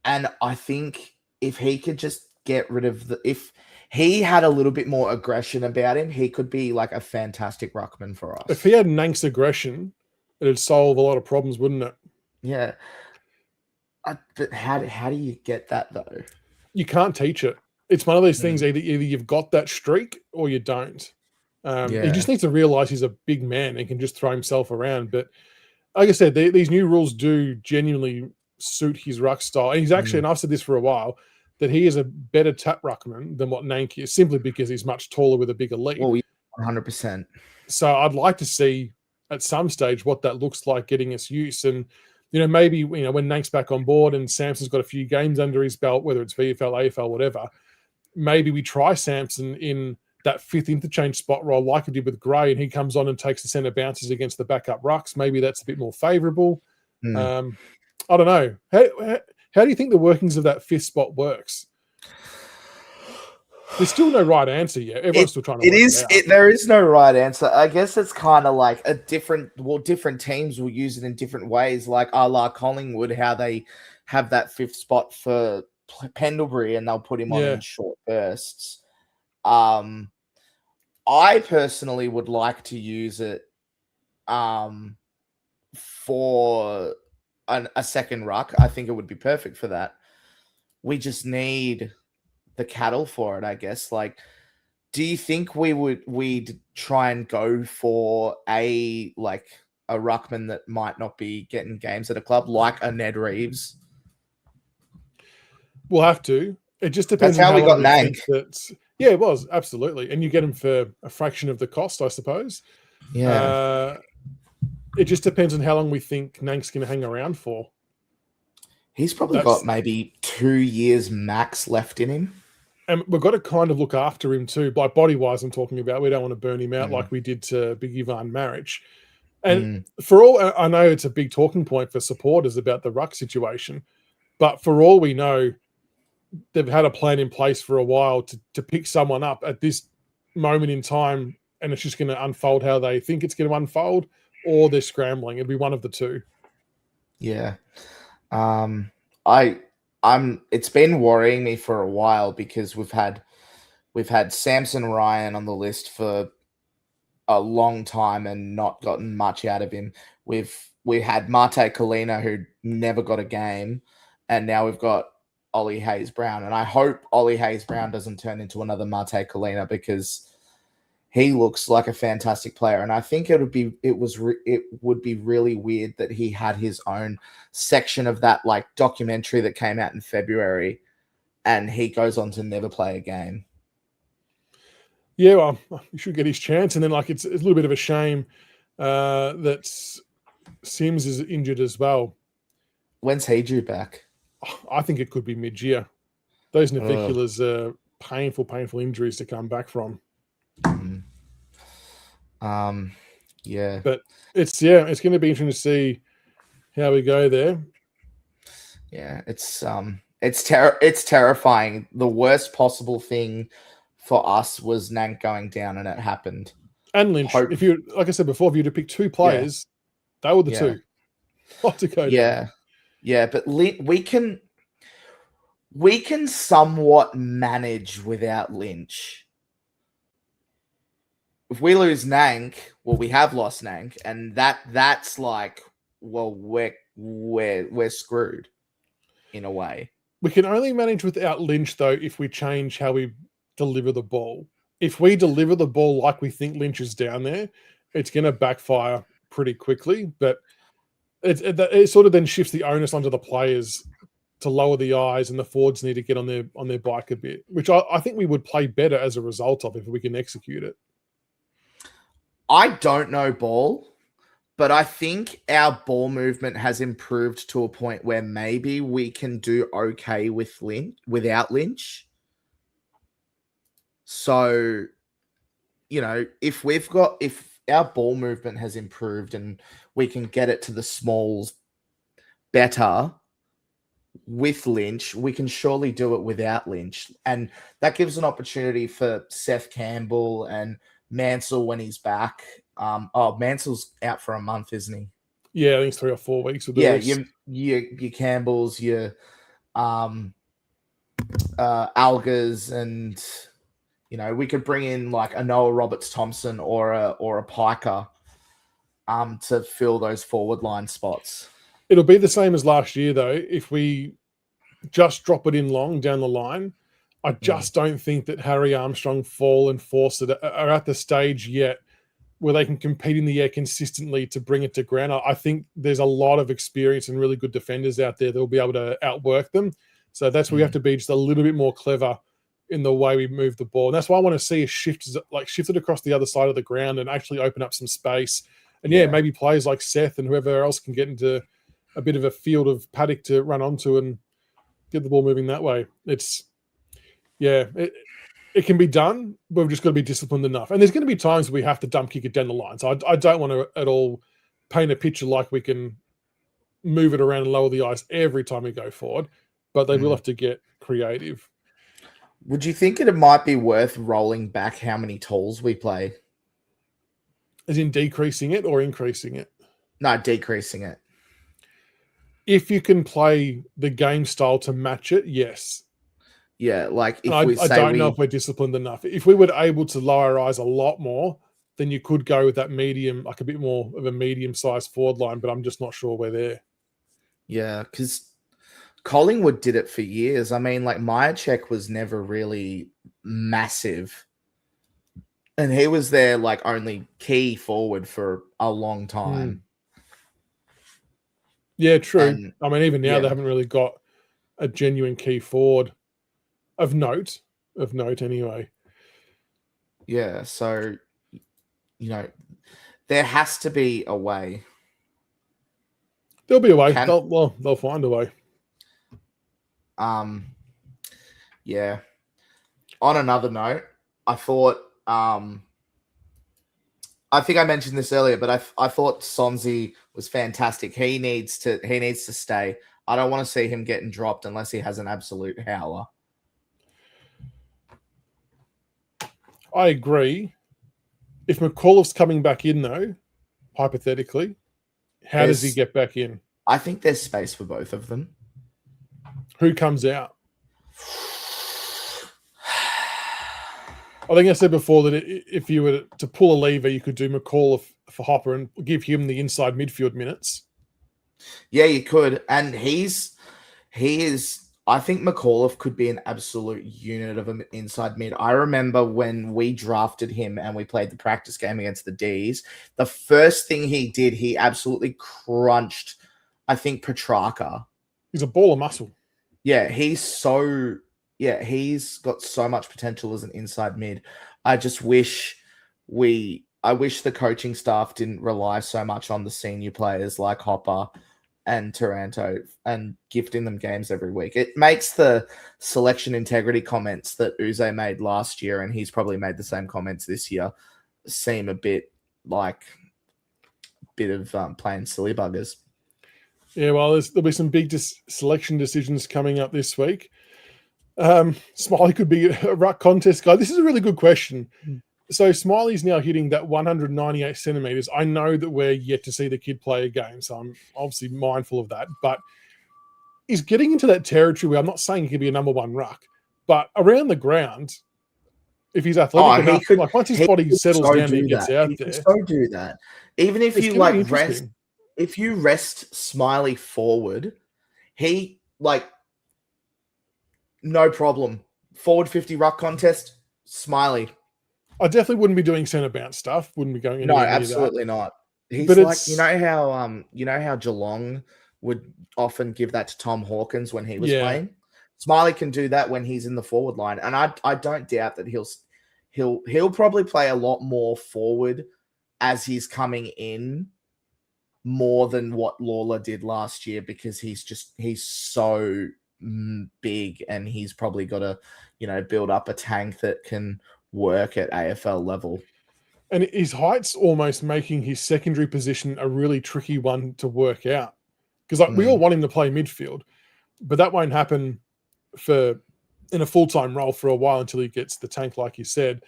And I think if he could just get rid of if he had a little bit more aggression about him, he could be a fantastic ruckman for us. If he had Nank's aggression, it'd solve a lot of problems, wouldn't it? Yeah. But how do you get that, though? You can't teach it. it's one of those things. Either you've got that streak or you don't. He just needs to realize he's a big man and can just throw himself around. But like I said, these new rules do genuinely suit his ruck style. And he's actually, and I've said this for a while, that he is a better tap ruckman than what Nank is, simply because he's much taller with a bigger lead. Well, 100%. So I'd like to see at some stage what that looks like getting us use. And, maybe, when Nank's back on board and Samson's got a few games under his belt, whether it's VFL, AFL, whatever, maybe we try Samson in that fifth interchange spot role like we did with Gray, and he comes on and takes the centre bounces against the backup rucks. Maybe that's a bit more favourable. I don't know. How do you think the workings of that fifth spot works? There's still no right answer yet. Everyone's still trying to work it out. There is no right answer. I guess it's kind of like different teams will use it in different ways, like a la Collingwood, how they have that fifth spot for Pendlebury and they'll put him on in short bursts. I personally would like to use it for a second ruck. I think it would be perfect for that. We just need the cattle for it, I guess. Like, do you think we'd try and go for a ruckman that might not be getting games at a club, like a Ned Reeves? We'll have to. It just depends. That's how we got Nank. Yeah, it was absolutely, and you get him for a fraction of the cost, I suppose. Yeah. It just depends on how long we think Nank's going to hang around for. He's probably got maybe 2 years max left in him. And we've got to kind of look after him too, like body-wise I'm talking about. We don't want to burn him out like we did to Big Ivan Maric. And for all, I know it's a big talking point for supporters about the ruck situation, but for all we know, they've had a plan in place for a while to pick someone up at this moment in time, and it's just going to unfold how they think it's going to unfold, or they're scrambling. It'll be one of the two. Yeah. It's been worrying me for a while because we've had Samson Ryan on the list for a long time and not gotten much out of him. We had Mate Colina, who never got a game, and now we've got Ollie Hayes-Brown. And I hope Ollie Hayes-Brown doesn't turn into another Mate Colina, because he looks like a fantastic player. And I think it would be really weird that he had his own section of that like documentary that came out in February and he goes on to never play a game. Yeah, well, he should get his chance. And then it's a little bit of a shame that Sims is injured as well. When's he due back? I think it could be mid-year. Those naviculars are painful injuries to come back from. Yeah. But it's going to be interesting to see how we go there. Yeah, it's terrifying. The worst possible thing for us was Nank going down, and it happened. And Lynch. If you, like I said before, if you had to pick two players, they were the two. Not to go down. Yeah, but we can somewhat manage without Lynch. If we lose Nank, well, we have lost Nank, and that's like, well, we're screwed in a way. We can only manage without Lynch, though, if we change how we deliver the ball. If we deliver the ball like we think Lynch is down there, it's going to backfire pretty quickly. But it sort of then shifts the onus onto the players to lower the eyes, and the forwards need to get on their bike a bit, which I think we would play better as a result of if we can execute it. I don't know ball, but I think our ball movement has improved to a point where maybe we can do okay with without Lynch. So, if our ball movement has improved and we can get it to the smalls better with Lynch, we can surely do it without Lynch. And that gives an opportunity for Seth Campbell and Mansell when he's back. Mansell's out for a month, isn't he? Yeah, I think it's 3 or 4 weeks. Your Campbells, your Algas, and we could bring in like a Noah Roberts-Thompson or a Piker to fill those forward line spots. It'll be the same as last year, though. If we just drop it in long down the line, I just don't think that Harry Armstrong, Fall, and Fawcett are at the stage yet where they can compete in the air consistently to bring it to ground. I think there's a lot of experience and really good defenders out there that will be able to outwork them. So that's where we have to be just a little bit more clever in the way we move the ball. And that's why I want to see a shift, like shifted across the other side of the ground and actually open up some space. And maybe players like Seth and whoever else can get into a bit of a field of paddock to run onto and get the ball moving that way. It can be done, but we've just got to be disciplined enough. And there's going to be times we have to dump kick it down the line. So I don't want to at all paint a picture like we can move it around and lower the ice every time we go forward, but they will have to get creative. Would you think it might be worth rolling back how many tools we play? As in decreasing it or increasing it? No, decreasing it. If you can play the game style to match it, yes. Yeah, like if I don't know if we're disciplined enough. If we were able to lower our eyes a lot more, then you could go with that medium, like a bit more of a medium-sized forward line, but I'm just not sure we're there. Yeah, because Collingwood did it for years. I mean, like Myercheck was never really massive. And he was there like only key forward for a long time. Yeah, true. And, I mean, even now they haven't really got a genuine key forward of note anyway. Yeah, so, there has to be a way. There'll be a way. They'll find a way. Yeah. On another note, I thought, I think I mentioned this earlier, but I thought Sonsie was fantastic. He needs to stay. I don't want to see him getting dropped unless he has an absolute howler. I agree. If McAuliffe's coming back in, though, hypothetically, how does he get back in? I think there's space for both of them. Who comes out? I think I said before that if you were to pull a lever, you could do McAuliffe for Hopper and give him the inside midfield minutes. Yeah, you could. And he is, I think McAuliffe could be an absolute unit of an inside mid. I remember when we drafted him and we played the practice game against the Ds, the first thing he did, he absolutely crunched, I think, Petrarca. He's a ball of muscle. Yeah, he's got so much potential as an inside mid. I just wish the coaching staff didn't rely so much on the senior players like Hopper and Taranto and gifting them games every week. It makes the selection integrity comments that Uze made last year, and he's probably made the same comments this year, seem a bit of playing silly buggers. Yeah, well, there'll be some big selection decisions coming up this week. Smiley could be a ruck contest guy. This is a really good question. So Smiley's now hitting that 198 centimeters. I know that we're yet to see the kid play a game, so I'm obviously mindful of that. But he's getting into that territory where I'm not saying he could be a number one ruck, but around the ground, if he's athletic enough, like once his body settles down and he gets out there, so do that. Even if you like rest, if you rest Smiley forward, he no problem. Forward 50 ruck contest, Smiley. I definitely wouldn't be doing centre bounce stuff. Wouldn't be going anywhere. No, absolutely not. He's you know how Geelong would often give that to Tom Hawkins when he was playing. Smiley can do that when he's in the forward line, and I don't doubt that he'll probably play a lot more forward as he's coming in more than what Lawler did last year, because he's so big, and he's probably got to build up a tank that can work at AFL level. And his height's almost making his secondary position a really tricky one to work out, because we all want him to play midfield, but that won't happen in a full-time role for a while until he gets the tank, like you said.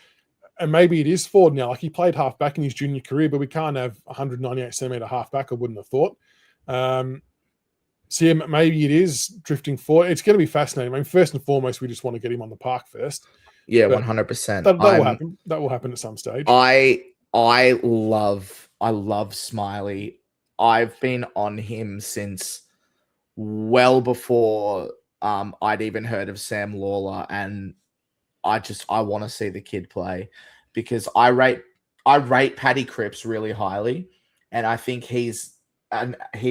And maybe it is forward now. Like, he played half-back in his junior career, but we can't have 198 centimetre half-back, I wouldn't have thought. So, yeah, maybe it is drifting forward. It's going to be fascinating. I mean, first and foremost, we just want to get him on the park first. Yeah, 100%. That will happen. That will happen at some stage. I love Smiley. I've been on him since well before I'd even heard of Sam Lawler, and I want to see the kid play because I rate Paddy Cripps really highly, and I think he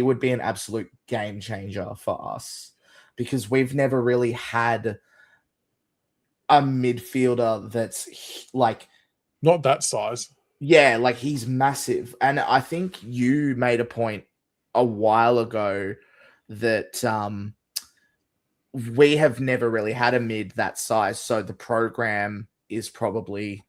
would be an absolute game changer for us because we've never really had a midfielder that's like not that size. Yeah, like he's massive. And I think you made a point a while ago that we have never really had a mid that size. So the program is probably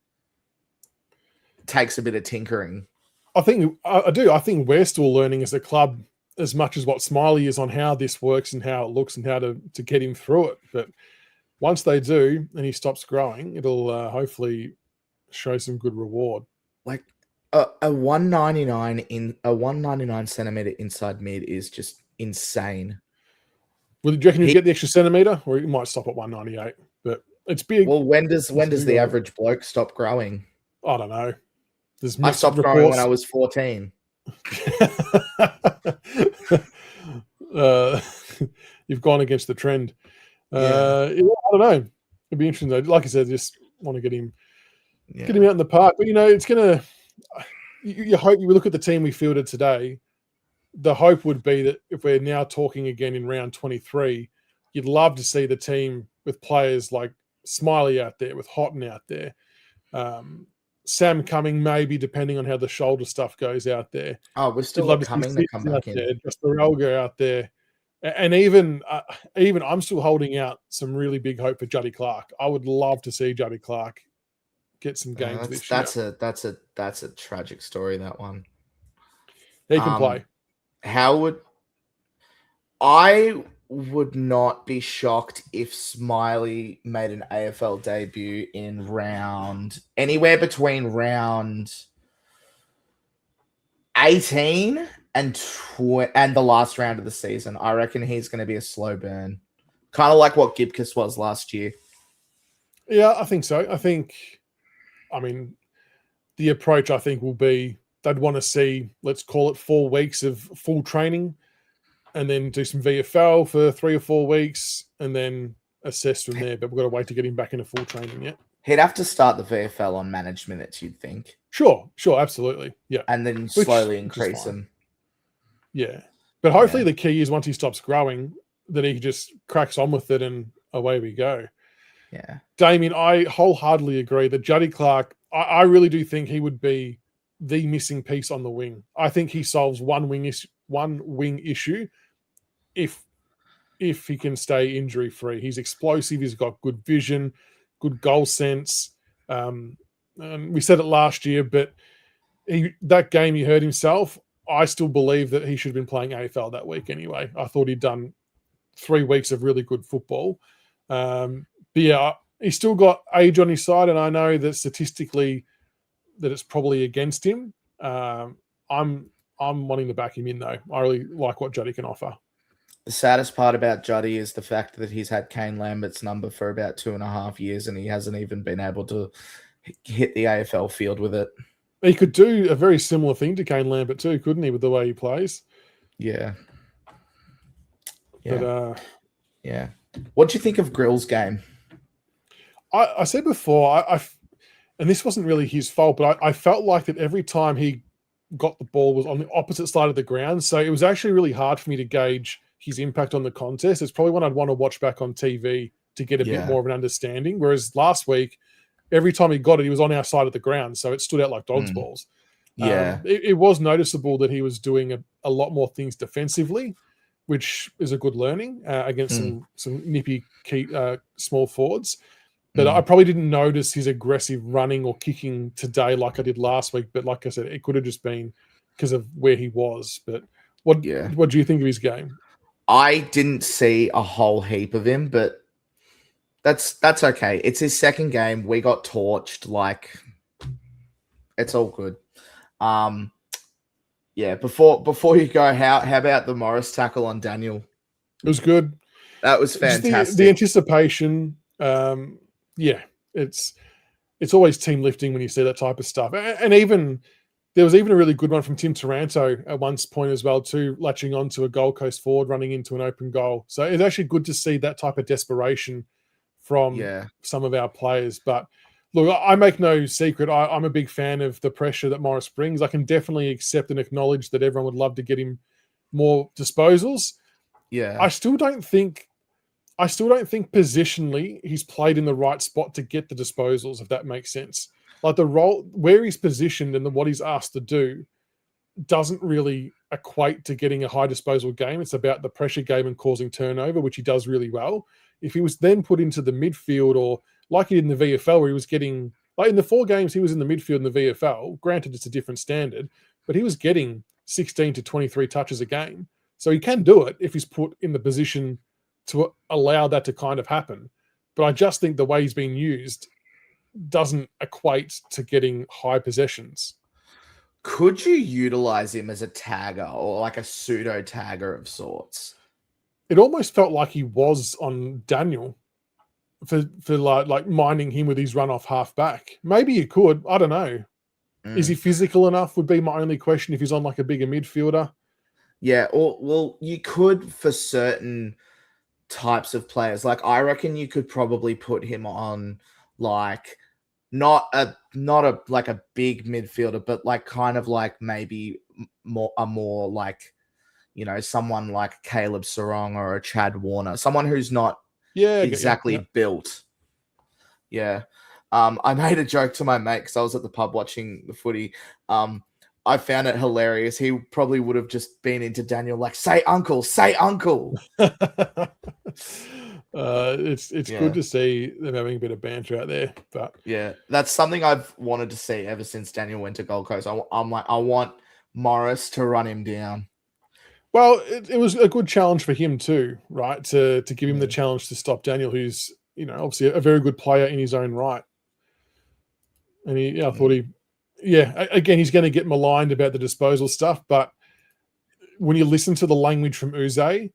takes a bit of tinkering. I think I do. I think we're still learning as a club as much as what Smiley is on how this works and how it looks and how to get him through it. But once they do and he stops growing, it'll hopefully show some good reward. Like a 199 centimeter inside mid is just insane. Well, do you reckon you get the extra centimeter, or you might stop at 198? But it's big. Well, when does the average bloke stop growing? I don't know. I stopped growing when I was 14. You've gone against the trend. I don't know. It'd be interesting though. Like I said, just want to get him out in the park. But it's gonna. You hope you look at the team we fielded today. The hope would be that if we're now talking again in round 23, you'd love to see the team with players like Smiley out there, with Houghton out there, Sam Cumming maybe, depending on how the shoulder stuff goes out there. Oh, we're still coming to come back in. Just the Relga out there. And even I'm still holding out some really big hope for Juddy Clark. I would love to see Juddy Clark get some games this year. That's a tragic story, that one. He can play. I would not be shocked if Smiley made an AFL debut in anywhere between round 18 and the last round of the season. I reckon he's going to be a slow burn, kind of like what Gibcus was last year. Yeah, I think so. The approach I think will be they'd want to see, let's call it 4 weeks of full training, and then do some VFL for 3 or 4 weeks, and then assess from there. But we've got to wait to get him back into full training yet. He'd have to start the VFL on managed minutes, you'd think. Sure, absolutely. Yeah. And then slowly increase them. Yeah. But hopefully the key is once he stops growing, that he just cracks on with it and away we go. Yeah. Damien, I wholeheartedly agree that Juddy Clark, I really do think he would be the missing piece on the wing. I think he solves one wing issue if he can stay injury free. He's explosive. He's got good vision, good goal sense. And we said it last year, but that game he hurt himself. I still believe that he should have been playing AFL that week anyway. I thought he'd done 3 weeks of really good football. But yeah, he's still got age on his side, and I know that statistically that it's probably against him. I'm wanting to back him in though. I really like what Juddy can offer. The saddest part about Juddy is the fact that he's had Kane Lambert's number for about 2.5 years, and he hasn't even been able to hit the AFL field with it. He could do a very similar thing to Kane Lambert too, couldn't he, with the way he plays? Yeah. But, yeah. What do you think of Grill's game? I said before, and this wasn't really his fault, but I felt like that every time he got the ball was on the opposite side of the ground. So it was actually really hard for me to gauge his impact on the contest. It's probably one I'd want to watch back on TV to get a bit more of an understanding. Whereas last week, every time he got it, he was on our side of the ground. So it stood out like dog's balls. Yeah. It was noticeable that he was doing a lot more things defensively, which is a good learning against some nippy small forwards. But I probably didn't notice his aggressive running or kicking today like I did last week. But like I said, it could have just been because of where he was. But what do you think of his game? I didn't see a whole heap of him, but that's okay. It's his second game. We got torched. Like, it's all good. Before you go, how about the Morris tackle on Daniel? It was good. That was fantastic. The anticipation. It's always team lifting when you see that type of stuff. And even there was even a really good one from Tim Taranto at one point as well, too, latching onto a Gold Coast forward running into an open goal. So it's actually good to see that type of desperation from some of our players. But look, I make no secret. I'm a big fan of the pressure that Morris brings. I can definitely accept and acknowledge that everyone would love to get him more disposals. Yeah. I still don't think positionally he's played in the right spot to get the disposals, if that makes sense. Like the role where he's positioned and what he's asked to do doesn't really equate to getting a high disposal game. It's about the pressure game and causing turnover, which he does really well. If he was then put into the midfield, or like he did in the VFL, where he was getting, like in the 4 games he was in the midfield in the VFL, granted it's a different standard, but he was getting 16 to 23 touches a game. So he can do it if he's put in the position to allow that to kind of happen. But I just think the way he's being used doesn't equate to getting high possessions. Could you utilize him as a tagger or like a pseudo tagger of sorts? It almost felt like he was on Daniel for like minding him with his run off half back. Maybe you could. I don't know. Is he physical enough would be my only question if he's on like a bigger midfielder. Yeah, or well, you could for certain types of players. Like I reckon you could probably put him on like not a like a big midfielder, but like kind of like maybe more like, you know, someone like Caleb Sarong or a Chad Warner, someone who's not exactly built. Yeah. I made a joke to my mate because I was at the pub watching the footy. I found it hilarious. He probably would have just been into Daniel like, say uncle, say uncle. It's good to see them having a bit of banter out there. But yeah, that's something I've wanted to see ever since Daniel went to Gold Coast. I'm like, I want Morris to run him down. Well, it was a good challenge for him too, right? To give him the challenge to stop Daniel, who's, you know, obviously a very good player in his own right. And I thought again, he's going to get maligned about the disposal stuff, but when you listen to the language from Uze,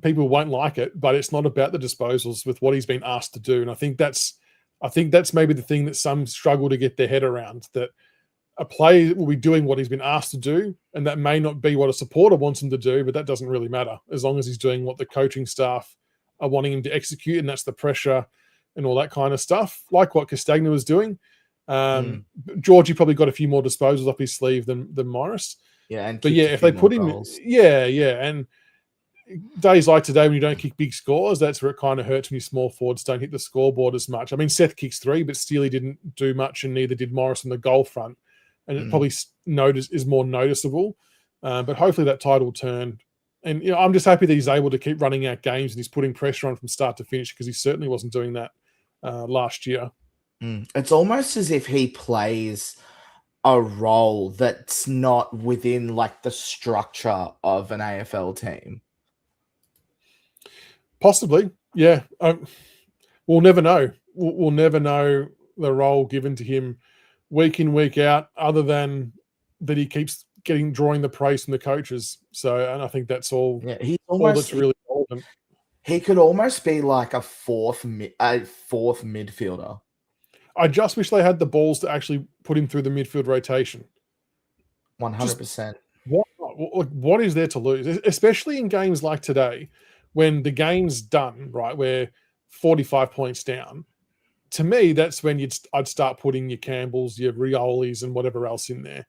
people won't like it, but it's not about the disposals with what he's been asked to do. And I think that's maybe the thing that some struggle to get their head around, that a player will be doing what he's been asked to do, and that may not be what a supporter wants him to do, but that doesn't really matter as long as he's doing what the coaching staff are wanting him to execute, and that's the pressure and all that kind of stuff, like what Castagna was doing. Georgie probably got a few more disposals up his sleeve than Morris. Yeah, but yeah, if they put him, and days like today when you don't kick big scores, that's where it kind of hurts when your small forwards don't hit the scoreboard as much. I mean, Seth kicks 3, but Steely didn't do much, and neither did Morris on the goal front, and it probably is more noticeable. But hopefully that tide will turn. And you know, I'm just happy that he's able to keep running out games and he's putting pressure on from start to finish, because he certainly wasn't doing that last year. It's almost as if he plays a role that's not within like the structure of an AFL team. Possibly, yeah. We'll never know. We'll never know the role given to him week in, week out, other than that he keeps drawing the praise from the coaches. So, and I think that's all. Yeah, he's all almost that's really important. He could almost be like a fourth midfielder. I just wish they had the balls to actually put him through the midfield rotation. 100%. What is there to lose, especially in games like today, when the game's done, right? We're 45 points down. To me, that's when I'd start putting your Campbells, your Riolis, and whatever else in there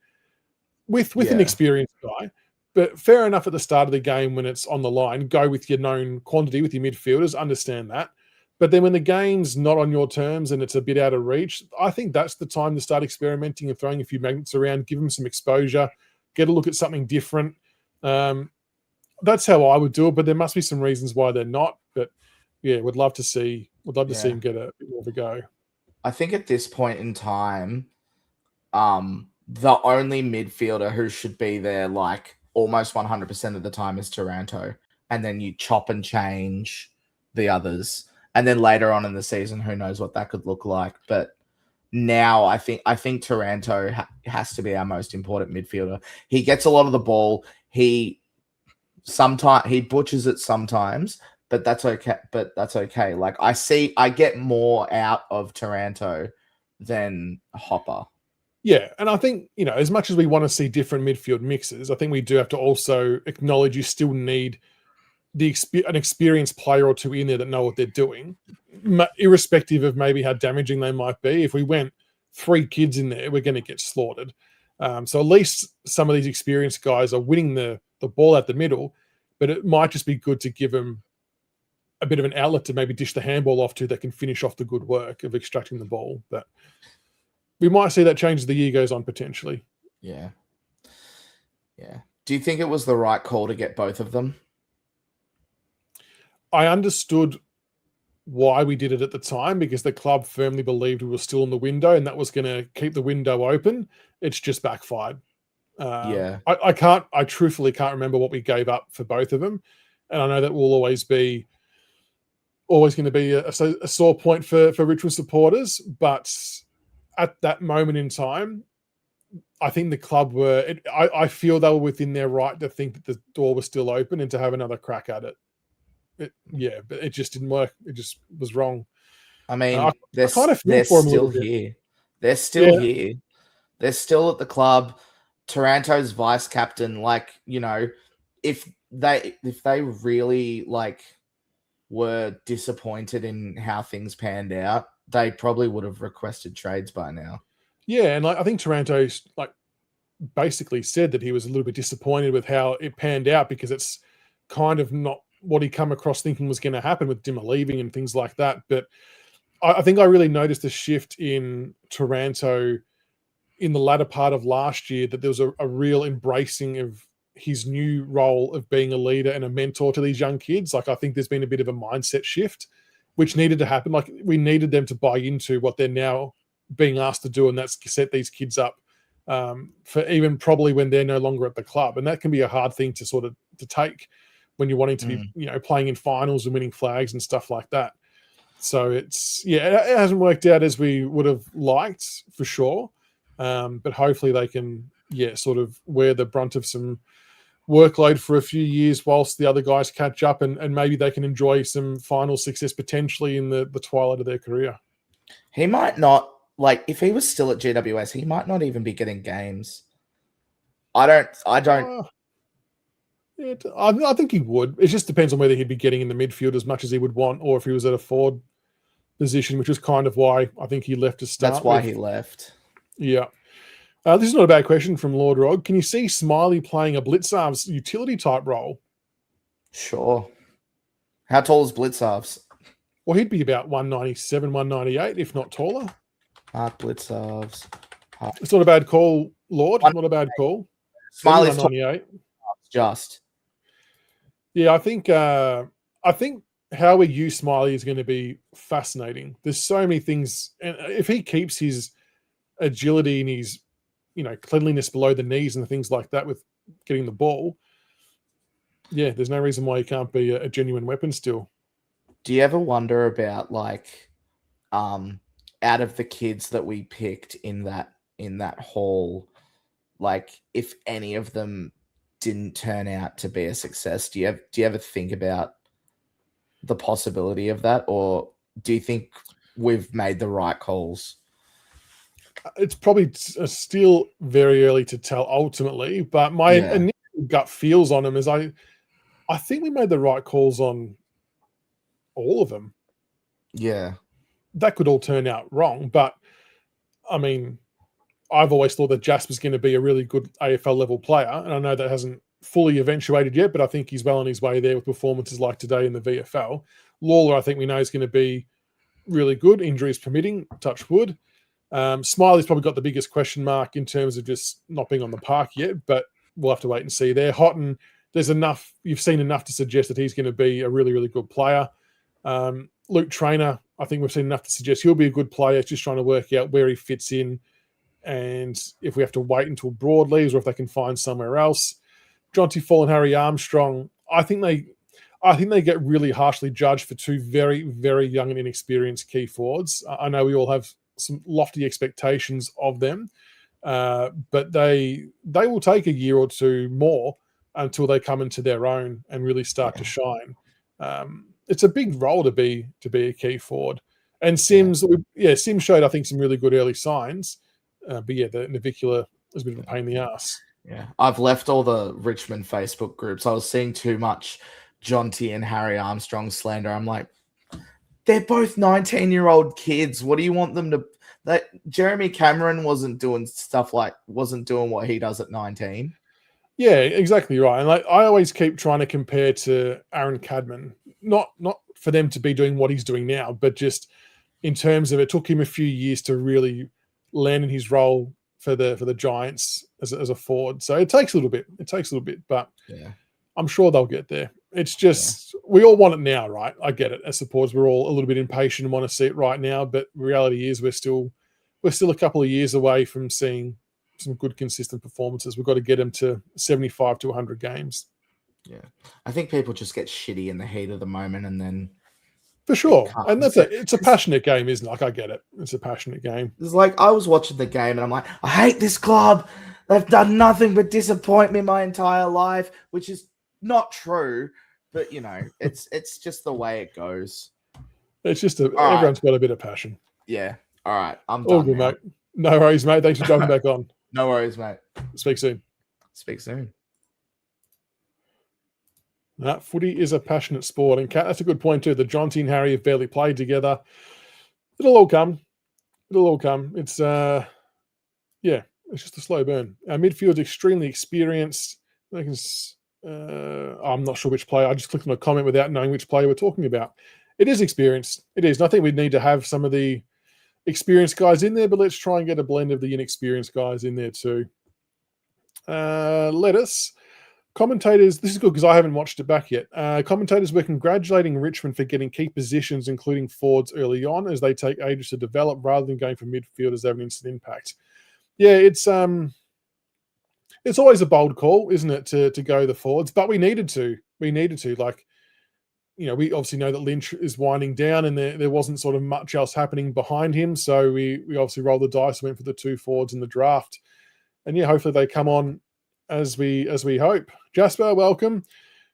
with an experienced guy. But fair enough at the start of the game when it's on the line, go with your known quantity with your midfielders, understand that. But then when the game's not on your terms and it's a bit out of reach, I think that's the time to start experimenting and throwing a few magnets around, give them some exposure, get a look at something different. That's how I would do it, but there must be some reasons why they're not. But yeah, would love to see him get a bit more of a go. I think at this point in time, the only midfielder who should be there like almost 100% of the time is Taranto, and then you chop and change the others. And then later on in the season, who knows what that could look like. But now I think Taranto has to be our most important midfielder. He gets a lot of the ball. He butchers it sometimes, but that's okay. Like I get more out of Taranto than Hopper. Yeah, and I think, you know, as much as we want to see different midfield mixes, I think we do have to also acknowledge you still need an experienced player or two in there that know what they're doing, irrespective of maybe how damaging they might be. If we went 3 kids in there, we're going to get slaughtered. So at least some of these experienced guys are winning the ball out the middle, but it might just be good to give them a bit of an outlet to maybe dish the handball off to that can finish off the good work of extracting the ball. But we might see that change as the year goes on, potentially. Yeah. Yeah. Do you think it was the right call to get both of them? I understood why we did it at the time, because the club firmly believed we were still in the window and that was going to keep the window open. It's just backfired. I truthfully can't remember what we gave up for both of them. And I know that will always going to be a sore point for Richmond supporters. But at that moment in time, I think the club I feel they were within their right to think that the door was still open and to have another crack at it. But it just didn't work. It just was wrong. I mean, they're still here. They're still here. They're still at the club. Taranto's vice captain, if they really were disappointed in how things panned out, they probably would have requested trades by now. Yeah, and I think Taranto's basically said that he was a little bit disappointed with how it panned out, because it's kind of not what he come across thinking was going to happen with Dimmer leaving and things like that. But I think I really noticed a shift in Taranto in the latter part of last year, that there was a real embracing of his new role of being a leader and a mentor to these young kids. I think there's been a bit of a mindset shift, which needed to happen. We needed them to buy into what they're now being asked to do, and that's set these kids up for even probably when they're no longer at the club. And that can be a hard thing to take when you're wanting to be, playing in finals and winning flags and stuff like that. So it hasn't worked out as we would have liked, for sure. But hopefully they can, sort of wear the brunt of some workload for a few years whilst the other guys catch up, and maybe they can enjoy some final success potentially in the twilight of their career. He might not, if he was still at GWS, he might not even be getting games. I think he would. It just depends on whether he'd be getting in the midfield as much as he would want, or if he was at a forward position, which is kind of why I think he left to start. That's why he left. Yeah. This is not a bad question from Lord Rog. Can you see Smiley playing a Blitzarves utility type role? Sure. How tall is Blitzarves? Well, he'd be about 197, 198, if not taller. Mark Blitzarves. It's not a bad call, Lord. Not a bad call. Smiley's 198. Just. Yeah, I think how we use Smiley is going to be fascinating. There's so many things, and if he keeps his agility and his cleanliness below the knees and things like that with getting the ball, there's no reason why he can't be a genuine weapon still. Do you ever wonder about out of the kids that we picked in that hall, if any of them didn't turn out to be a success? Do you ever think about the possibility of that, or do you think we've made the right calls? It's probably still very early to tell ultimately, but my initial gut feels on them is I think we made the right calls on all of them. Yeah. That could all turn out wrong, but I mean, I've always thought that Jasper's going to be a really good AFL level player, and I know that hasn't fully eventuated yet, but I think he's well on his way there with performances like today in the VFL. Lawler, I think we know is going to be really good, injuries permitting, touch wood. Smiley's probably got the biggest question mark in terms of just not being on the park yet, but we'll have to wait and see there. Houghton, you've seen enough to suggest that he's going to be a really, really good player. Luke Traynor, I think we've seen enough to suggest he'll be a good player. It's just trying to work out where he fits in, and if we have to wait until Broad leaves or if they can find somewhere else. Jonty Fall and Harry Armstrong, I think they get really harshly judged for two very, very young and inexperienced key forwards. I know we all have some lofty expectations of them, but they will take a year or two more until they come into their own and really start to shine. It's a big role to be a key forward. And Sims showed, I think, some really good early signs. But the navicular is a bit of a pain in the ass. Yeah, I've left all the Richmond Facebook groups. I was seeing too much Jonty and Harry Armstrong slander. I'm like, they're both 19-year-old kids. What do you want them to? That Jeremy Cameron wasn't doing what he does at 19. Yeah, exactly right. And like I always keep trying to compare to Aaron Cadman, not for them to be doing what he's doing now, but just in terms of it took him a few years to really land in his role for the Giants as a forward. So it takes a little bit. But Yeah, I'm sure they'll get there. It's just we all want it now, right? I get it. I suppose we're all a little bit impatient and want to see it right now. But the reality is we're still a couple of years away from seeing some good consistent performances. We've got to get them to 75 to 100 games. Yeah. I think people just get shitty in the heat of the moment and then For sure. And it's a passionate game, isn't it? Like I get it. It's a passionate game. It's like I was watching the game and I'm like, I hate this club. They've done nothing but disappoint me my entire life, which is not true. But it's just the way it goes. It's just everyone's got a bit of passion. Yeah. All right. I'm All done. good, now. mate. No worries, mate. Thanks for jumping back on. No worries, mate. Speak soon. Speak soon. Footy is a passionate sport. And Kat, that's a good point too. The Jonty and Harry have barely played together. It'll all come. It's it's just a slow burn. Our midfield's extremely experienced. I'm not sure which player. I just clicked on a comment without knowing which player we're talking about. It is experienced. It is. And I think we'd need to have some of the experienced guys in there, but let's try and get a blend of the inexperienced guys in there too. Commentators, this is good because I haven't watched it back yet. Commentators were congratulating Richmond for getting key positions, including forwards early on, as they take ages to develop rather than going for midfielders that have an instant impact. Yeah, it's always a bold call, isn't it, to go the forwards? But we needed to. Like, we obviously know that Lynch is winding down, and there wasn't sort of much else happening behind him. So we obviously rolled the dice, went for the two forwards in the draft, and yeah, hopefully they come on as we hope. Jasper, welcome.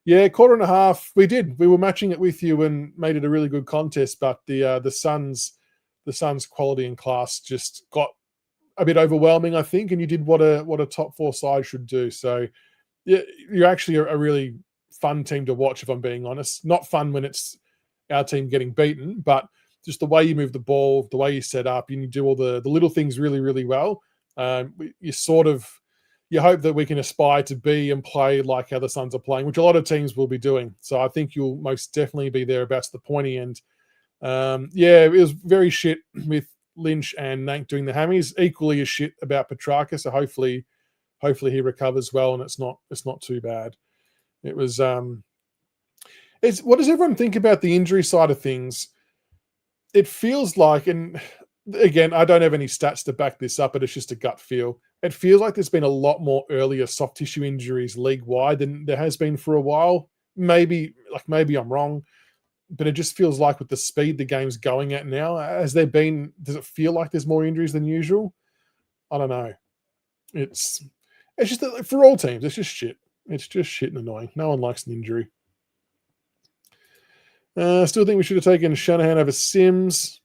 Yeah, quarter and a half. We were matching it with you and made it a really good contest, but the Suns quality and class just got a bit overwhelming, I think, and you did what a top four side should do. So yeah, you're actually a really fun team to watch, if I'm being honest. Not fun when it's our team getting beaten, but just the way you move the ball, the way you set up, and you do all the little things really, really well. You hope that we can aspire to be and play like how the Suns are playing, which a lot of teams will be doing. So I think you'll most definitely be thereabouts the pointy end. It was very shit with Lynch and Nank doing the hammies. Equally as shit about Petrarca. So hopefully he recovers well and it's not too bad. It was. What does everyone think about the injury side of things? It feels like, and again, I don't have any stats to back this up, but it's just a gut feel. It feels like there's been a lot more earlier soft tissue injuries league-wide than there has been for a while. Maybe I'm wrong, but it just feels like with the speed the game's going at now, does it feel like there's more injuries than usual? I don't know. It's just that for all teams, it's just shit. It's just shit and annoying. No one likes an injury. Still think we should have taken Shanahan over Sims.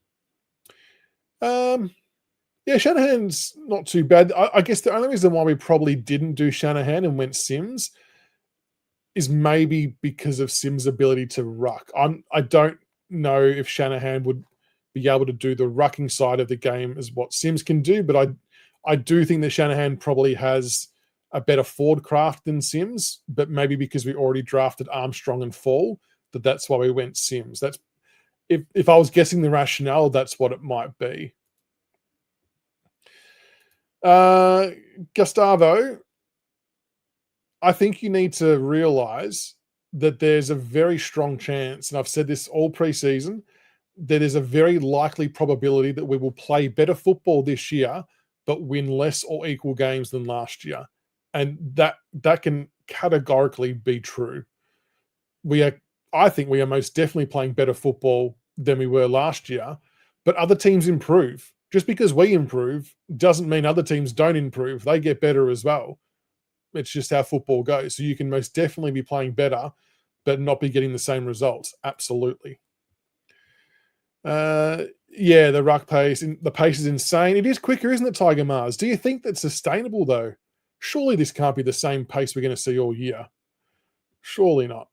Yeah, Shanahan's not too bad. I guess the only reason why we probably didn't do Shanahan and went Sims is maybe because of Sims' ability to ruck. I don't know if Shanahan would be able to do the rucking side of the game as what Sims can do, but I do think that Shanahan probably has a better forward craft than Sims, but maybe because we already drafted Armstrong and Fall, that's why we went Sims. That's if I was guessing the rationale, that's what it might be. Gustavo, I think you need to realize that there's a very strong chance, and I've said this all preseason, that there's a very likely probability that we will play better football this year, but win less or equal games than last year. And that can categorically be true. I think we are most definitely playing better football than we were last year, but other teams improve. Just because we improve doesn't mean other teams don't improve. They get better as well. It's just how football goes. So you can most definitely be playing better, but not be getting the same results. Absolutely. The ruck pace, the pace is insane. It is quicker, isn't it, Tiger Mars? Do you think that's sustainable, though? Surely this can't be the same pace we're going to see all year. Surely not.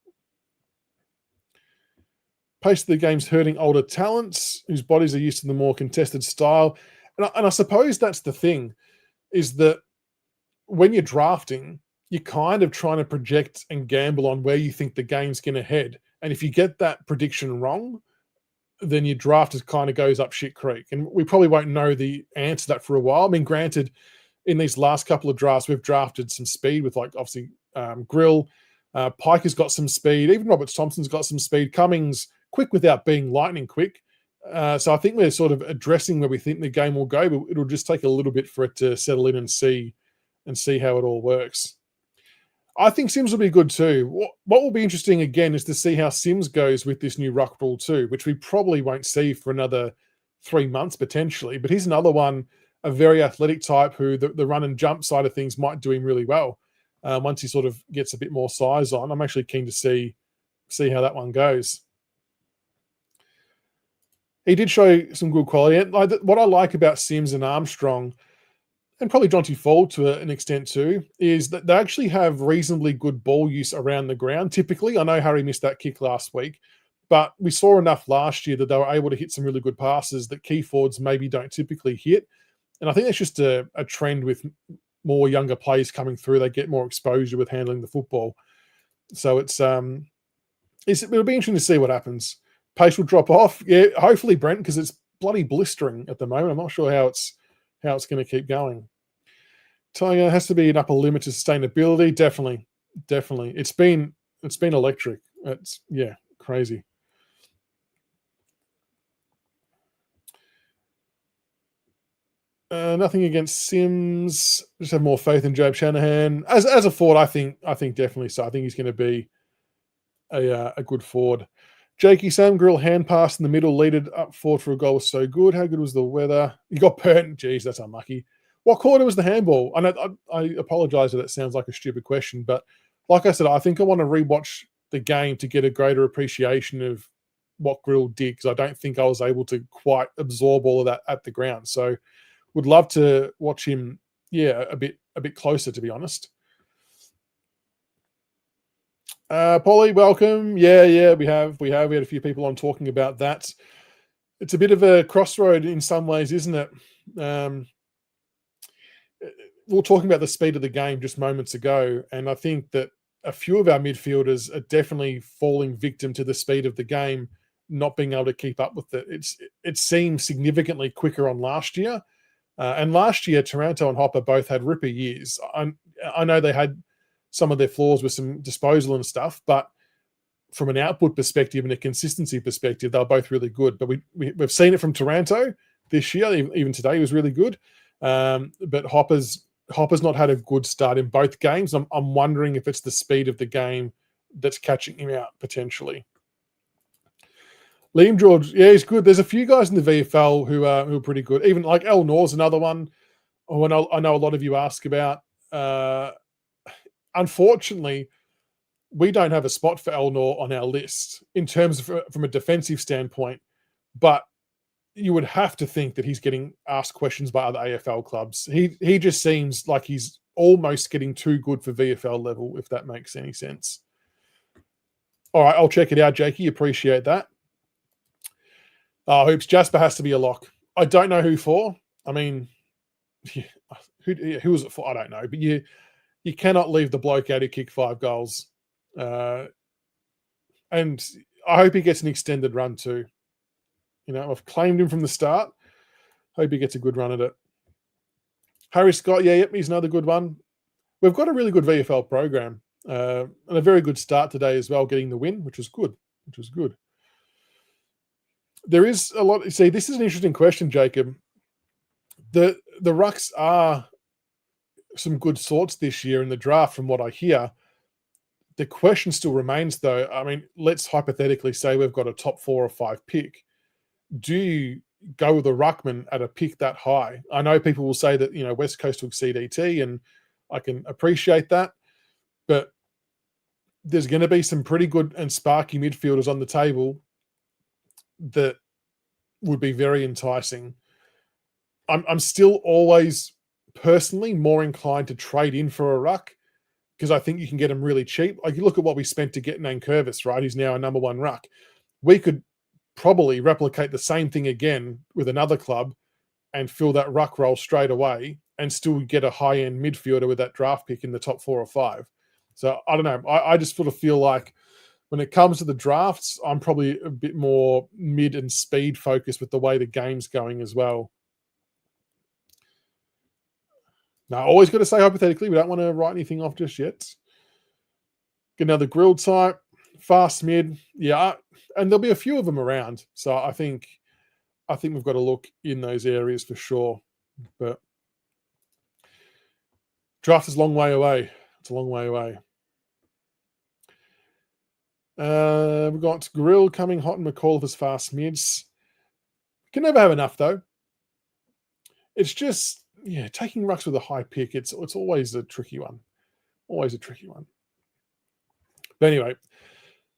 Pace of the game's hurting older talents whose bodies are used to the more contested style. And I suppose that's the thing, is that when you're drafting, you're kind of trying to project and gamble on where you think the game's going to head. And if you get that prediction wrong, then your draft kind of goes up shit creek. And we probably won't know the answer to that for a while. I mean, granted, in these last couple of drafts, we've drafted some speed with, like, obviously Grill. Pike has got some speed. Even Roberts Thompson's got some speed. Cummings quick without being lightning quick. So I think we're sort of addressing where we think the game will go, but it'll just take a little bit for it to settle in and see how it all works. I think Sims will be good too. What will be interesting again is to see how Sims goes with this new ruck rule too, which we probably won't see for another 3 months potentially. But he's another one, a very athletic type who the run and jump side of things might do him really well. Once he sort of gets a bit more size on, I'm actually keen to see how that one goes. He did show some good quality. And what I like about Sims and Armstrong, and probably Jonty Ford to an extent too, is that they actually have reasonably good ball use around the ground. Typically, I know Harry missed that kick last week, but we saw enough last year that they were able to hit some really good passes that key forwards maybe don't typically hit. And I think that's just a trend with more younger players coming through. They get more exposure with handling the football. So it'll be interesting to see what happens. Pace will drop off. Yeah, hopefully, Brent, because it's bloody blistering at the moment. I'm not sure how it's going to keep going. Tiger has to be an upper limit to sustainability. Definitely. It's been electric. It's crazy. Nothing against Sims. Just have more faith in Job Shanahan as a forward. I think definitely so. I think he's going to be a good forward. Jakey, Sam Grill hand pass in the middle, leaded up forward for a goal was so good. How good was the weather? You got burnt. Jeez, that's unlucky. What quarter was the handball? I apologise that it sounds like a stupid question, but like I said, I think I want to rewatch the game to get a greater appreciation of what Grill did, because I don't think I was able to quite absorb all of that at the ground. So would love to watch him, a bit closer, to be honest. Polly, welcome. Yeah, we had a few people on talking about that. It's a bit of a crossroad in some ways, isn't it? We were talking about the speed of the game just moments ago, and I think that a few of our midfielders are definitely falling victim to the speed of the game, not being able to keep up with it. It seems significantly quicker on last year. And last year, Taranto and Hopper both had ripper years. I know they had some of their flaws with some disposal and stuff, but from an output perspective and a consistency perspective, they're both really good. But we've seen it from Taranto this year. Even today was really good. But Hopper's not had a good start in both games. I'm wondering if it's the speed of the game that's catching him out potentially. Liam George, he's good. There's a few guys in the VFL who are pretty good. Even like El Nor's another one who I know a lot of you ask about. Unfortunately, we don't have a spot for El Nor on our list in terms of from a defensive standpoint, but you would have to think that he's getting asked questions by other AFL clubs. He just seems like he's almost getting too good for VFL level, if that makes any sense. All right, I'll check it out, Jakey. Appreciate that. Hoops, Jasper has to be a lock. I don't know who for. I mean, who was it for? I don't know. But you cannot leave the bloke out who kicked 5 goals. And I hope he gets an extended run too. I've claimed him from the start. Hope he gets a good run at it. Harry Scott, he's another good one. We've got a really good VFL program and a very good start today as well, getting the win, which was good. There is a lot. See, this is an interesting question, Jacob. The Rucks are some good sorts this year in the draft, from what I hear. The question still remains, though. I mean, let's hypothetically say we've got a top 4 or 5 pick. Do you go with a ruckman at a pick that high? I know people will say that West Coast took CDT, and I can appreciate that, but there's going to be some pretty good and sparky midfielders on the table that would be very enticing. I'm still always personally more inclined to trade in for a ruck, because I think you can get him really cheap. Like, you look at what we spent to get Nankervis, right? He's now a number 1 ruck. We could probably replicate the same thing again with another club and fill that ruck role straight away and still get a high-end midfielder with that draft pick in the top 4 or 5. So I don't know. I just sort of feel like when it comes to the drafts, I'm probably a bit more mid and speed focused with the way the game's going as well. Now, always got to say hypothetically, we don't want to write anything off just yet. Get another grilled type, fast mid. Yeah, and there'll be a few of them around. So I think we've got to look in those areas for sure. But draft is a long way away. It's a long way away. We've got Grill coming hot and McCall as fast mids. Can never have enough though. It's just, yeah, taking rucks with a high pick, it's always a tricky one. Always a tricky one. But anyway,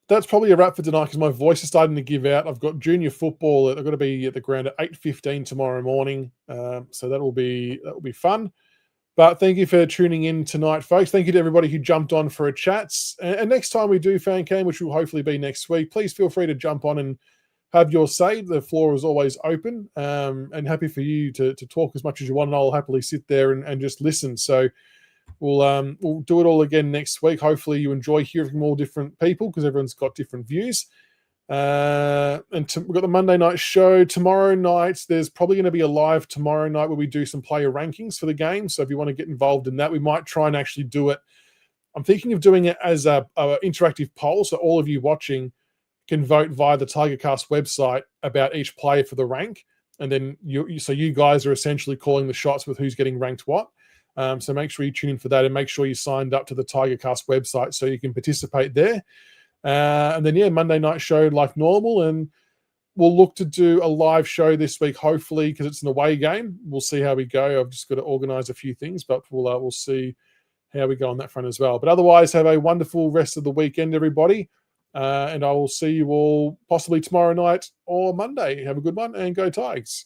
that's probably a wrap for tonight because my voice is starting to give out. I've got junior football. I've got to be at the ground at 8:15 tomorrow morning. So that will be fun. But thank you for tuning in tonight, folks. Thank you to everybody who jumped on for a chat. And next time we do Fan Cam, which will hopefully be next week, please feel free to jump on and have your say. The floor is always open, and happy for you to talk as much as you want. And I'll happily sit there and just listen. So we'll do it all again next week. Hopefully you enjoy hearing from all different people because everyone's got different views. And we've got the Monday night show tomorrow night. There's probably going to be a live tomorrow night where we do some player rankings for the game. So if you want to get involved in that, we might try and actually do it. I'm thinking of doing it as a interactive poll. So all of you watching can vote via the Tigercast website about each player for the rank. And then you guys are essentially calling the shots with who's getting ranked what. So make sure you tune in for that and make sure you signed up to the Tigercast website so you can participate there. And then, yeah, Monday night show like normal. And we'll look to do a live show this week, hopefully, because it's an away game. We'll see how we go. I've just got to organize a few things, but we'll see how we go on that front as well. But otherwise, have a wonderful rest of the weekend, everybody. And I will see you all possibly tomorrow night or Monday. Have a good one and go Tigers.